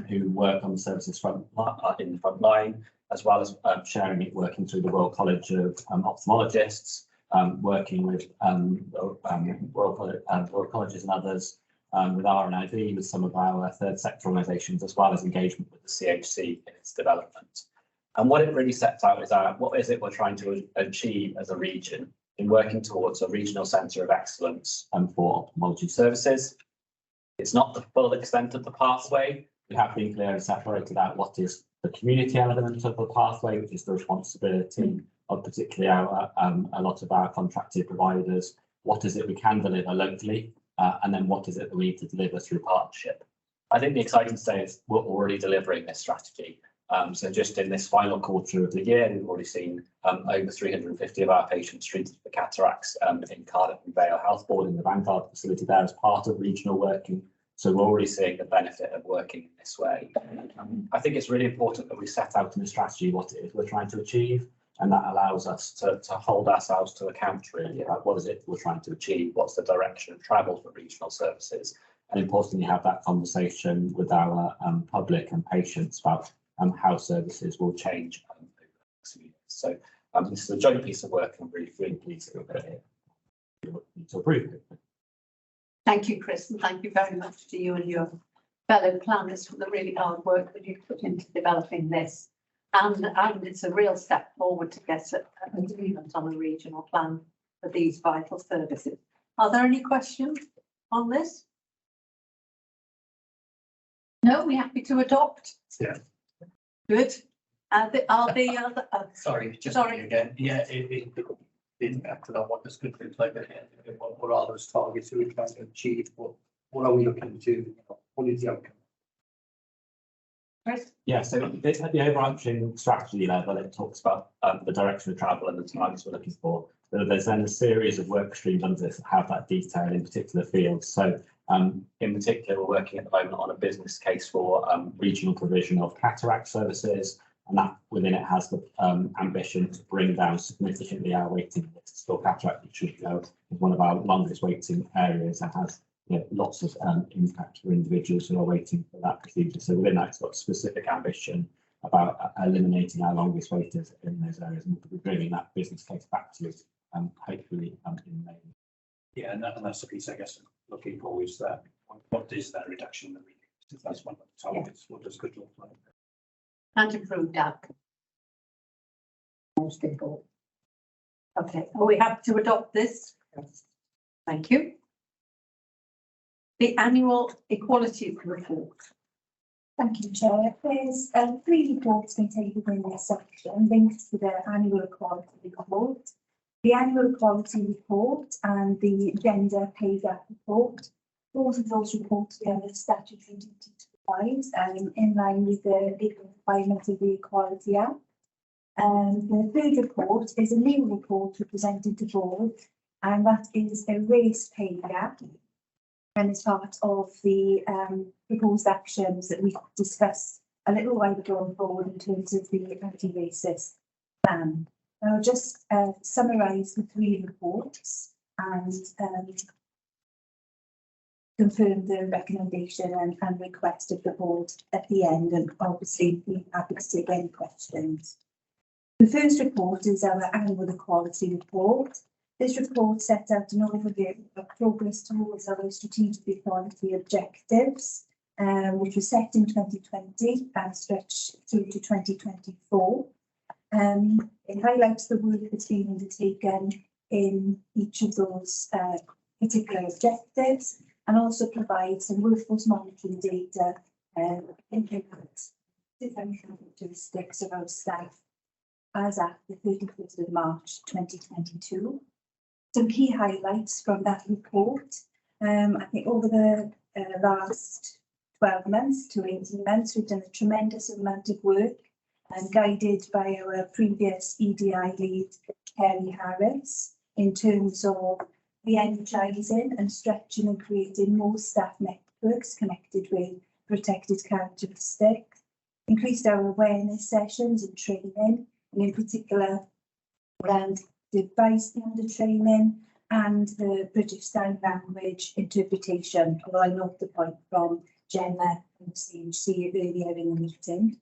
who work on the services in the front line, as well as sharing it, working through the Royal College of Ophthalmologists, working with Royal Colleges and others, with RNIV, with some of our third sector organisations, as well as engagement with the CHC in its development. And what it really sets out is what is it we're trying to achieve as a region in working towards a regional centre of excellence for ophthalmology services. It's not the full extent of the pathway. We have been clear and separated out what is the community element of the pathway, which is the responsibility of particularly a lot of our contracted providers. What is it we can deliver locally? And then what is it that we need to deliver through partnership? I think the exciting thing is we're already delivering this strategy. So just in this final quarter of the year, we've already seen over 350 of our patients treated for cataracts in Cardiff and Vale Health Board in the Vanguard facility there as part of regional working. So we're already seeing the benefit of working in this way. I think it's really important that we set out in the strategy what it is we're trying to achieve, and that allows us to hold ourselves to account really about what is it we're trying to achieve, what's the direction of travel for regional services, and importantly have that conversation with our public and patients about how services will change over the next few years. So this is a joint piece of work, and I'm really pleased that we're going to approve it. Thank you, Chris, and thank you very much to you and your fellow planners for the really hard work that you've put into developing this. And it's a real step forward to get an agreement on a regional plan for these vital services. Are there any questions on this? No, we're happy to adopt. Yeah. Good. Are the other? Sorry, just sorry again. Yeah, it impacted on what this could look like ahead. What are those targets that we're trying to achieve? What are we looking to? What is the outcome? Chris? Yeah, so at the overarching strategy level, it talks about the direction of travel and the targets we're looking for. There's then a series of work streams under this that have that detail in particular fields. So in particular, we're working at the moment on a business case for regional provision of cataract services, and that within it has the ambition to bring down significantly our waiting lists for cataract, which is one of our longest waiting areas and has lots of impact for individuals who are waiting for that procedure. So within that, it's got specific ambition about eliminating our longest waiters in those areas, and we'll be bringing that business case back to us, hopefully in May. Yeah, and that's the piece, I guess, looking for is that what is that reduction that we need? If that's one of the targets, what does good look like? And improved outcome. Most important. Okay, are we happy to adopt this? Yes. Thank you. The annual equality report. Thank you, Chair. There's 3 reports contained within this section linked to the annual equality report, the annual equality report and the gender pay gap report. Both of those reports have a statutory duty to provide in line with the legal requirements of the Equality Act. The third report is a new report presented to board, and that is a race pay gap, and is part of the proposed actions that we discussed a little while ago on board in terms of the anti-racist plan. I'll just summarise the 3 reports and confirm the recommendation and request of the board at the end, and obviously be happy to take any questions. The first report is our annual equality report. This report sets out an overview of progress towards our strategic equality objectives, which was set in 2020 and stretched through to 2024. It highlights the work that's been undertaken in each of those particular objectives, and also provides some workforce monitoring data in different characteristics of our staff as at the 31st of March 2022. Some key highlights from that report. I think over the last 12 months to 18 months, we've done a tremendous amount of work and guided by our previous EDI lead, Kerry Harris, in terms of re-energising and stretching and creating more staff networks connected with protected characteristics, increased our awareness sessions and training, and in particular around the bystander training and the British Sign Language interpretation, although I note the point from Gemma from CHC earlier in the meeting.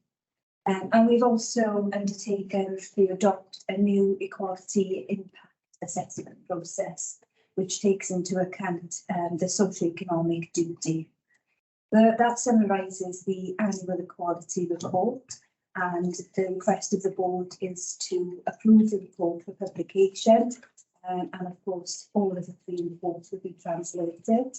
And we've also undertaken to adopt a new equality impact assessment process, which takes into account the socio-economic duty. That summarises the annual equality report, and the request of the board is to approve the report for publication, and of course all of the 3 reports will be translated.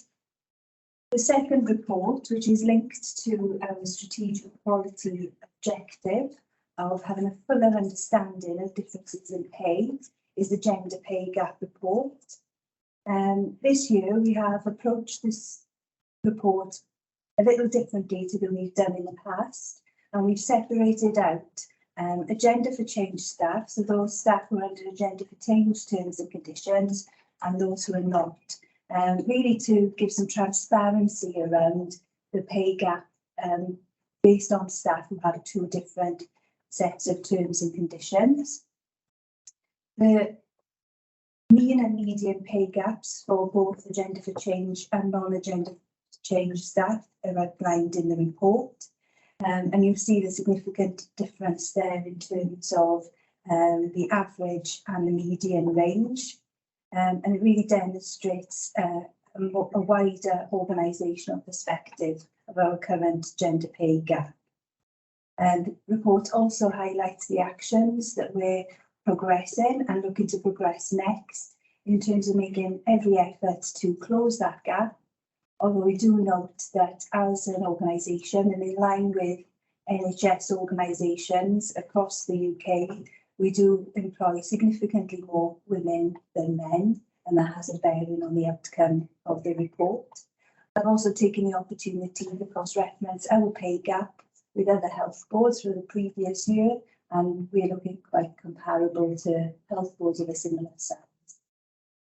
The second report, which is linked to our strategic equality objective of having a fuller understanding of differences in pay, is the gender pay gap report. This year we have approached this report a little differently to than we've done in the past, and we've separated out agenda for change staff, so those staff who are under agenda for change terms and conditions, and those who are not, really to give some transparency around the pay gap based on staff who have 2 different sets of terms and conditions. The mean and median pay gaps for both agenda for change and non-agenda change staff are outlined in the report. And you'll see the significant difference there in terms of the average and the median range. And it really demonstrates a wider organisational perspective of our current gender pay gap. And the report also highlights the actions that we're progressing and looking to progress next in terms of making every effort to close that gap. Although we do note that as an organisation and in line with NHS organisations across the UK, we do employ significantly more women than men, and that has a bearing on the outcome of the report. I've also taken the opportunity to cross-reference our pay gap with other health boards for the previous year, and we're looking quite comparable to health boards of a similar size.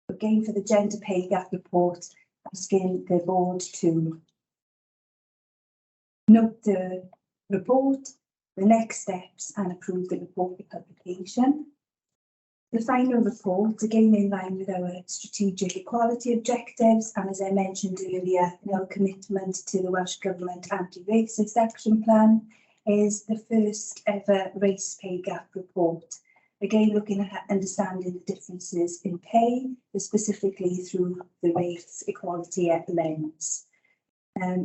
Again, for the gender pay gap report, asking the board to note the report, the next steps, and approve the report for publication. The final report, again in line with our strategic equality objectives, and as I mentioned earlier, our commitment to the Welsh Government Anti-Racist Action Plan, is the first ever race pay gap report. Again, looking at understanding the differences in pay, specifically through the race equality lens.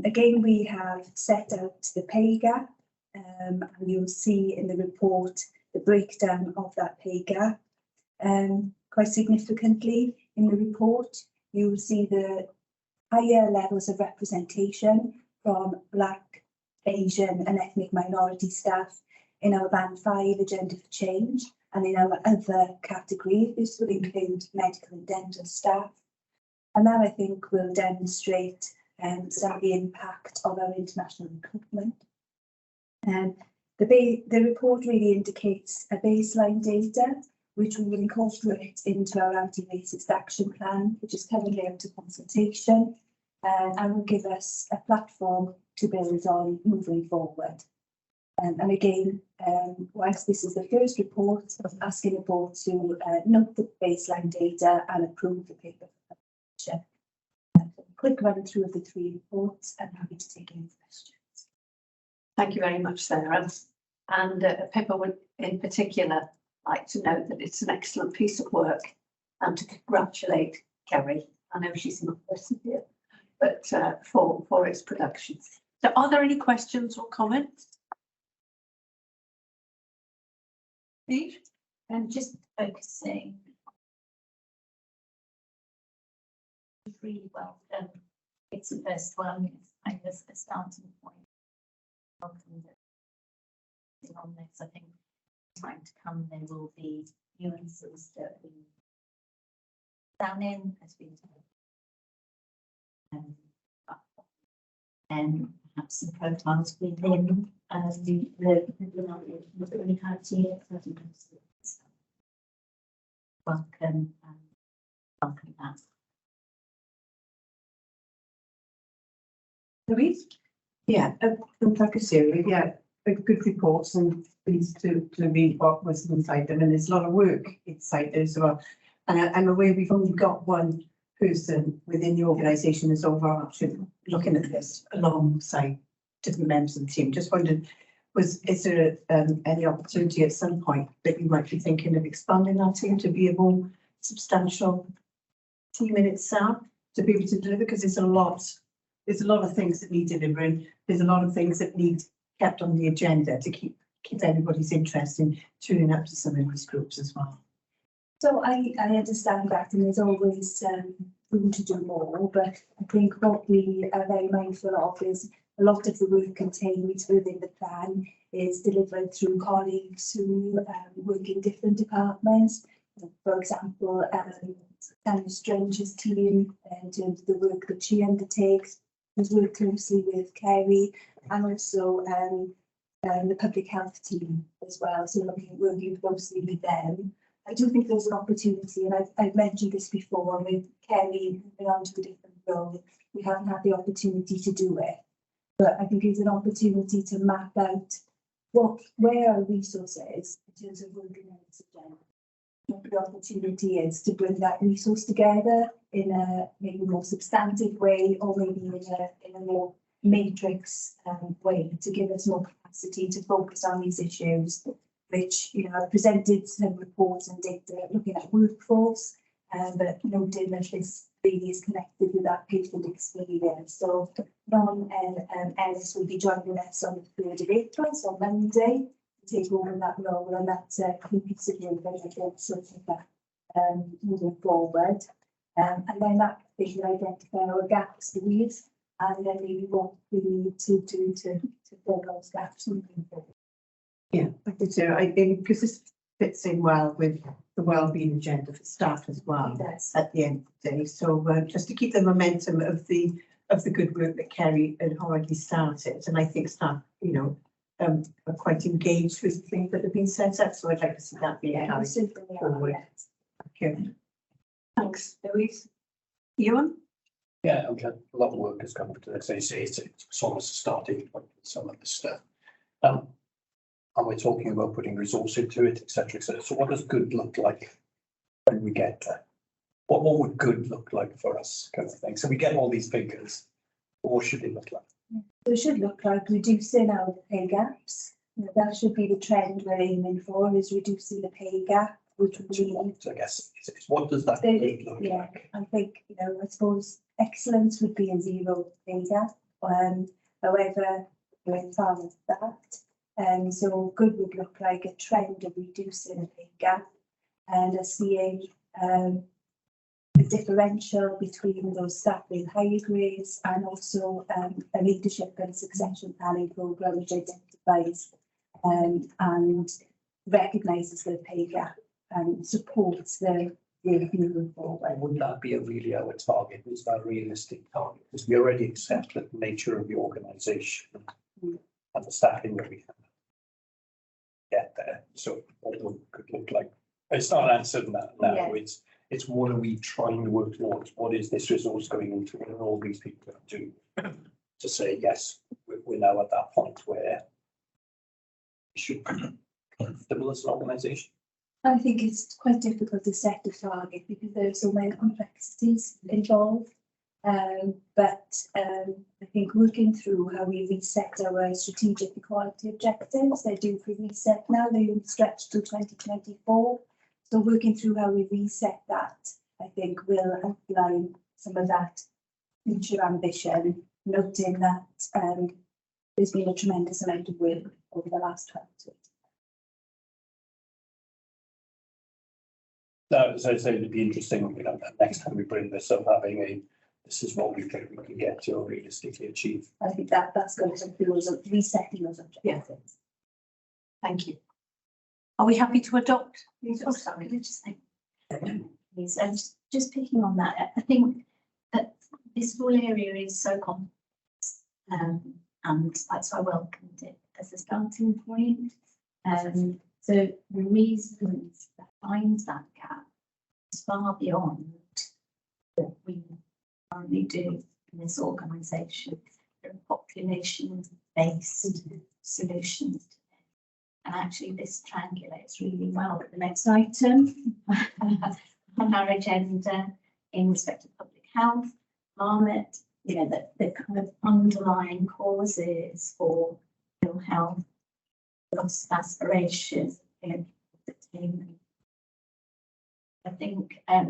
Again, we have set out the pay gap, and you'll see in the report the breakdown of that pay gap. Quite significantly in the report, you will see the higher levels of representation from Black Asian and ethnic minority staff in our Band 5 Agenda for Change, and in our other category, this will include medical and dental staff. And that, I think, will demonstrate some of the impact of our international recruitment. The report really indicates a baseline data, which we will incorporate into our anti-racist action plan, which is currently up to consultation, and will give us a platform to build on moving forward. And again, whilst this is the first report, I'm asking the board to note the baseline data and approve the paper for publication. Quick run through of the 3 reports, and happy to take any questions. Thank you very much, Sarah. And Pippa would in particular like to note that it's an excellent piece of work and to congratulate Kerry. I know she's not present here, but for its production. So are there any questions or comments? Steve? And just focusing. Really well done. It's the first one. It's kind of a starting point. On this, I think time to come there will be nuances that we down in as we and perhaps some profiles within the that we had here. Welcome that. Louise? Yeah, from Pakistan, yeah, good reports and pleased to read what was inside them, and there's a lot of work inside there as well. And I'm aware we've only got one person within the organisation as overarching looking at this alongside different members of the team. Just wondered, is there any opportunity at some point that you might be thinking of expanding that team to be a more substantial team in itself to be able to deliver? Because there's a lot of things that need delivering. There's a lot of things that need kept on the agenda to keep everybody's interest in tuning up to some of these groups as well. So I understand that, and there's always room to do more, but I think what we are very mindful of is a lot of the work contained within the plan is delivered through colleagues who work in different departments. For example, Tanya Strange's team, in terms of the work that she undertakes, has worked closely with Kerry, and also the public health team as well. So working closely with them. I do think there's an opportunity, and I've mentioned this before, with Kerry moving on to a different role, we haven't had the opportunity to do it. But I think it's an opportunity to map out where our resources in terms of working on this agenda. What the opportunity is to bring that resource together in a maybe more substantive way, or maybe in a more matrix way, to give us more capacity to focus on these issues, which, you know, I've presented some reports and data looking at workforce, but noting that this really is connected with that patient experience. So Ron and Ellis will be joining us on the 3rd of April, so Monday, to take over that role, and that's a key piece of work, I think, sort of moving forward. And then that they can identify our gaps with, and then maybe what we need to do to fill those gaps moving forward. Yeah, I think so. I think because this fits in well with the wellbeing agenda for staff as well at the end of the day. So just to keep the momentum of the good work that Kerry had already started, and I think staff, you know, are quite engaged with the things that have been set up. So I'd like to see that being carried forward. Thank you. Thanks, Louise. Ewan? Yeah, okay. A lot of work has gone into this. It's almost a starting point with some of the stuff. And we're talking about putting resource into it, etc., etc. So what does good look like when we get there? What would good look like for us, kind of thing? So we get all these figures. What should it look like? So it should look like reducing our pay gaps. You know, that should be the trend we're aiming for, is reducing the pay gap, which would be. So I guess it's what does that good look like? I think, you know, I suppose excellence would be a zero pay gap. However, we're in far with that. So good would look like a trend of reducing the pay gap, and seeing differential between those staff with higher grades and also a leadership and succession planning programme which identifies and recognises the pay gap and supports the work moving forward. Wouldn't that be really our target? Is that a realistic target? Because we already accept the nature of the organisation and the staffing that we have get there. So what could look like? It's not answered now. Yeah. It's what are we trying to work towards? What is this resource going into? What are all these people have to do to say yes? We're now at that point where we should be comfortable as an organisation. I think it's quite difficult to set a target because there are so many complexities involved. But I think working through how we reset our strategic equality objectives, they're due for reset now, they will stretch to 2024. So working through how we reset that, I think will outline some of that future ambition, noting that there's been a tremendous amount of work over the last 12 years. So it'd be interesting, you know, that next time we bring this up, having this is what we think we can get to or realistically achieve. I think that's going to be resetting those objectives. Yeah. Thank you. Are we happy to adopt these? Oh, sorry. Just picking on that, I think that this whole area is so complex, and that's why I welcomed it as a starting point. So the reasons behind that gap is far beyond what we currently do in this organisation. There are population-based solutions. And actually this triangulates really well with the next item on our agenda in respect of public health, climate, you know, the kind of underlying causes for ill health, loss of aspiration, you know, I think I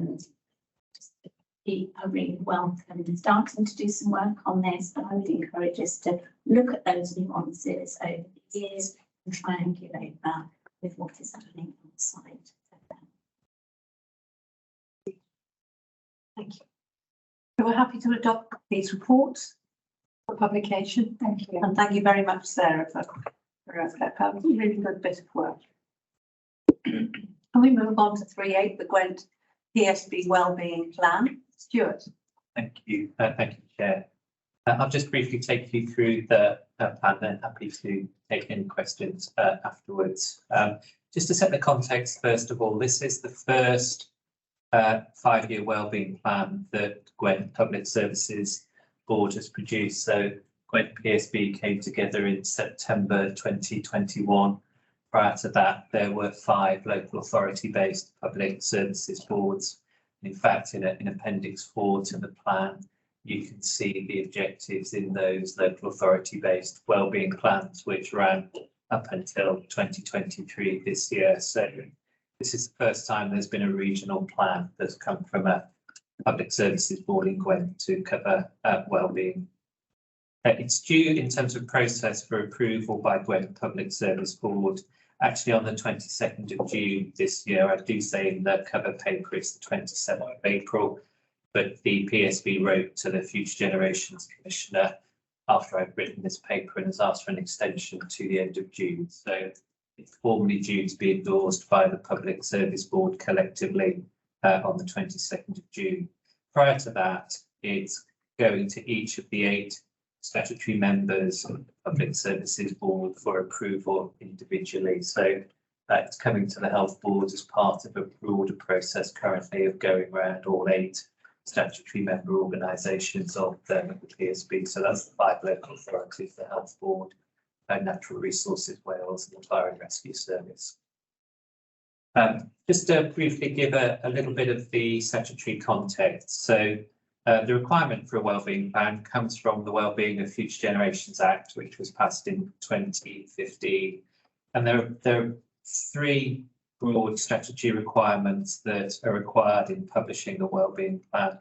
really welcome starting to do some work on this, but I would encourage us to look at those nuances over the years and triangulate that with what is happening outside. Thank you. So we're happy to adopt these reports for publication. Thank you. And thank you very much, Sarah, for a really good bit of work. Can we move on to 3.8, the Gwent PSB Wellbeing Plan? Stuart. Thank you, Chair. I'll just briefly take you through the plan, then happy to take any questions afterwards. Just to set the context, first of all, this is the first 5-year wellbeing plan that Gwent Public Services Board has produced. So Gwent PSB came together in September 2021. Prior to that, there were 5 local authority-based public services boards. In fact, in Appendix 4 to the plan, you can see the objectives in those local authority-based wellbeing plans, which ran up until 2023 this year. So this is the first time there's been a regional plan that's come from a public services board in Gwent to cover wellbeing. It's due in terms of process for approval by Gwent Public Service Board actually on the 22nd of June this year. I do say in the cover paper it's the 27th of April, but the PSB wrote to the Future Generations Commissioner after I'd written this paper and has asked for an extension to the end of June. So it's formally due to be endorsed by the Public Service Board collectively on the 22nd of June. Prior to that, it's going to each of the 8 statutory members of the Public Services Board for approval individually. So it's coming to the Health Board as part of a broader process currently of going around all 8 statutory member organisations of the PSB. So that's the 5 local authorities, the Health Board, Natural Resources Wales and the Fire and Rescue Service. Just to briefly give a little bit of the statutory context. So the requirement for a wellbeing plan comes from the Wellbeing of Future Generations Act, which was passed in 2015. And there are 3 broad statutory requirements that are required in publishing a wellbeing plan.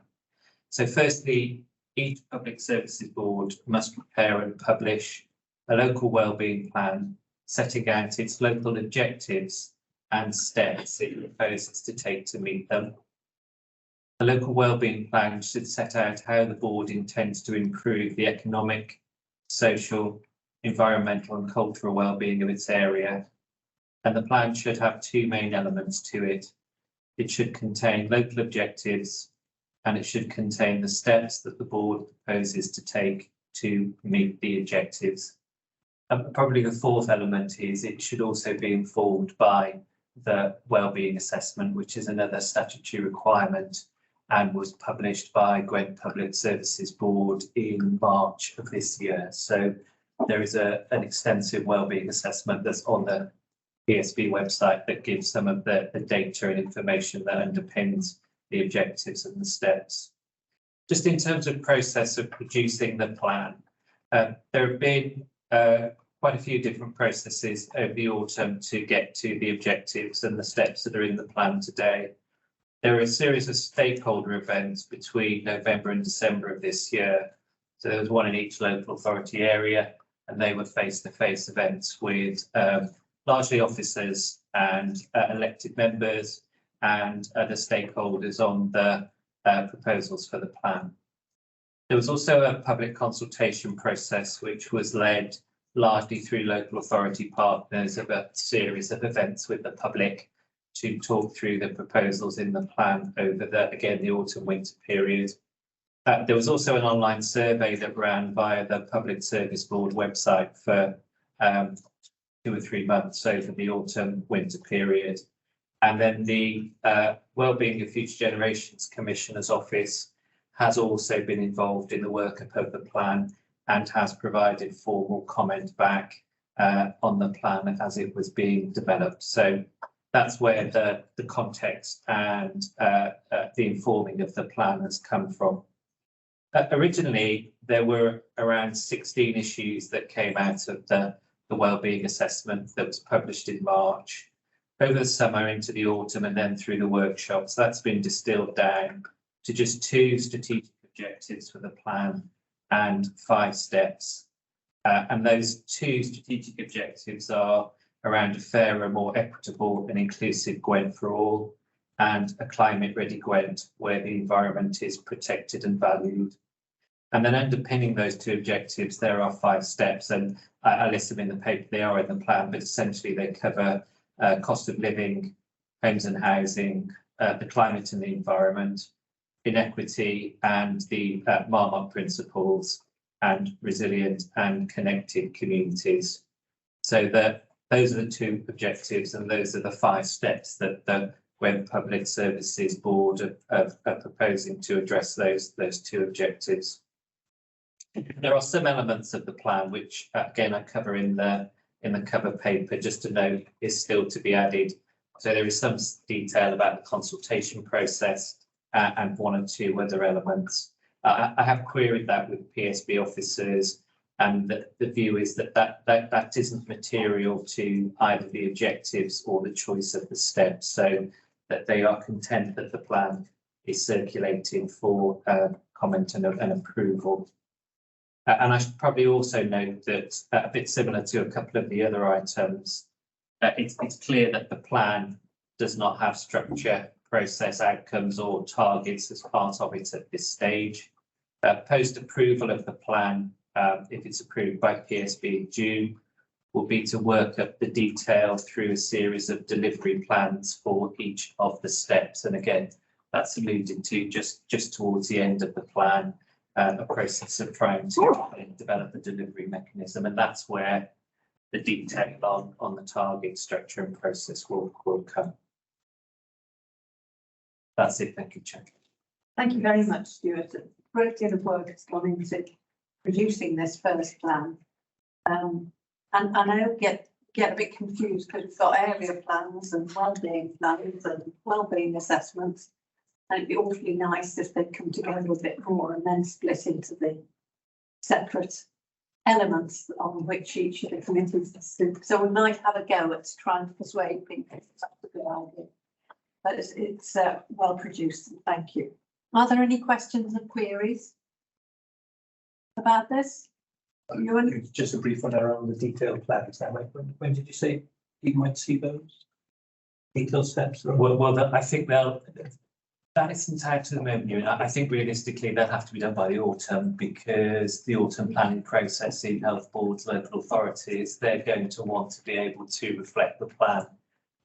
So firstly, each Public Services Board must prepare and publish a local wellbeing plan setting out its local objectives and steps it proposes to take to meet them. The local wellbeing plan should set out how the board intends to improve the economic, social, environmental and cultural wellbeing of its area. And the plan should have two main elements to it. It should contain local objectives and it should contain the steps that the board proposes to take to meet the objectives. And probably the fourth element is it should also be informed by the wellbeing assessment, which is another statutory requirement and was published by Gwent Public Services Board in March of this year. So there is an extensive wellbeing assessment that's on the PSB website that gives some of the data and information that underpins the objectives and the steps. Just in terms of process of producing the plan, there have been quite a few different processes over the autumn to get to the objectives and the steps that are in the plan today. There are a series of stakeholder events between November and December of this year. So there was one in each local authority area, and they were face-to-face events with largely officers and elected members and other stakeholders on the proposals for the plan. There was also a public consultation process which was led largely through local authority partners of a series of events with the public to talk through the proposals in the plan over the autumn-winter period. There was also an online survey that ran via the Public Service Board website for 2 or 3 months over the autumn-winter period. And then the Wellbeing of Future Generations Commissioner's Office has also been involved in the workup of the plan and has provided formal comment back on the plan as it was being developed. So that's where the context and the informing of the plan has come from. Originally, there were around 16 issues that came out of the wellbeing assessment that was published in March. Over the summer into the autumn and then through the workshops, that's been distilled down to just 2 strategic objectives for the plan and 5 steps. And those 2 strategic objectives are around a fairer, more equitable and inclusive Gwent for all, and a climate-ready Gwent where the environment is protected and valued. And then underpinning those 2 objectives, there are 5 steps, and I list them in the paper, they are in the plan, but essentially they cover cost of living, homes and housing, the climate and the environment, inequity and the Marmot principles, and resilient and connected communities. So those are the 2 objectives, and those are the 5 steps that the Gwent Public Services Board are proposing to address those 2 objectives. There are some elements of the plan which, again, I cover in the cover paper, just to note, is still to be added. So there is some detail about the consultation process and 1 or 2 other elements. I have queried that with PSB officers, and the view is that isn't material to either the objectives or the choice of the steps, so that they are content that the plan is circulating for comment and approval. And I should probably also note that a bit similar to a couple of the other items, it's clear that the plan does not have structure, process, outcomes or targets as part of it at this stage. Post approval of the plan, if it's approved by PSB in June, will be to work up the detail through a series of delivery plans for each of the steps. And again, that's alluded to just towards the end of the plan, a process of trying to develop a delivery mechanism. And that's where the detail on the target structure and process will come. That's it. Thank you, Chair. Thank you very much, Stuart. A great deal of work has gone into producing this first plan. And I know get a bit confused because we've got area plans and wellbeing plans and wellbeing assessments. And it'd be awfully nice if they'd come together a bit more and then split into the separate elements on which each of the committees is. So we might have a go at trying to persuade people that's a good idea. But it's well produced. Thank you. Are there any questions and queries about this? Just a brief one around the detailed plans. Now, when did you say you might see those detailed steps? Well, I think That isn't out of the menu, and I think realistically they'll have to be done by the autumn, because the autumn planning process in health boards, local authorities, they're going to want to be able to reflect the plan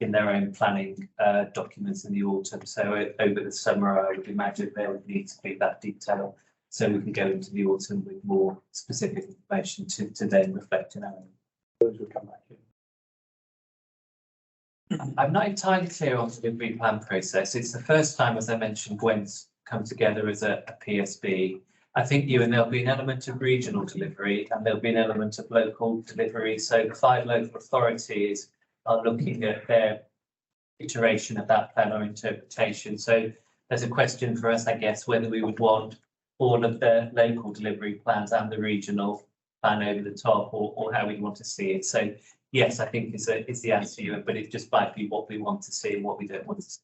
in their own planning documents in the autumn. So over the summer, I would imagine there would need to be that detail, so we can go into the autumn with more specific information to then reflect in our own. Those will come back in. I'm not entirely clear on the delivery plan process. It's the first time, as I mentioned, Gwent's come together as a PSB. I think there'll be an element of regional delivery and there'll be an element of local delivery. So the 5 local authorities are looking at their iteration of that plan or interpretation. So there's a question for us, I guess, whether we would want all of the local delivery plans and the regional plan over the top, or how we want to see it. So yes, I think is the answer to it, but it just might be what we want to see and what we don't want to see.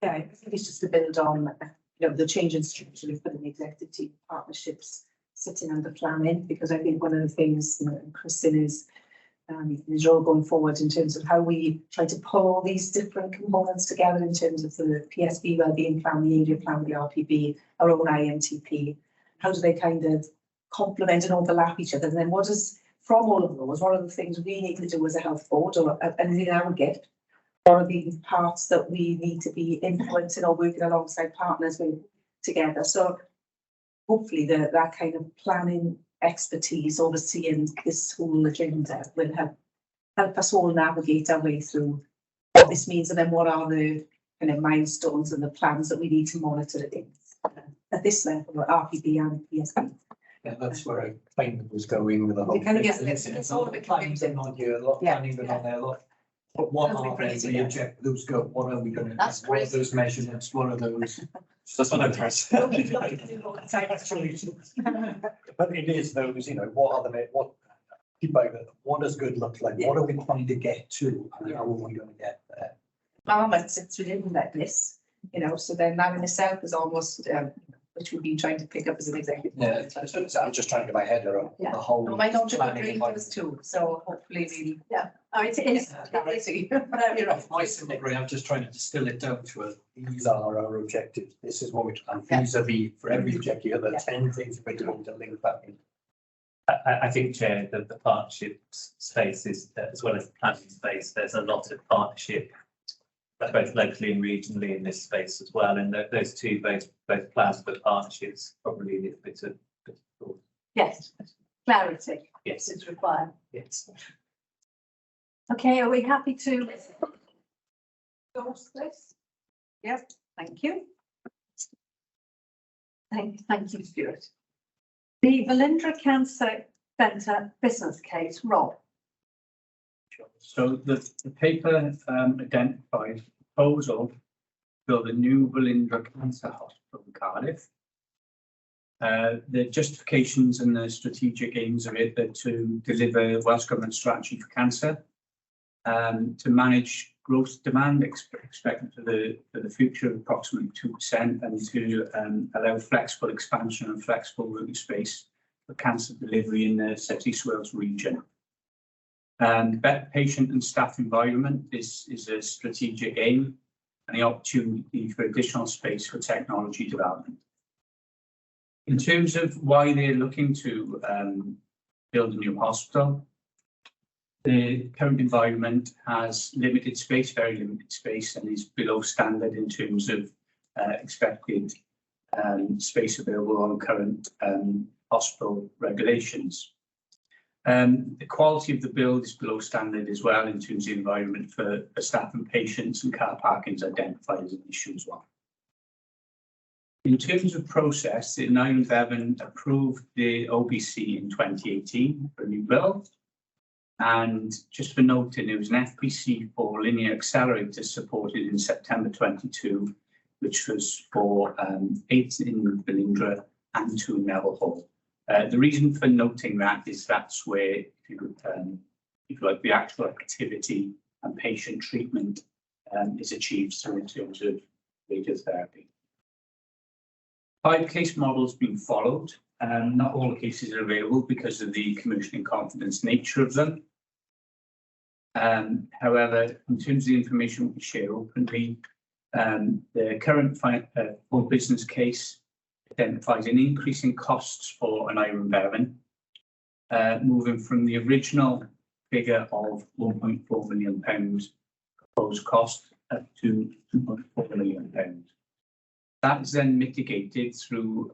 Yeah, I think it's just to build on, the change in structure of putting the executive team partnerships sitting under planning, because I think one of the things, Kristen is all going forward in terms of how we try to pull these different components together in terms of the PSB wellbeing plan, the area plan, the RPB, our own INTP. How do they kind of complement and overlap each other? And then what does, from all of those, what are the things we need to do as a health board or anything in our gift? What are the parts that we need to be influencing or working alongside partners with together? So hopefully that kind of planning expertise overseeing this whole agenda will help us all navigate our way through what this means, and then what are the kind of milestones and the plans that we need to monitor against at this level, RPB and PSB. Yeah, that's where I kind of was going with the whole. Kind of it's all a bit confusing. On here, a lot planning been on there, a lot. But what are they, the objectives go, what are we going to, what are those measurements, what are those? That's what I'm pressed. But it is those, what are the, what does good look like? What are we trying to get to and how are we going to get there? Farmer sits within that list, so then that in itself is almost, which we've been trying to pick up as an executive. Yeah, so I'm just trying to get my head around the whole. Well, my daughter agreed with us too, so hopefully we. Yeah, it is. My degree, I'm just trying to distill it down to these are our objectives. This is what we, and these are for every objective, there are 10 things we're doing to link that in. I think, Chair, that the partnership space is, as well as the planning space, there's a lot of partnership, both locally and regionally in this space as well. And those two, both plans but partnerships, probably need a bit of thought. Yes, clarity. Yes, Is required. yes. Okay, are we happy to endorse this? Yes, thank you. Thank you, Stuart. The Velindre Cancer Centre business case, Rob. So the paper identifies a proposal to build a new Velindre Cancer Hospital in Cardiff. The justifications and the strategic aims of it are to deliver Welsh Government strategy for cancer, to manage growth demand expected for the future of approximately 2%, and to allow flexible expansion and flexible working space for cancer delivery in the South East Wales region. Better patient and staff environment is a strategic aim, and the opportunity for additional space for technology development. In terms of why they're looking to build a new hospital, the current environment has limited space, very limited space, and is below standard in terms of expected space available on current hospital regulations. The quality of the build is below standard as well in terms of the environment for staff and patients, and car parking is identified as an issue as well. In terms of process, the Aneurin Bevan approved the OBC in 2018 for a new build. And just for noting, there was an FPC for linear accelerator supported in September 22, which was for 8 in Velindre and 2 in Neville Hall. The reason for noting that is that's where, if you like, the actual activity and patient treatment is achieved. So in terms of radiotherapy. 5 case models being followed. Not all the cases are available because of the commercial in confidence nature of them. However, in terms of the information we share openly, The current full business case identifies an increase in costs for Aneurin Bevan, moving from the original figure of £1.4 million proposed cost up to £2.4 million. That is then mitigated through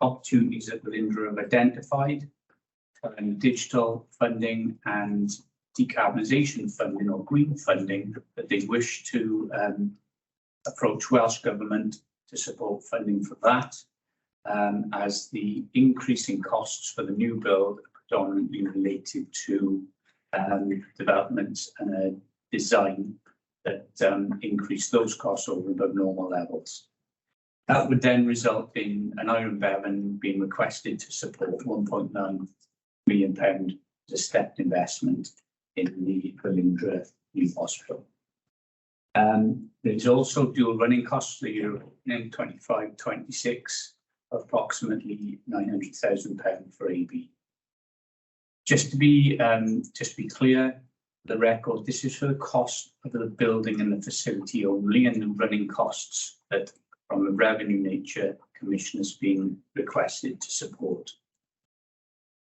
opportunities that Belinda have identified, digital funding and decarbonisation funding or green funding that they wish to approach Welsh Government to support funding for that, as the increasing costs for the new build are predominantly related to developments and a design that increase those costs over above normal levels. That would then result in Aneurin Bevan being requested to support £1.9 million as a stepped investment in the Belinda new hospital. There's also dual running costs for the year in 25-26 of approximately £900,000 for AB. Just to be clear, the record, this is for the cost of the building and the facility only, and the running costs that from a revenue nature commission has been requested to support.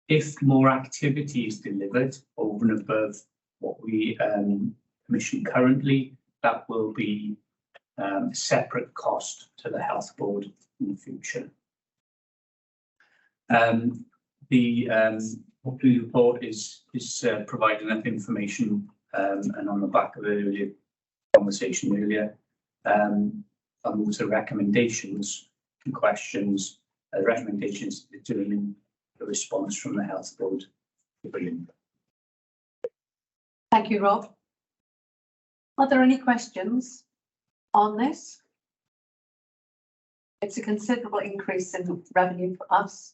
If more activity is delivered over and above what we commission currently, that will be a separate cost to the health board in the future. The report is providing enough information, and on the back of the earlier conversation earlier, I'll move to recommendations and questions. Recommendations determining the response from the health board. Brilliant. Thank you, Rob. Are there any questions on this? It's a considerable increase in revenue for us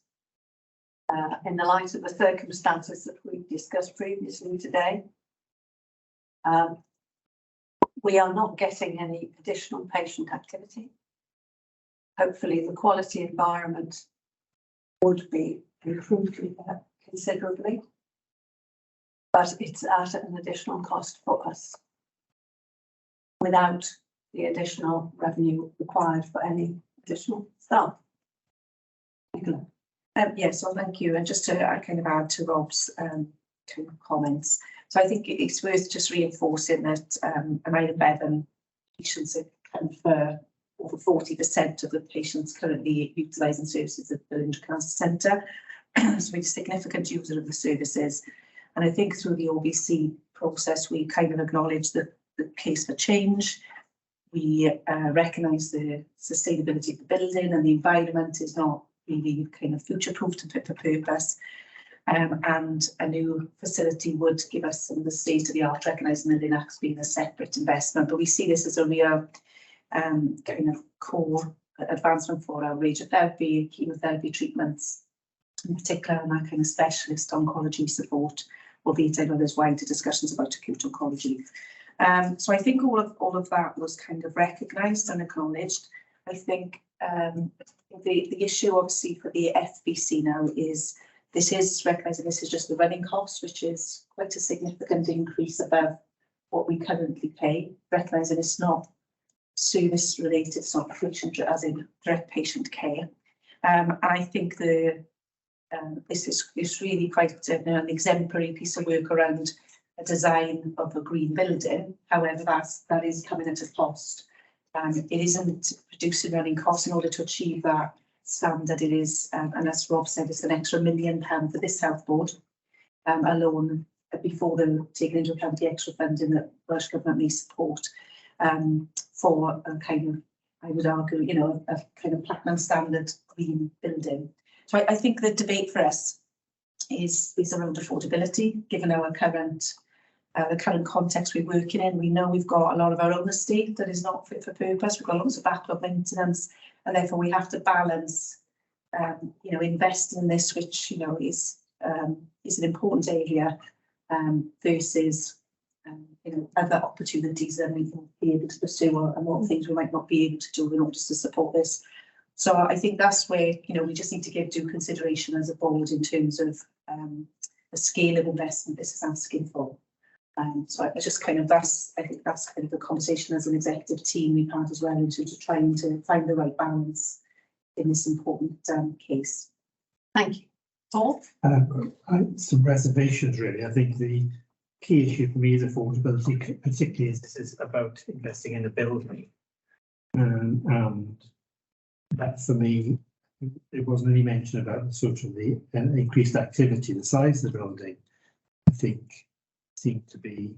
in the light of the circumstances that we've discussed previously today. We are not getting any additional patient activity. Hopefully the quality environment would be improved considerably, but it's at an additional cost for us without the additional revenue required for any additional staff. Yes, well, thank you. And just to kind of add to Rob's kind of comments. So I think it's worth just reinforcing that Aneurin Bevan patients account for over 40% of the patients currently utilising services at the Belinda Cancer Centre. So we're a significant user of the services. And I think through the OBC process, we kind of acknowledge the case for change. We recognise the sustainability of the building, and the environment is not really kind of future-proofed and fit for purpose. And a new facility would give us some of the state-of-the-art, recognising the Linux being a separate investment. But we see this as a real kind of core advancement for our radiotherapy, chemotherapy treatments, in particular, and that kind of specialist oncology support, albeit I know there's wider discussions about acute oncology. So I think all of that was kind of recognised and acknowledged. I think the issue obviously for the FBC now is this is recognising this is just the running cost, which is quite a significant increase above what we currently pay, recognising it's not service related, it's not patient as in direct patient care. And I think this is really quite an exemplary piece of work around a design of a green building. However, that is coming at a cost. It isn't reducing running costs in order to achieve that standard. It is, and as Rob said, it's an extra £1 million for this health board alone, before them taking into account the extra funding that Welsh Government may support for a kind of, I would argue, you know, a kind of platinum standard green building. So I think the debate for us is around affordability, given our current the current context we're working in. We know we've got a lot of our own estate that is not fit for purpose. We've got lots of backlog maintenance, and therefore we have to balance, you know, investing in this, which, you know, is an important area, versus, you know, other opportunities that we can be able to pursue, and what things we might not be able to do in order to support this. So I think that's where, you know, we just need to give due consideration as a board in terms of the scale of investment this is asking for. So I just kind of, I think that's kind of the conversation as an executive team we've had as well in terms of trying to find the right balance in this important case. Thank you. Paul? Some reservations really. I think the key issue for me is affordability, particularly as this is about investing in a building. And that for me, it wasn't any mention about sort of the increased activity, the size of the building, I think seemed to be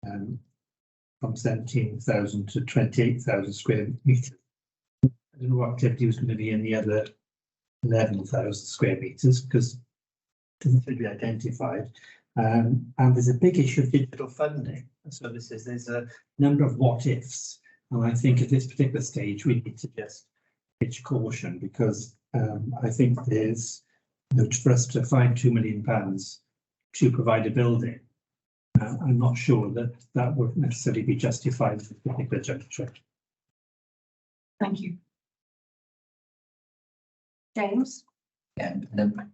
from 17,000 to 28,000 square metres. I don't know what activity was going to be in the other 11,000 square metres because it doesn't seem to be identified. And there's a big issue of digital funding. So there's a number of what ifs. And I think at this particular stage, we need to just pitch caution because I think there's, for us to find £2 million to provide a building, I'm not sure that that would necessarily be justified at this particular juncture. Thank you. James? Yeah,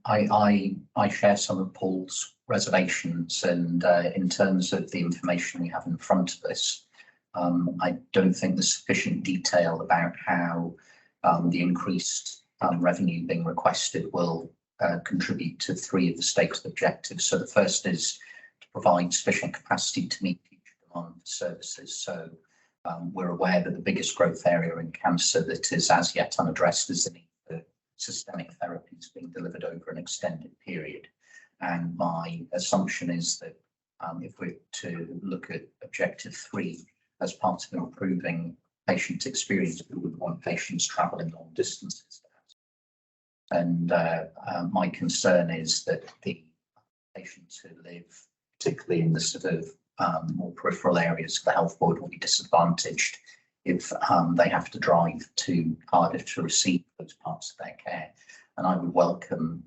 I share some of Paul's reservations, and in terms of the information we have in front of us, I don't think there's sufficient detail about how the increased revenue being requested will contribute to 3 of the stated objectives. So the first is to provide sufficient capacity to meet future demand for services. So we're aware that the biggest growth area in cancer that is as yet unaddressed is the need for systemic therapies being delivered over an extended period. And my assumption is that if we're to look at objective 3 as part of improving patient experience, we would want patients travelling long distances. And my concern is that the patients who live, particularly in the sort of more peripheral areas of the health board, will be disadvantaged if they have to drive to Cardiff to receive those parts of their care. And I would welcome,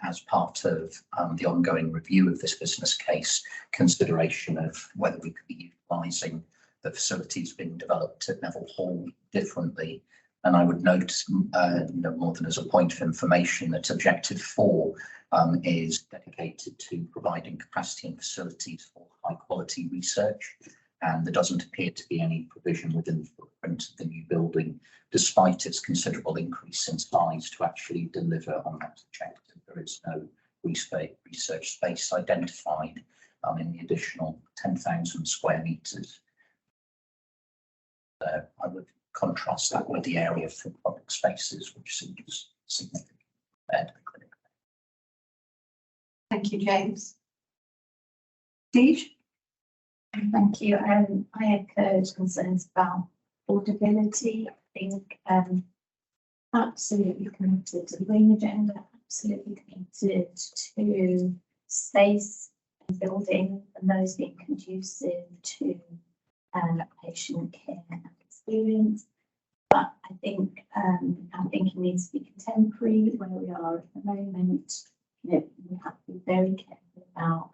as part of the ongoing review of this business case, consideration of whether we could be utilising the facilities being developed at Neville Hall differently. And I would note, no more than as a point of information, that objective 4 is dedicated to providing capacity and facilities for high quality research. And there doesn't appear to be any provision within the footprint of the new building, despite its considerable increase in size, to actually deliver on that objective. There is no research space identified in the additional 10,000 square metres. I would contrast that with the area for public spaces, which seems significant compared to the clinic. Thank you, James. Deej? Thank you. I echo concerns about affordability. I think absolutely committed to the green agenda, absolutely committed to space and building and those being conducive to patient care and experience. But I think our thinking needs to be contemporary where we are at the moment. You know, we have to be very careful about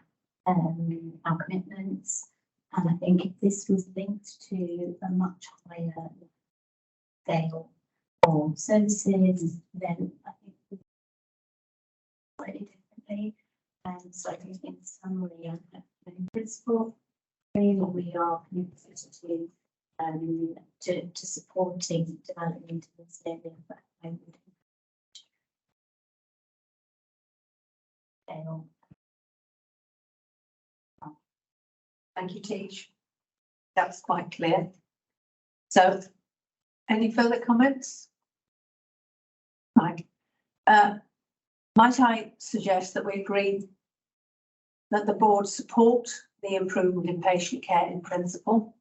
our commitments. And I think if this was linked to a much higher scale of services, then I think we would slightly differently. And so I think in summary, in principle, really we are committed to supporting development in this area, but I would scale. Thank you, Teach. That's quite clear. So, any further comments? Right. Might I suggest that we agree that the board support the improvement in patient care in principle,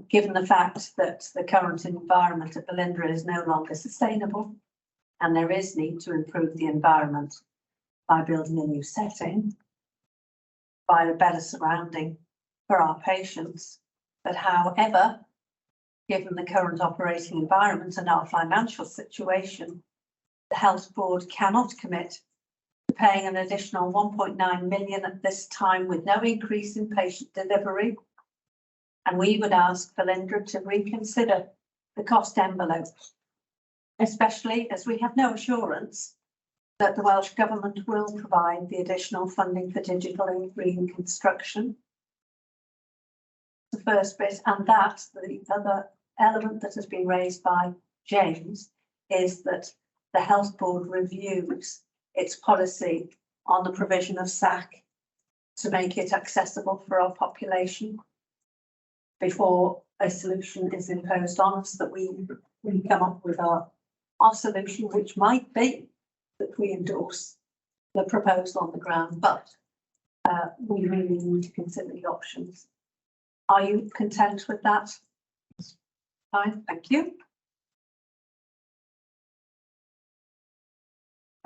given the fact that the current environment at Belinda is no longer sustainable and there is need to improve the environment by building a new setting, by a better surrounding for our patients. But however, given the current operating environment and our financial situation, the Health Board cannot commit to paying an additional 1.9 million at this time with no increase in patient delivery. And we would ask Belinda to reconsider the cost envelope, especially as we have no assurance that the Welsh Government will provide the additional funding for digital and green construction. The first bit, and that the other element that has been raised by James is that the Health Board reviews its policy on the provision of SAC to make it accessible for our population before a solution is imposed on us, that we come up with our solution, which might be that we endorse the proposal on the ground, but we really need to consider the options. Are you content with that? Fine, thank you.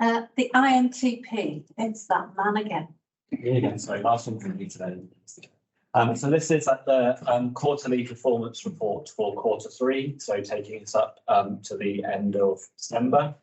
The IMTP, it's that man again. Here again, sorry, last one from me today. So this is at the quarterly performance report for Q3, so taking us up to the end of December.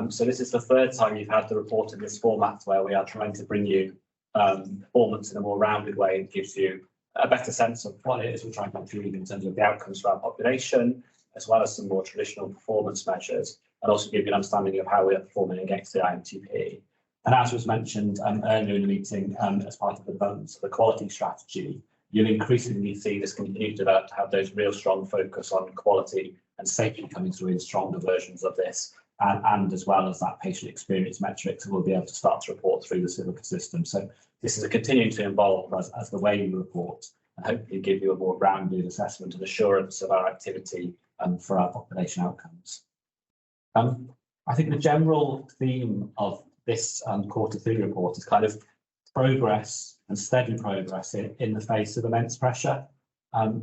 So this is the third time you've had the report in this format where we are trying to bring you performance in a more rounded way and gives you a better sense of what it is we're trying to achieve in terms of the outcomes for our population, as well as some more traditional performance measures, and also give you an understanding of how we are performing against the IMTP. And as was mentioned earlier in the meeting, as part of the development of the quality strategy, you'll increasingly see this continue to develop to have those real strong focus on quality and safety coming through in stronger versions of this, and as well as that patient experience metrics, and we'll be able to start to report through the Civica system. So this is a continuing to evolve as the way you report, and hopefully give you a more rounded assessment and assurance of our activity for our population outcomes. I think the general theme of this Q3 report is kind of progress and steady progress in the face of immense pressure.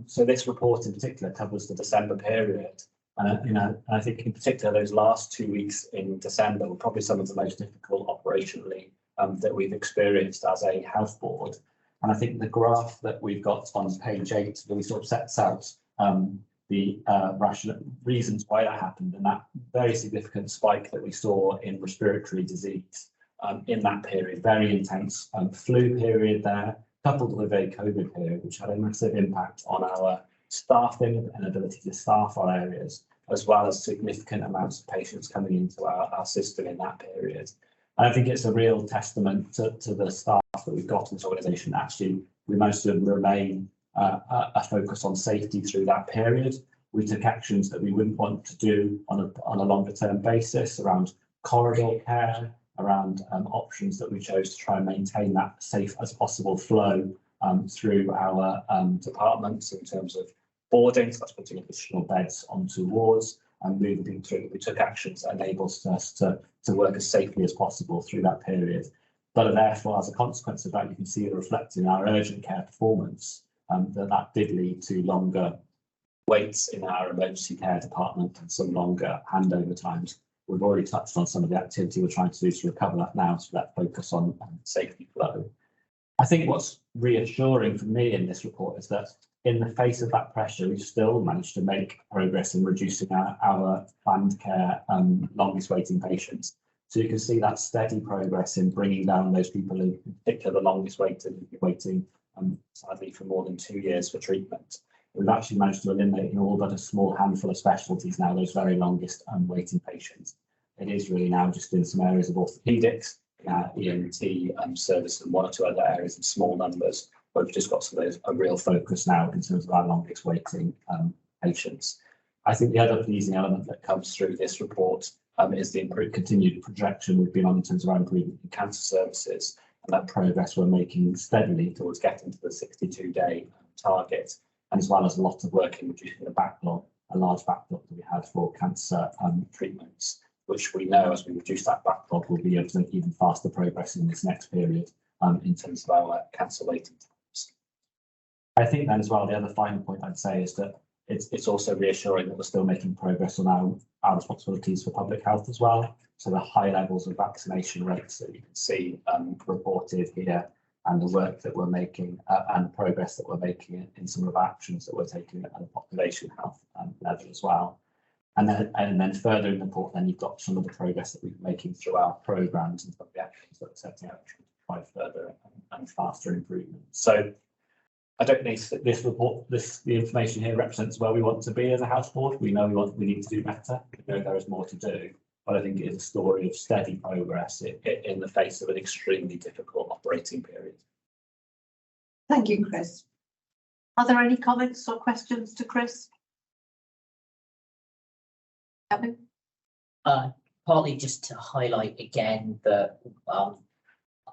So this report in particular covers the December period. I think in particular those last 2 weeks in December were probably some of the most difficult operationally that we've experienced as a health board. And I think the graph that we've got on page 8 really sort of sets out the rational reasons why that happened, and that very significant spike that we saw in respiratory disease in that period, very intense flu period there, coupled with a COVID period, which had a massive impact on our staffing and ability to staff our areas, as well as significant amounts of patients coming into our system in that period. And I think it's a real testament to the staff that we've got in this organisation. Actually, we managed to remain a focus on safety through that period. We took actions that we wouldn't want to do on a longer term basis around corridor care, around options that we chose to try and maintain that safe as possible flow through our departments in terms of boarding, so that's putting additional beds onto wards and moving people through. We took actions that enabled us to work as safely as possible through that period. But therefore, as a consequence of that, you can see it reflected in our urgent care performance, that did lead to longer waits in our emergency care department and some longer handover times. We've already touched on some of the activity we're trying to do to recover that now, so that focus on safety flow. I think what's reassuring for me in this report is that in the face of that pressure, we've still managed to make progress in reducing our planned care longest waiting patients. So you can see that steady progress in bringing down those people, in particular the longest waiting sadly for more than 2 years for treatment. We've actually managed to eliminate in all but a small handful of specialties now those very longest waiting patients. It is really now just in some areas of orthopaedics, ENT service, and 1 or 2 other areas in small numbers, but we've just got some of those, a real focus now in terms of our longest waiting patients. I think the other pleasing element that comes through this report is the continued projection we've been on in terms of our improvement in cancer services, and that progress we're making steadily towards getting to the 62-day target, and as well as a lot of work in reducing the backlog, a large backlog that we had for cancer treatments, which we know as we reduce that backlog, we'll be able to make even faster progress in this next period in terms of our cancer waiting times. I think then as well, the other final point I'd say is that it's also reassuring that we're still making progress on our responsibilities for public health as well. So the high levels of vaccination rates that you can see reported here, and the work that we're making and progress that we're making in some of our actions that we're taking at the population health level as well. And then further in the report, then you've got some of the progress that we're making through our programmes and some of the actions that we're setting out to provide further and faster improvements. So I don't think this report, the information here represents where we want to be as a house board. We know we need to do better. We know there is more to do. but I think it is a story of steady progress in the face of an extremely difficult operating period. Thank you, Chris. Are there any comments or questions to Chris? Evan? Partly just to highlight again that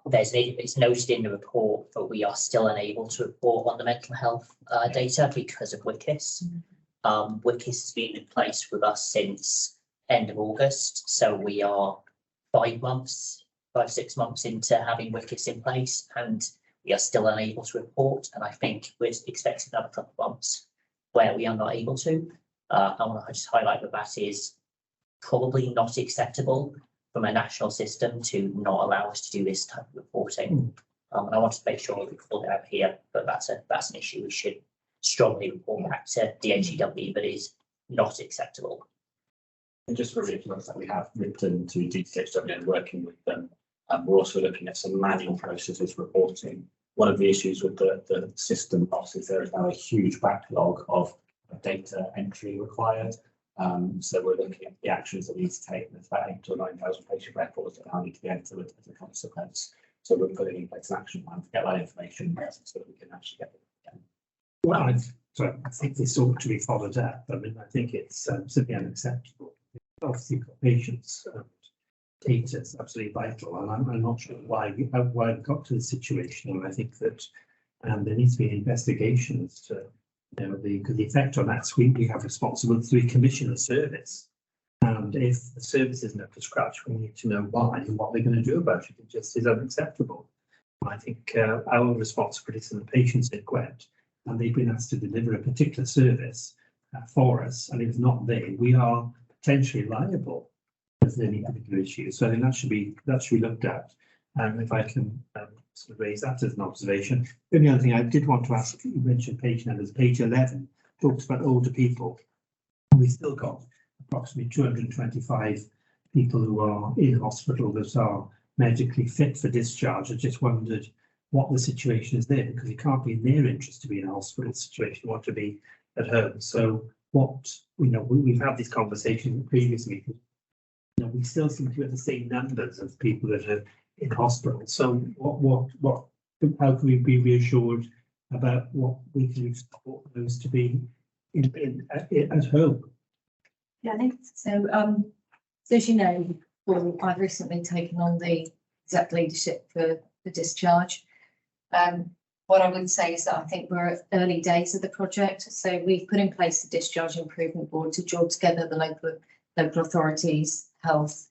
it's noted in the report that we are still unable to report on the mental health data because of WCIS. WCIS has been in place with us since end of August, so we are 5 months, 6 months into having WCIS in place, and we are still unable to report. And I think we're expecting another couple of months where we are not able to. I want to just highlight that is probably not acceptable from a national system to not allow us to do this type of reporting. And I want to make sure that we call it out here, but that's an issue we should strongly report back to DHEW, but is not acceptable. And just for reassurance that we have written to DHEW and working with them, we're also looking at some manual processes for reporting. One of the issues with the system loss is there is now a huge backlog of data entry required. So we're looking at the actions that we need to take. There's about 8,000 or 9,000 patient records that now need to be entered as a consequence. So we're putting in place an action plan to get that information so that we can actually get it again. Well, I think this ought to be followed up. I mean, I think it's simply unacceptable. Obviously, for patients, data is absolutely vital, and I'm not sure why we got to this situation. And I think that there needs to be investigations to, because the effect on that suite we have responsibility to commission a service. And if the service isn't up to scratch, we need to know why and what we're going to do about it. It just is unacceptable. I think our responsibility to the patients in Gwent, and they've been asked to deliver a particular service for us, and if not they, we are potentially liable for any particular issue. So I think that should be looked at. And if I can sort of raise that as an observation. The only other thing I did want to ask, you mentioned page numbers, page 11 talks about older people. We've still got approximately 225 people who are in hospital that are medically fit for discharge. I just wondered what the situation is there, because it can't be in their interest to be in a hospital situation, want to be at home. So what, we've had this conversation previously. We still seem to have the same numbers of people that are in hospital. So how can we be reassured about what we can support those to be at home? Yeah, I think so. So as you know, I've recently taken on the exec leadership for the discharge. What I would say is that I think we're at early days of the project. So we've put in place the Discharge Improvement Board to draw together the local authorities, health,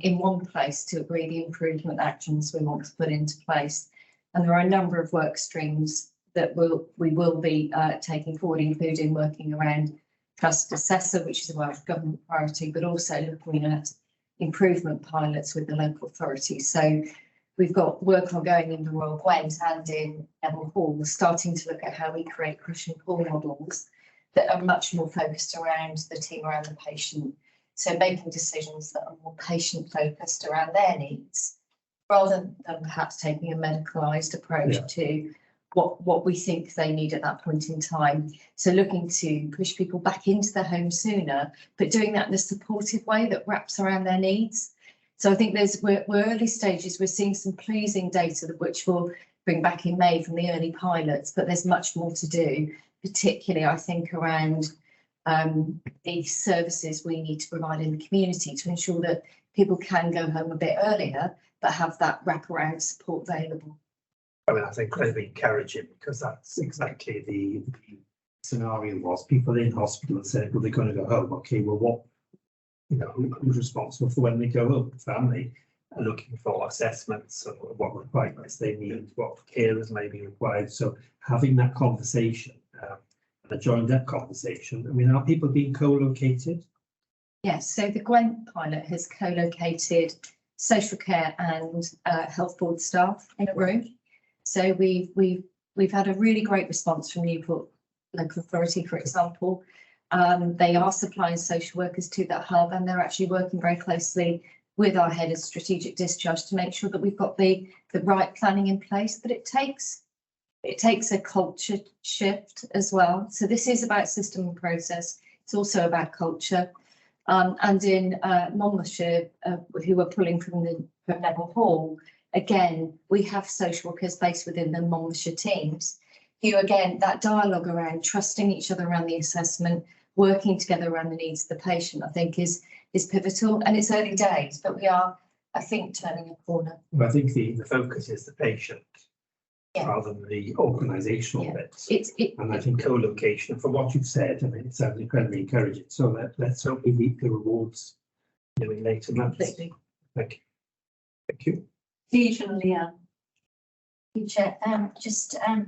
in one place to agree the improvement actions we want to put into place. And there are a number of work streams that we will be taking forward, including working around trust assessor, which is a Welsh Government priority, but also looking at improvement pilots with the local authorities. So we've got work ongoing in the Royal Gwent and in Neville Hall, starting to look at how we create push and pull models that are much more focused around the team, around the patient. So making decisions that are more patient focused around their needs, rather than perhaps taking a medicalised approach to what we think they need at that point in time. So looking to push people back into their home sooner, but doing that in a supportive way that wraps around their needs. So I think we're early stages. We're seeing some pleasing data which we'll bring back in May from the early pilots, but there's much more to do, particularly I think around the services we need to provide in the community to ensure that people can go home a bit earlier, but have that wraparound support available. I mean, that's incredibly encouraging, because that's exactly the scenario was. People in hospital said, well, they're going to go home. Okay, well, what, who's responsible for when they go home? The family are looking for assessments of what requirements they need, what carers may be required. So having that conversation, a joined up conversation. I mean, are people being co-located? Yes, so the Gwent pilot has co-located social care and health board staff in a room. So we've had a really great response from Newport Local Authority, for example. They are supplying social workers to that hub, and they're actually working very closely with our head of strategic discharge to make sure that we've got the right planning in place. But it takes a culture shift as well. So this is about system and process. It's also about culture. And in Monmouthshire, who are pulling from the Neville Hall, again, we have social workers based within the Monmouthshire teams, who again, that dialogue around trusting each other around the assessment, working together around the needs of the patient, I think is pivotal. And it's early days, but we are, I think, turning a corner. Well, I think the focus is the patient rather than the organisational bits. And I think co-location, from what you've said, I mean, it sounds incredibly encouraging. So let's hope we reap the rewards in later months. Completely. Thank you. Thank you. Dejan, Leanne. Teacher, just earlier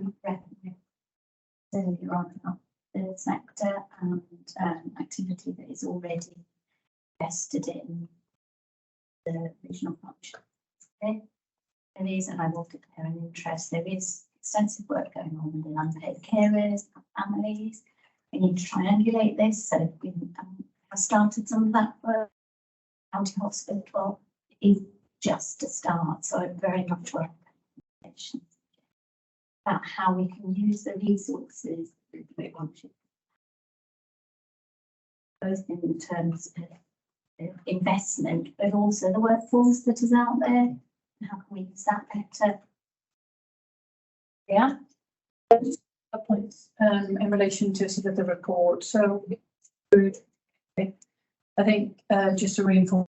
on about the sector and activity that is already invested in the regional partnership. Okay. There is, and I will declare an interest, there is extensive work going on with the unpaid carers and families. We need to triangulate this, so we have started some of that work. County Hospital is just a start, so I'm very much welcome about how we can use the resources that we want to, both in terms of investment, but also the workforce that is out there. How can we use that better? Yeah. Points in relation to sort of the report. So I think just to reinforce.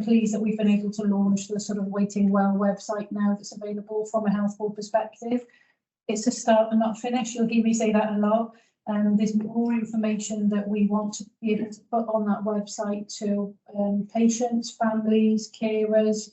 Pleased that we've been able to launch the sort of Waiting Well website now that's available from a health board perspective. It's a start and not finish. You'll hear me say that a lot. There's more information that we want to be able to put on that website to patients, families, carers,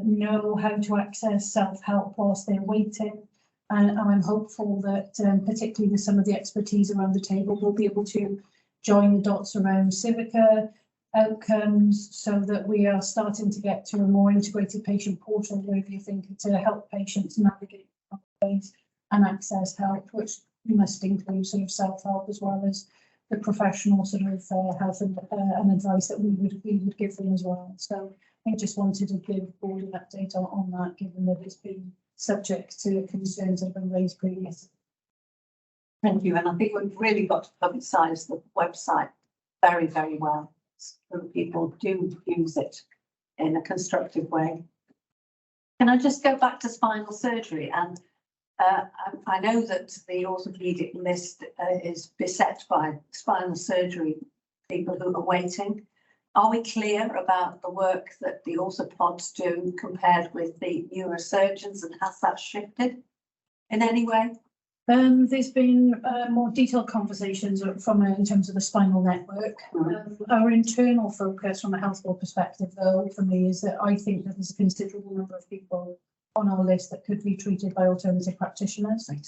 know how to access self-help whilst they're waiting. And I'm hopeful that particularly with some of the expertise around the table, we'll be able to join the dots around Civica outcomes so that we are starting to get to a more integrated patient portal, really, I think, to help patients navigate pathways and access help, which must include sort of self-help as well as the professional sort of health and advice that we would give them as well. So I just wanted to give board an update on that, given that it's been subject to concerns that have been raised previously. Thank you, and I think we've really got to publicise the website very, very well, so that people do use it in a constructive way. Can I just go back to spinal surgery? And I know that the orthopaedic list is beset by spinal surgery people who are waiting. Are we clear about the work that the orthopods do compared with the neurosurgeons, and has that shifted in any way? There's been more detailed conversations in terms of the spinal network. Our internal focus from a health board perspective, though, for me, is that I think that there's a considerable number of people on our list that could be treated by alternative practitioners. Right.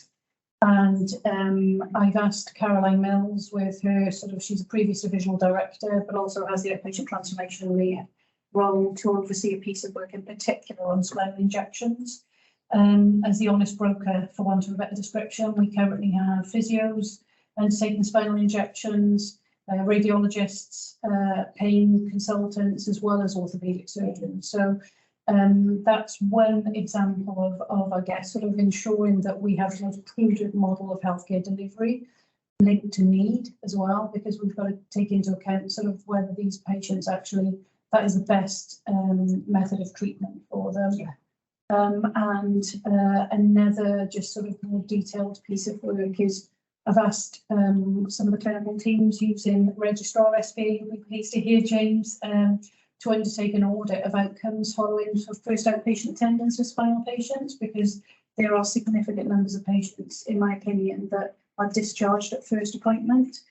And I've asked Caroline Mills, with her she's a previous divisional director, but also has the outpatient transformation lead role, to oversee a piece of work in particular on spinal injections. As the honest broker, for want of a better description, we currently have physios and taking spinal injections, radiologists, pain consultants, as well as orthopaedic surgeons. So that's one example of I guess, ensuring that we have a prudent model of healthcare delivery linked to need as well, because we've got to take into account whether these patients actually, that is the best method of treatment for them. Yeah. And another just more detailed piece of work is I've asked some of the clinical teams using Registrar SPA, you'll be pleased to hear, James, to undertake an audit of outcomes following first outpatient attendance with spinal patients, because there are significant numbers of patients, in my opinion, that are discharged at first appointment.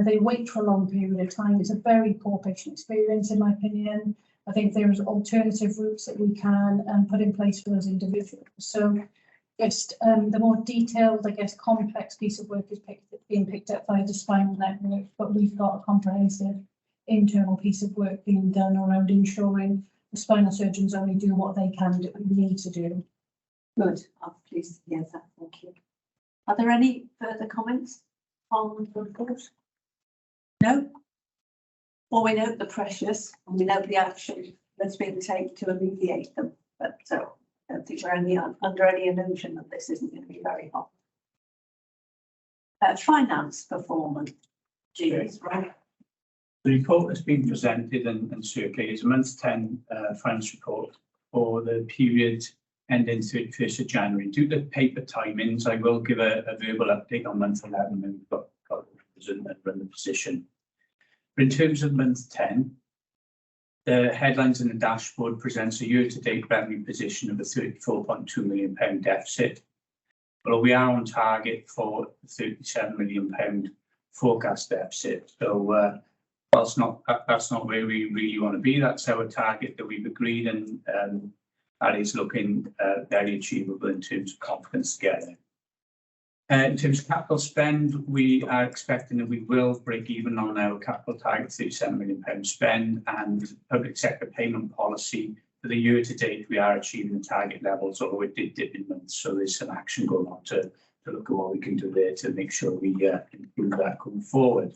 They wait for a long period of time. It's a very poor patient experience, in my opinion. I think there's alternative routes that we can put in place for those individuals. So just the more detailed, I guess, complex piece of work is being picked up by the spinal network, but we've got a comprehensive internal piece of work being done around ensuring the spinal surgeons only do what they can do, need to do. Good, I'm pleased to hear that, thank you. Are there any further comments on the report? No? Well, we note the pressures and we note the action that's being taken to alleviate them, but I don't think we're under any illusion that this isn't going to be very hot. Finance performance, James, right? The report has been presented and circulated. It's a month 10 finance report for the period ending 31st of January. Due to paper timings, I will give a verbal update on month 11 when we've got the present and run the position. But in terms of month 10, the headlines in the dashboard presents a year-to-date revenue position of a £34.2 million deficit. Well, we are on target for the £37 million forecast deficit. So that's not where we really want to be. That's our target that we've agreed, and that is looking very achievable in terms of confidence together. In terms of capital spend, we are expecting that we will break even on our capital target, £37 million spend, and public sector payment policy. For the year to date, we are achieving the target levels, although it did dip in months. So there's some action going on to look at what we can do there to make sure we improve that going forward.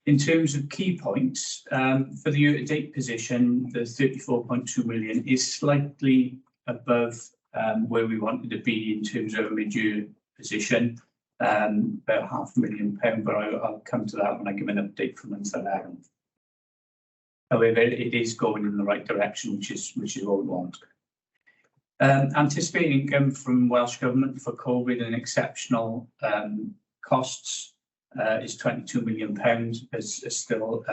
In terms of key points, for the year-to-date position, the 34.2 million is slightly above where we wanted to be in terms of a mid-year position, about £500,000, but I'll come to that when I give an update for month 11. However, it is going in the right direction, which is what we want. Anticipating income from Welsh Government for COVID and exceptional costs is £22 million, is still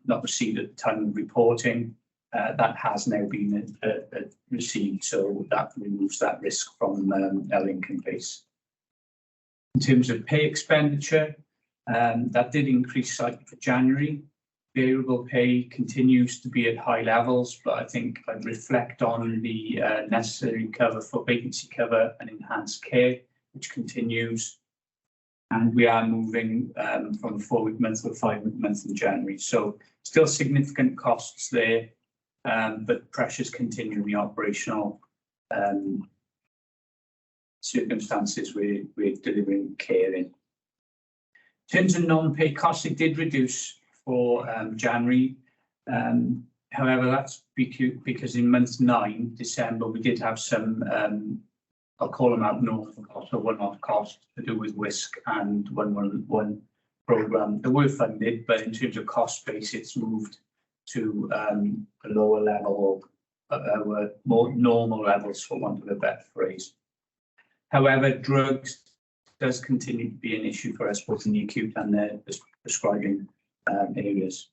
not received at the time of reporting. That has now been received, so that removes that risk from our income base. In terms of pay expenditure, that did increase slightly for January. Variable pay continues to be at high levels, but I think I'd reflect on the necessary cover for vacancy cover and enhanced care, which continues. And we are moving from a 4-week month to a 5-week month in January. So still significant costs there, but pressures continue in the operational circumstances we're delivering care in. In terms of non-pay costs, it did reduce for January. However, that's because in month 9, December, we did have some, I'll call them abnormal costs or one-off costs to do with WISC and 111 programme that were funded, but in terms of cost base, it's moved to a lower level, or more normal levels, for want of a better phrase. However, drugs does continue to be an issue for us, both in the acute and the prescribing areas.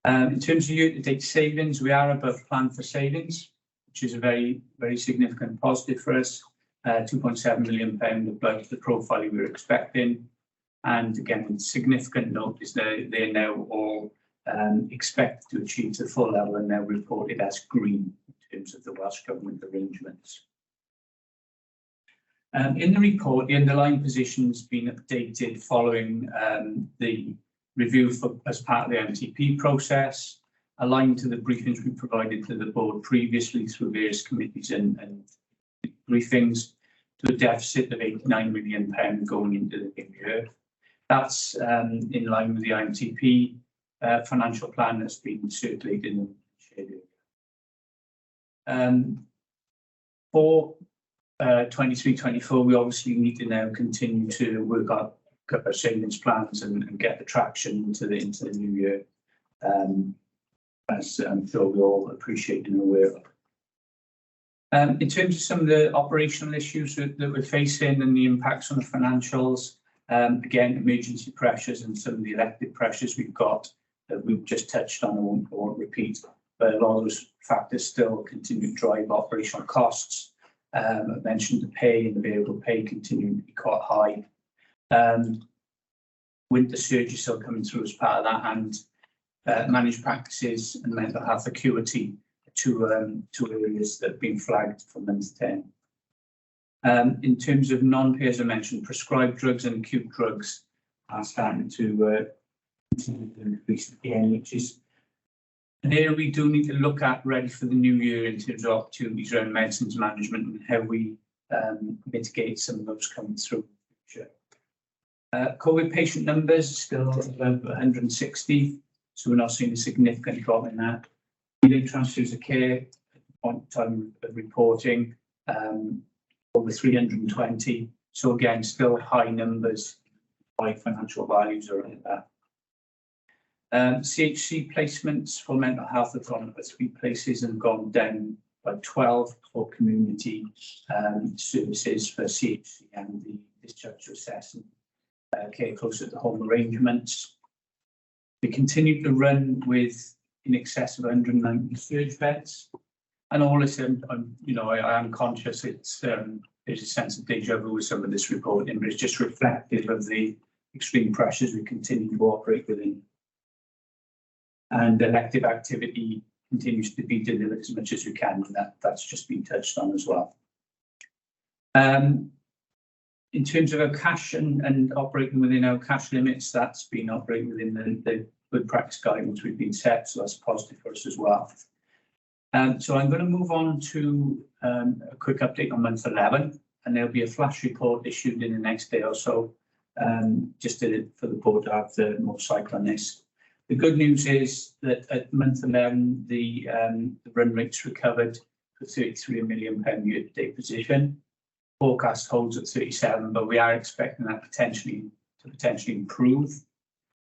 In terms of year-to-date savings, we are above plan for savings, which is a very, very significant positive for us. £2.7 million above the profile we were expecting. And again, significant note is that they're now all expected to achieve the full level and now reported as green in terms of the Welsh Government arrangements. In the report, the underlying position has been updated following the review as part of the MTP process, aligned to the briefings we provided to the board previously through various committees and briefings, to a deficit of £89 million going into the new year. That's in line with the IMTP financial plan that's been circulated and shared. For 23-24, we obviously need to now continue to work out our savings plans and get the traction into the new year, as I'm sure we all appreciate and aware of. In terms of some of the operational issues that we're facing and the impacts on the financials, again, emergency pressures and some of the elective pressures we've got that we've just touched on, I won't repeat, but a lot of those factors still continue to drive operational costs. I mentioned the pay and the variable pay continuing to be quite high. Winter surge is still coming through as part of that, and managed practices and mental health acuity, two areas that have been flagged for month 10. In terms of non-pay, as I mentioned, prescribed drugs and acute drugs are starting to increase again, which is an area we do need to look at ready for the new year in terms of opportunities around medicines management and how we mitigate some of those coming through in the future. COVID patient numbers still above 160, so we're not seeing a significant drop in that. Delayed transfers of care at the point in time of reporting, over 320. So again, still high numbers, high financial values around that. CHC placements for mental health have gone up by 3 places and gone down by 12 for community services for CHC and the discharge to assess and care closer to home arrangements. We continue to run with in excess of 190 surge beds, and all this, I am conscious there's a sense of deja vu with some of this reporting, but it's just reflective of the extreme pressures we continue to operate within. And elective activity continues to be delivered as much as we can, and that's just been touched on as well. In terms of our cash and operating within our cash limits, that's been operating within the good practice guidance we've been set, so that's positive for us as well. So I'm going to move on to a quick update on month 11, and there'll be a flash report issued in the next day or so, just for the board to have the more cycle on this. The good news is that at month 11, the run rates recovered for £33 million year-to-date position. Forecast holds at 37, but we are expecting that to potentially improve.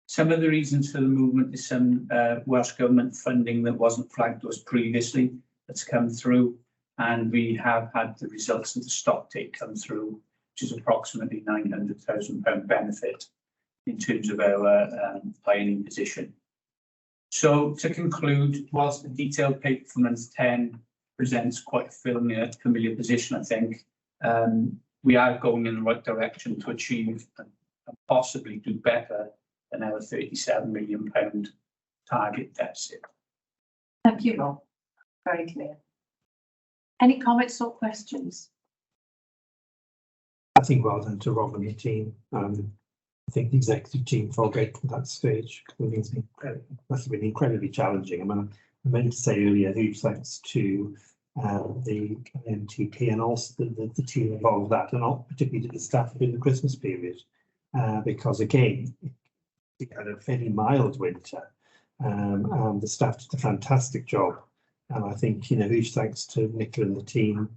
Some of the reasons for the movement is some Welsh Government funding that wasn't flagged to us previously that's come through, and we have had the results of the stock take come through, which is approximately £900,000 benefit in terms of our planning position. So to conclude, whilst the detailed paper for month 10 presents quite a familiar position, I think, we are going in the right direction to achieve and possibly do better than our £37 million target deficit. Thank you, Rob. Very clear. Any comments or questions? I think well done to Rob and the team. I think the executive team for getting to that stage must have been incredibly challenging. I mean, I meant to say earlier, huge thanks to the MTP and also the team involved with that, and not particularly to the staff in the Christmas period, because again, we had a fairly mild winter, and the staff did a fantastic job. And I think, huge thanks to Nicola and the team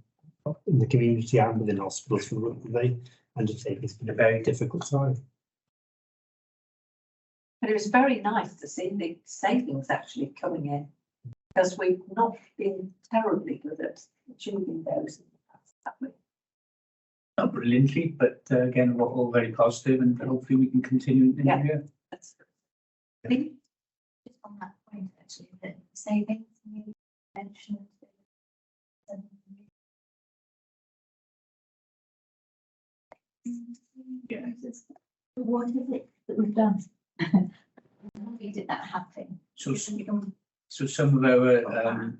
in the community and within hospitals for the work that they undertake. It's been a very difficult time. But it was very nice to see the savings actually coming in, because we've not been terribly good at achieving those in the past, have we? Not brilliantly, but again, we're all very positive, and hopefully we can continue in the new year. That's Just on that point, actually, the savings you mentioned Yeah. What is it that we've done? How did that happen? So some of our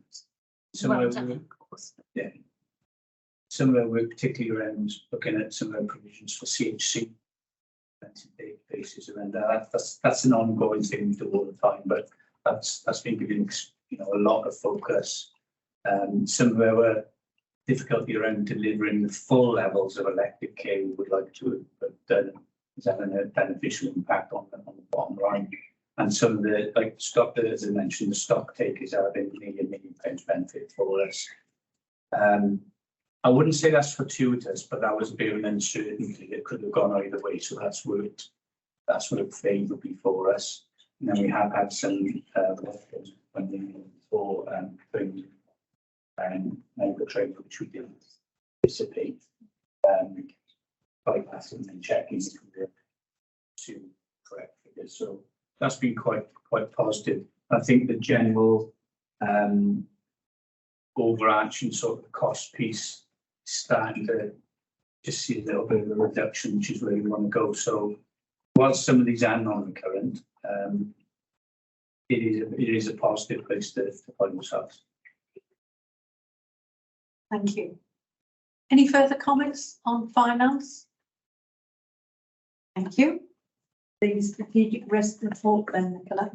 some Well of done, our of course. yeah, some of our work, particularly around looking at some of our provisions for CHC databases around that. That's an ongoing thing we do all the time, but that's been giving a lot of focus. Some of our difficulty around delivering the full levels of elective care we would like to have done is having a beneficial impact on the bottom line. And some of the, like stock, as I mentioned, the stock take is having nearly £1 million benefit for us. I wouldn't say that's fortuitous, but that was a bit of an uncertainty that could have gone either way. So that's worked favourably for us. And then we have had some funding for things medical training, which we didn't anticipate, bypassing and checking to correct figures. So that's been quite positive. I think the general overarching sort of cost piece is starting to just see a little bit of a reduction, which is where we want to go. So whilst some of these are non-recurrent, it is a positive place to find ourselves. Thank you. Any further comments on finance? Thank you. The strategic risk report then, Nicola.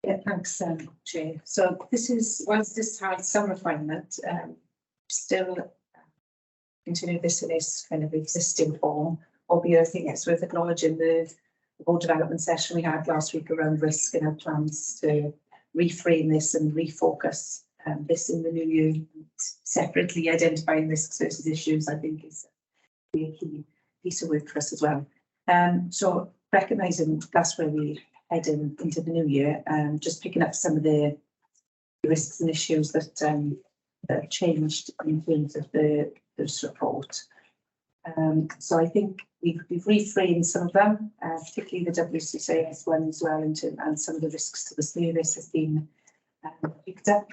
Yeah, thanks, Chair. So this is, whilst this has some refinement, still continue this in its kind of existing form, albeit I think it's worth acknowledging the board development session we had last week around risk and our plans to reframe this and refocus this in the new year. Separately identifying risks versus issues, I think, is a key piece of work for us as well. So recognising that's where we head into the new year, just picking up some of the risks and issues that that changed in terms of this report. So I think we've reframed some of them, particularly the WCCS one as well, and some of the risks to the service has been picked up.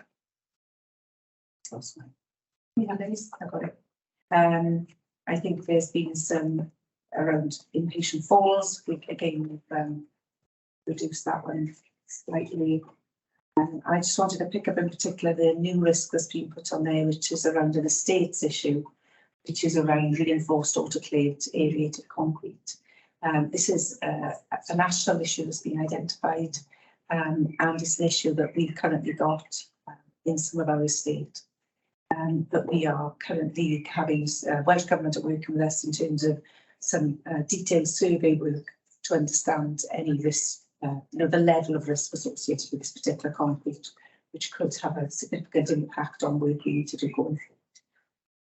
Yeah, I got it. I think there's been some around inpatient falls. We've reduced that one slightly. I just wanted to pick up in particular the new risk that's been put on there, which is around an estates issue, which is around reinforced autoclaved aerated concrete. This is a national issue that's been identified, and it's an issue that we've currently got in some of our estate. But we are currently having Welsh Government are working with us in terms of some detailed survey work to understand any risk, the level of risk associated with this particular concrete, which could have a significant impact on work we need to do going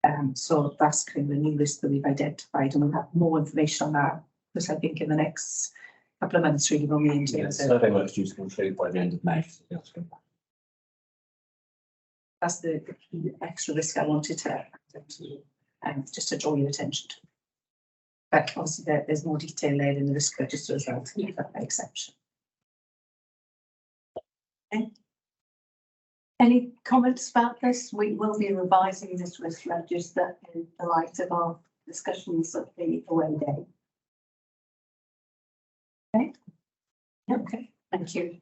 forward. So that's kind of a new risk that we've identified, and we'll have more information on that, because I think in the next couple of months, really, when we into the survey work's due to conclude by the end of May. That's the key extra risk I wanted to just to draw your attention to. But obviously there's more detail there in the risk register as well to make that exception. Okay. Any comments about this? We will be revising this risk register in the light of our discussions at the away day. Okay. Okay. Thank you.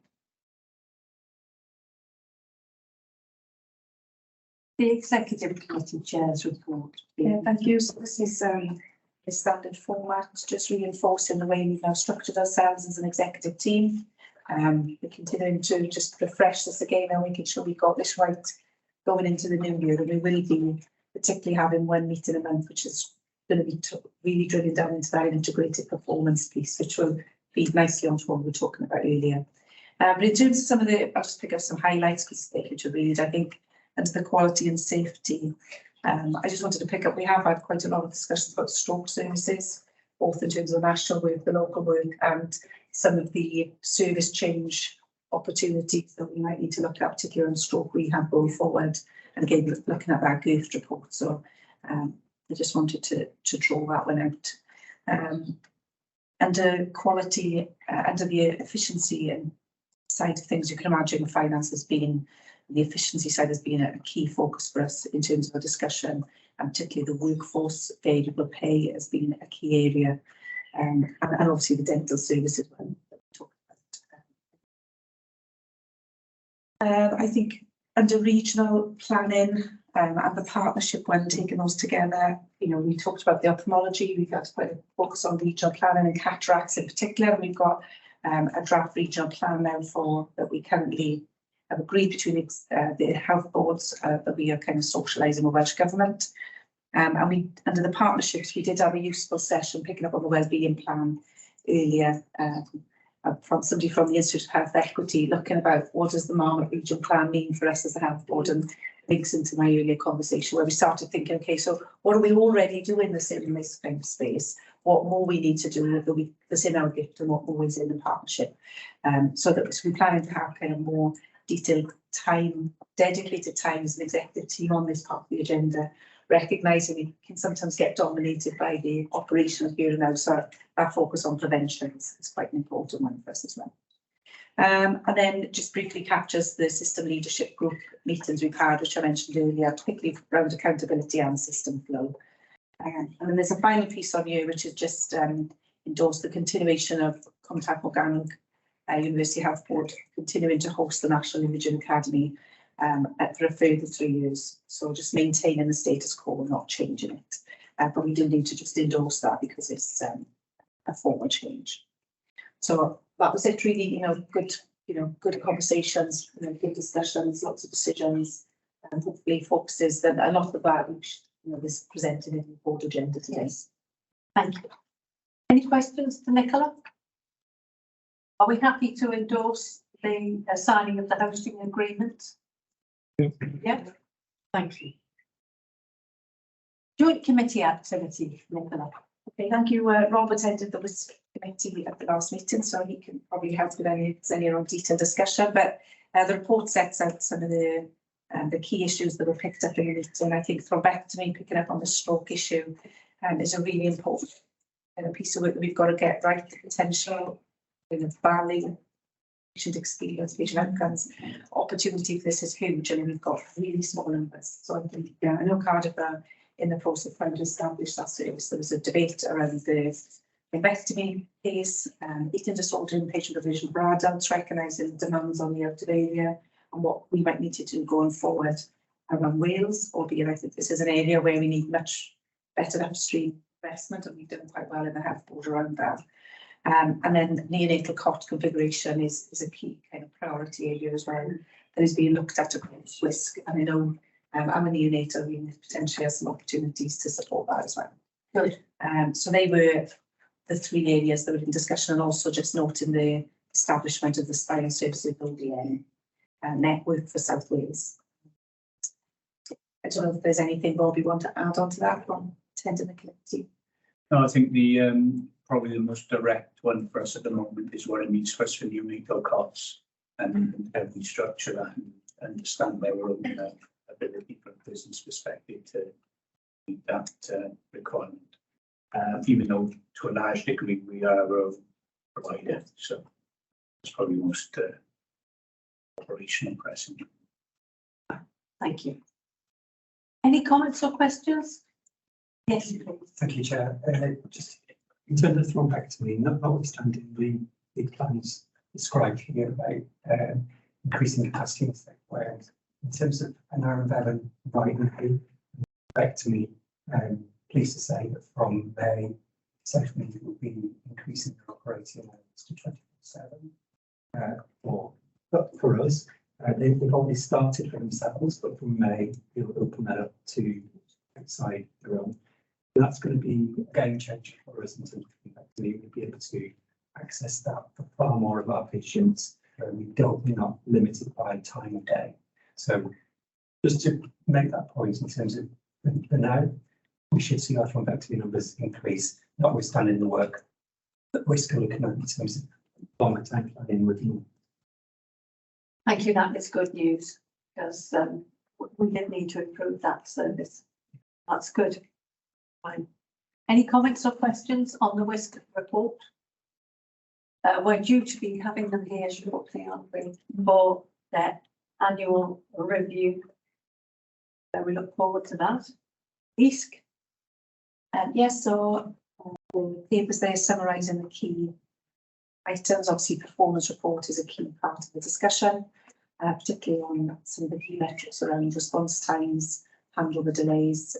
The Executive Committee Chair's report. Yeah, thank you. So this is a standard format, just reinforcing the way we've now structured ourselves as an executive team. We're continuing to just refresh this again and making sure we got this right going into the new year. And we will be particularly having one meeting a month, which is going to be really drilling down into that integrated performance piece, which will feed nicely onto what we were talking about earlier. But in terms of some of the, I'll just pick up some highlights because it's good to read, I think, and the quality and safety. I just wanted to pick up, we have had quite a lot of discussions about stroke services, both in terms of national work, the local work, and some of the service change opportunities that we might need to look at, particularly on stroke rehab going forward. And again, looking at that GIRF report. So I just wanted to draw that one out. Under quality, under the efficiency and side of things, you can imagine finance has been The efficiency side has been a key focus for us in terms of our discussion, and particularly the workforce variable pay has been a key area, and obviously the dental services one that we talked about. I think under regional planning and the partnership when taking those together, you know, we talked about the ophthalmology, we've got quite a focus on regional planning and cataracts in particular, and we've got a draft regional plan now for that we currently have agreed between the health boards that we are kind of socialising with Welsh Government. And we, under the partnerships, we did have a useful session picking up on the wellbeing plan earlier from somebody from the Institute of Health Equity, looking about what does the Marmot Regional Plan mean for us as a health board, and links into my earlier conversation where we started thinking, okay, so what are we already doing in this kind of space? What more we need to do that's in our gift, and what more is in the partnership? So that we're planning to have kind of more detailed time, dedicated time as an executive team on this part of the agenda, recognising it can sometimes get dominated by the operational here and now. So our focus on prevention is quite an important one for us as well. And then just briefly captures the system leadership group meetings we've had, which I mentioned earlier, particularly around accountability and system flow. And then there's a final piece on here, which is just endorse the continuation of Contact Morgan University Health Board continuing to host the National Imaging Academy for a further 3 years. So just maintaining the status quo, not changing it. But we do need to just endorse that because it's a formal change. So that was it, really, good conversations, good discussions, lots of decisions, and hopefully focuses that a lot of that which was presented in the board agenda today. Yes. Thank you. Any questions to Nicola? Are we happy to endorse the signing of the hosting agreement? Yeah. Thank you. Joint committee activity, Nicola. Okay, thank you. Rob attended the WISP committee at the last meeting, so he can probably help with any detailed discussion. But the report sets out some of the key issues that were picked up in the meeting. I think thrombectomy, picking up on the stroke issue, is a really important piece of work that we've got to get right. The potential, value, patient experience, patient outcomes, opportunity for this is huge, and we've got really small numbers. So I think, I know Cardiff are in the process of trying to establish that service. There was a debate around the thrombectomy case, eating disorder in patient provision for adults, recognising demands on the out of area and what we might need to do going forward around Wales, albeit I think this is an area where we need much better upstream investment, and we've done quite well in the health board around that. And then neonatal cot configuration is a key kind of priority area as well that is being looked at across WISC. And I know I'm a neonatal, we potentially have some opportunities to support that as well. Good. So they were the 3 areas that were in discussion, and also just noting the establishment of the Spinal Services ODN network for South Wales. I don't know if there's anything, Bob, you want to add on to that from attending the committee? No, I think the probably the most direct one for us at the moment is what it means for us for neonatal cots, and how we structure that and understand where we're opening up ability from a business perspective to meet that requirement. Even though to a large degree we are our own provider, so it's probably most operational pressing. Thank you. Any comments or questions? Yes, please. Thank you, Chair. Just in terms of thrombectomy, notwithstanding the big plans described here about increasing capacity of Wales, in terms of Aneurin, Bevan, right now, thrombectomy, pleased to say that from May, Central will be increasing their operating hours to 24/7 for us. They've already started for themselves, but from May, they'll open that up to outside their own. That's going to be a game changer for us in terms of thrombectomy. We'll be able to access that for far more of our patients. We're not limited by time of day. So just to make that point in terms of for now, we should see our thrombectomy numbers increase, notwithstanding the work that we're still looking at in terms of longer time planning review. Thank you, that is good news, because we did need to improve that service. That's good. Fine. Any comments or questions on the WISC report? We're due to be having them here shortly, aren't we, for their annual review. So we look forward to that. East. Yes, so the papers there summarising the key items. Obviously, performance report is a key part of the discussion, particularly on some of the key metrics around response times, handle the delays,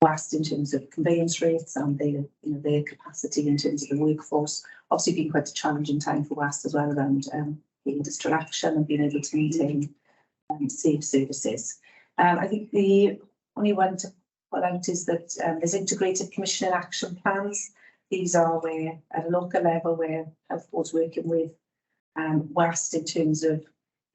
WAST in terms of conveyance rates and their capacity in terms of the workforce. Obviously, been quite a challenging time for WAST as well around the industrial action and being able to maintain safe services. I think the only one to put out is that there's integrated commissioning action plans. These are where at a local level where Health Board's working with WAST in terms of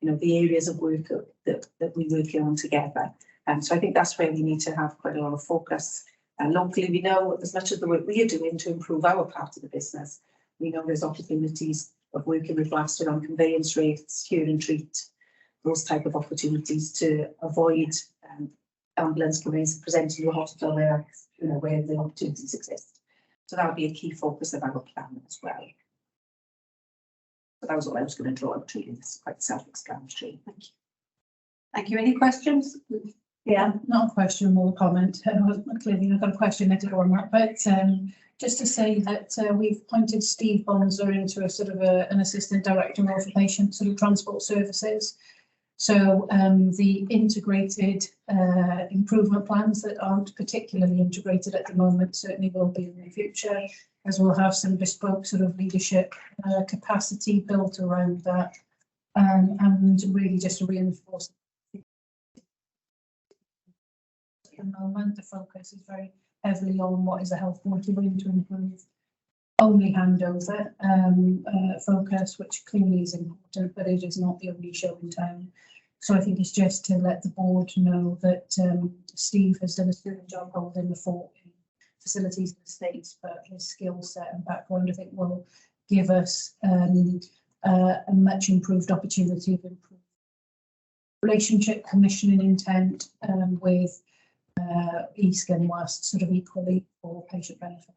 the areas of work that we're working on together. So I think that's where we need to have quite a lot of focus. And locally, we know as much as the work we are doing to improve our part of the business, we know there's opportunities of working with WAST on conveyance rates, cure and treat, those type of opportunities to avoid ambulance conveyance presenting to a hospital where the opportunities exist. So that would be a key focus of our plan as well. So that was all I was going to draw out to you. It's quite self-explanatory. Thank you. Thank you. Any questions? Yeah, not a question, more a comment. Clearly, I've got a question later on that, but just to say that we've appointed Steve Bonser into a sort of an assistant director role for patient sort of transport services. So the integrated improvement plans that aren't particularly integrated at the moment certainly will be in the future, as we'll have some bespoke sort of leadership capacity built around that, and really just to reinforce. At the moment, the focus is very heavily on what is a health board to improve. Only handover focus, which clearly is important, but it is not the only show in town. So I think it's just to let the board know that Steve has done a good job holding the fort in facilities in the States, but his skill set and background, I think, will give us a much improved opportunity of improved relationship, commissioning intent with East and West sort of equally for patient benefit.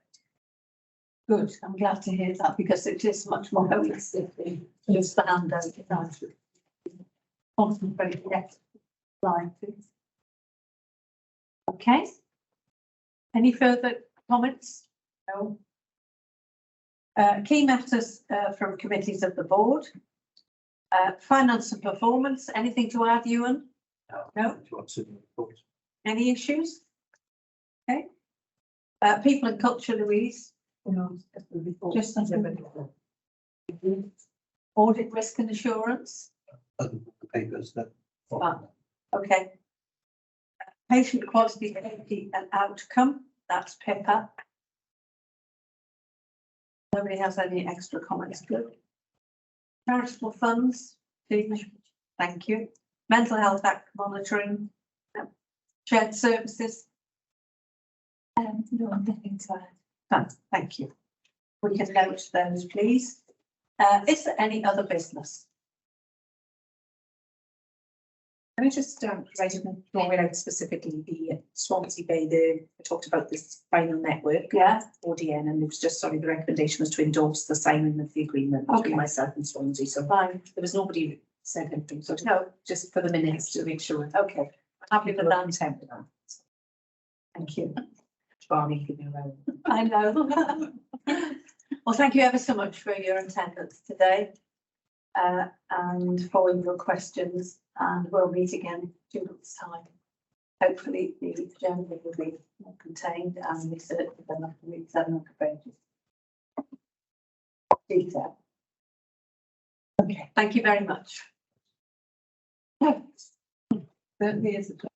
Good, I'm glad to hear that because it is much more holistic than just the handout. Concentrate next slide, please. Okay. Any further comments? No. Key matters from committees of the board. Finance and performance. Anything to add, Ewan? No. Any issues? Okay. People and culture, Louise. Just audit, risk and assurance. The papers that. Okay. Patient quality, safety and outcome. That's PIPA. Nobody has any extra comments. Good. Charitable funds. Thank you. Mental Health Act monitoring. Shared services. No, nothing to add. Thank you. We can note those, please. Is there any other business? Let me just draw it out specifically the Swansea Bay. I talked about this final network, ODN, and it was just the recommendation was to endorse the signing of the agreement between myself and Swansea. So fine, there was nobody who said anything. So no, just for the minutes to make sure. Okay, happy with that. Thank you. Barney, give me a round. I know. Well, thank you ever so much for your attendance today and for your questions. And we'll meet again in 2 months' time. Hopefully, the agenda will be more contained and we certainly don't have to read 700 pages. Detail. Okay, thank you very much. Certainly is a pleasure.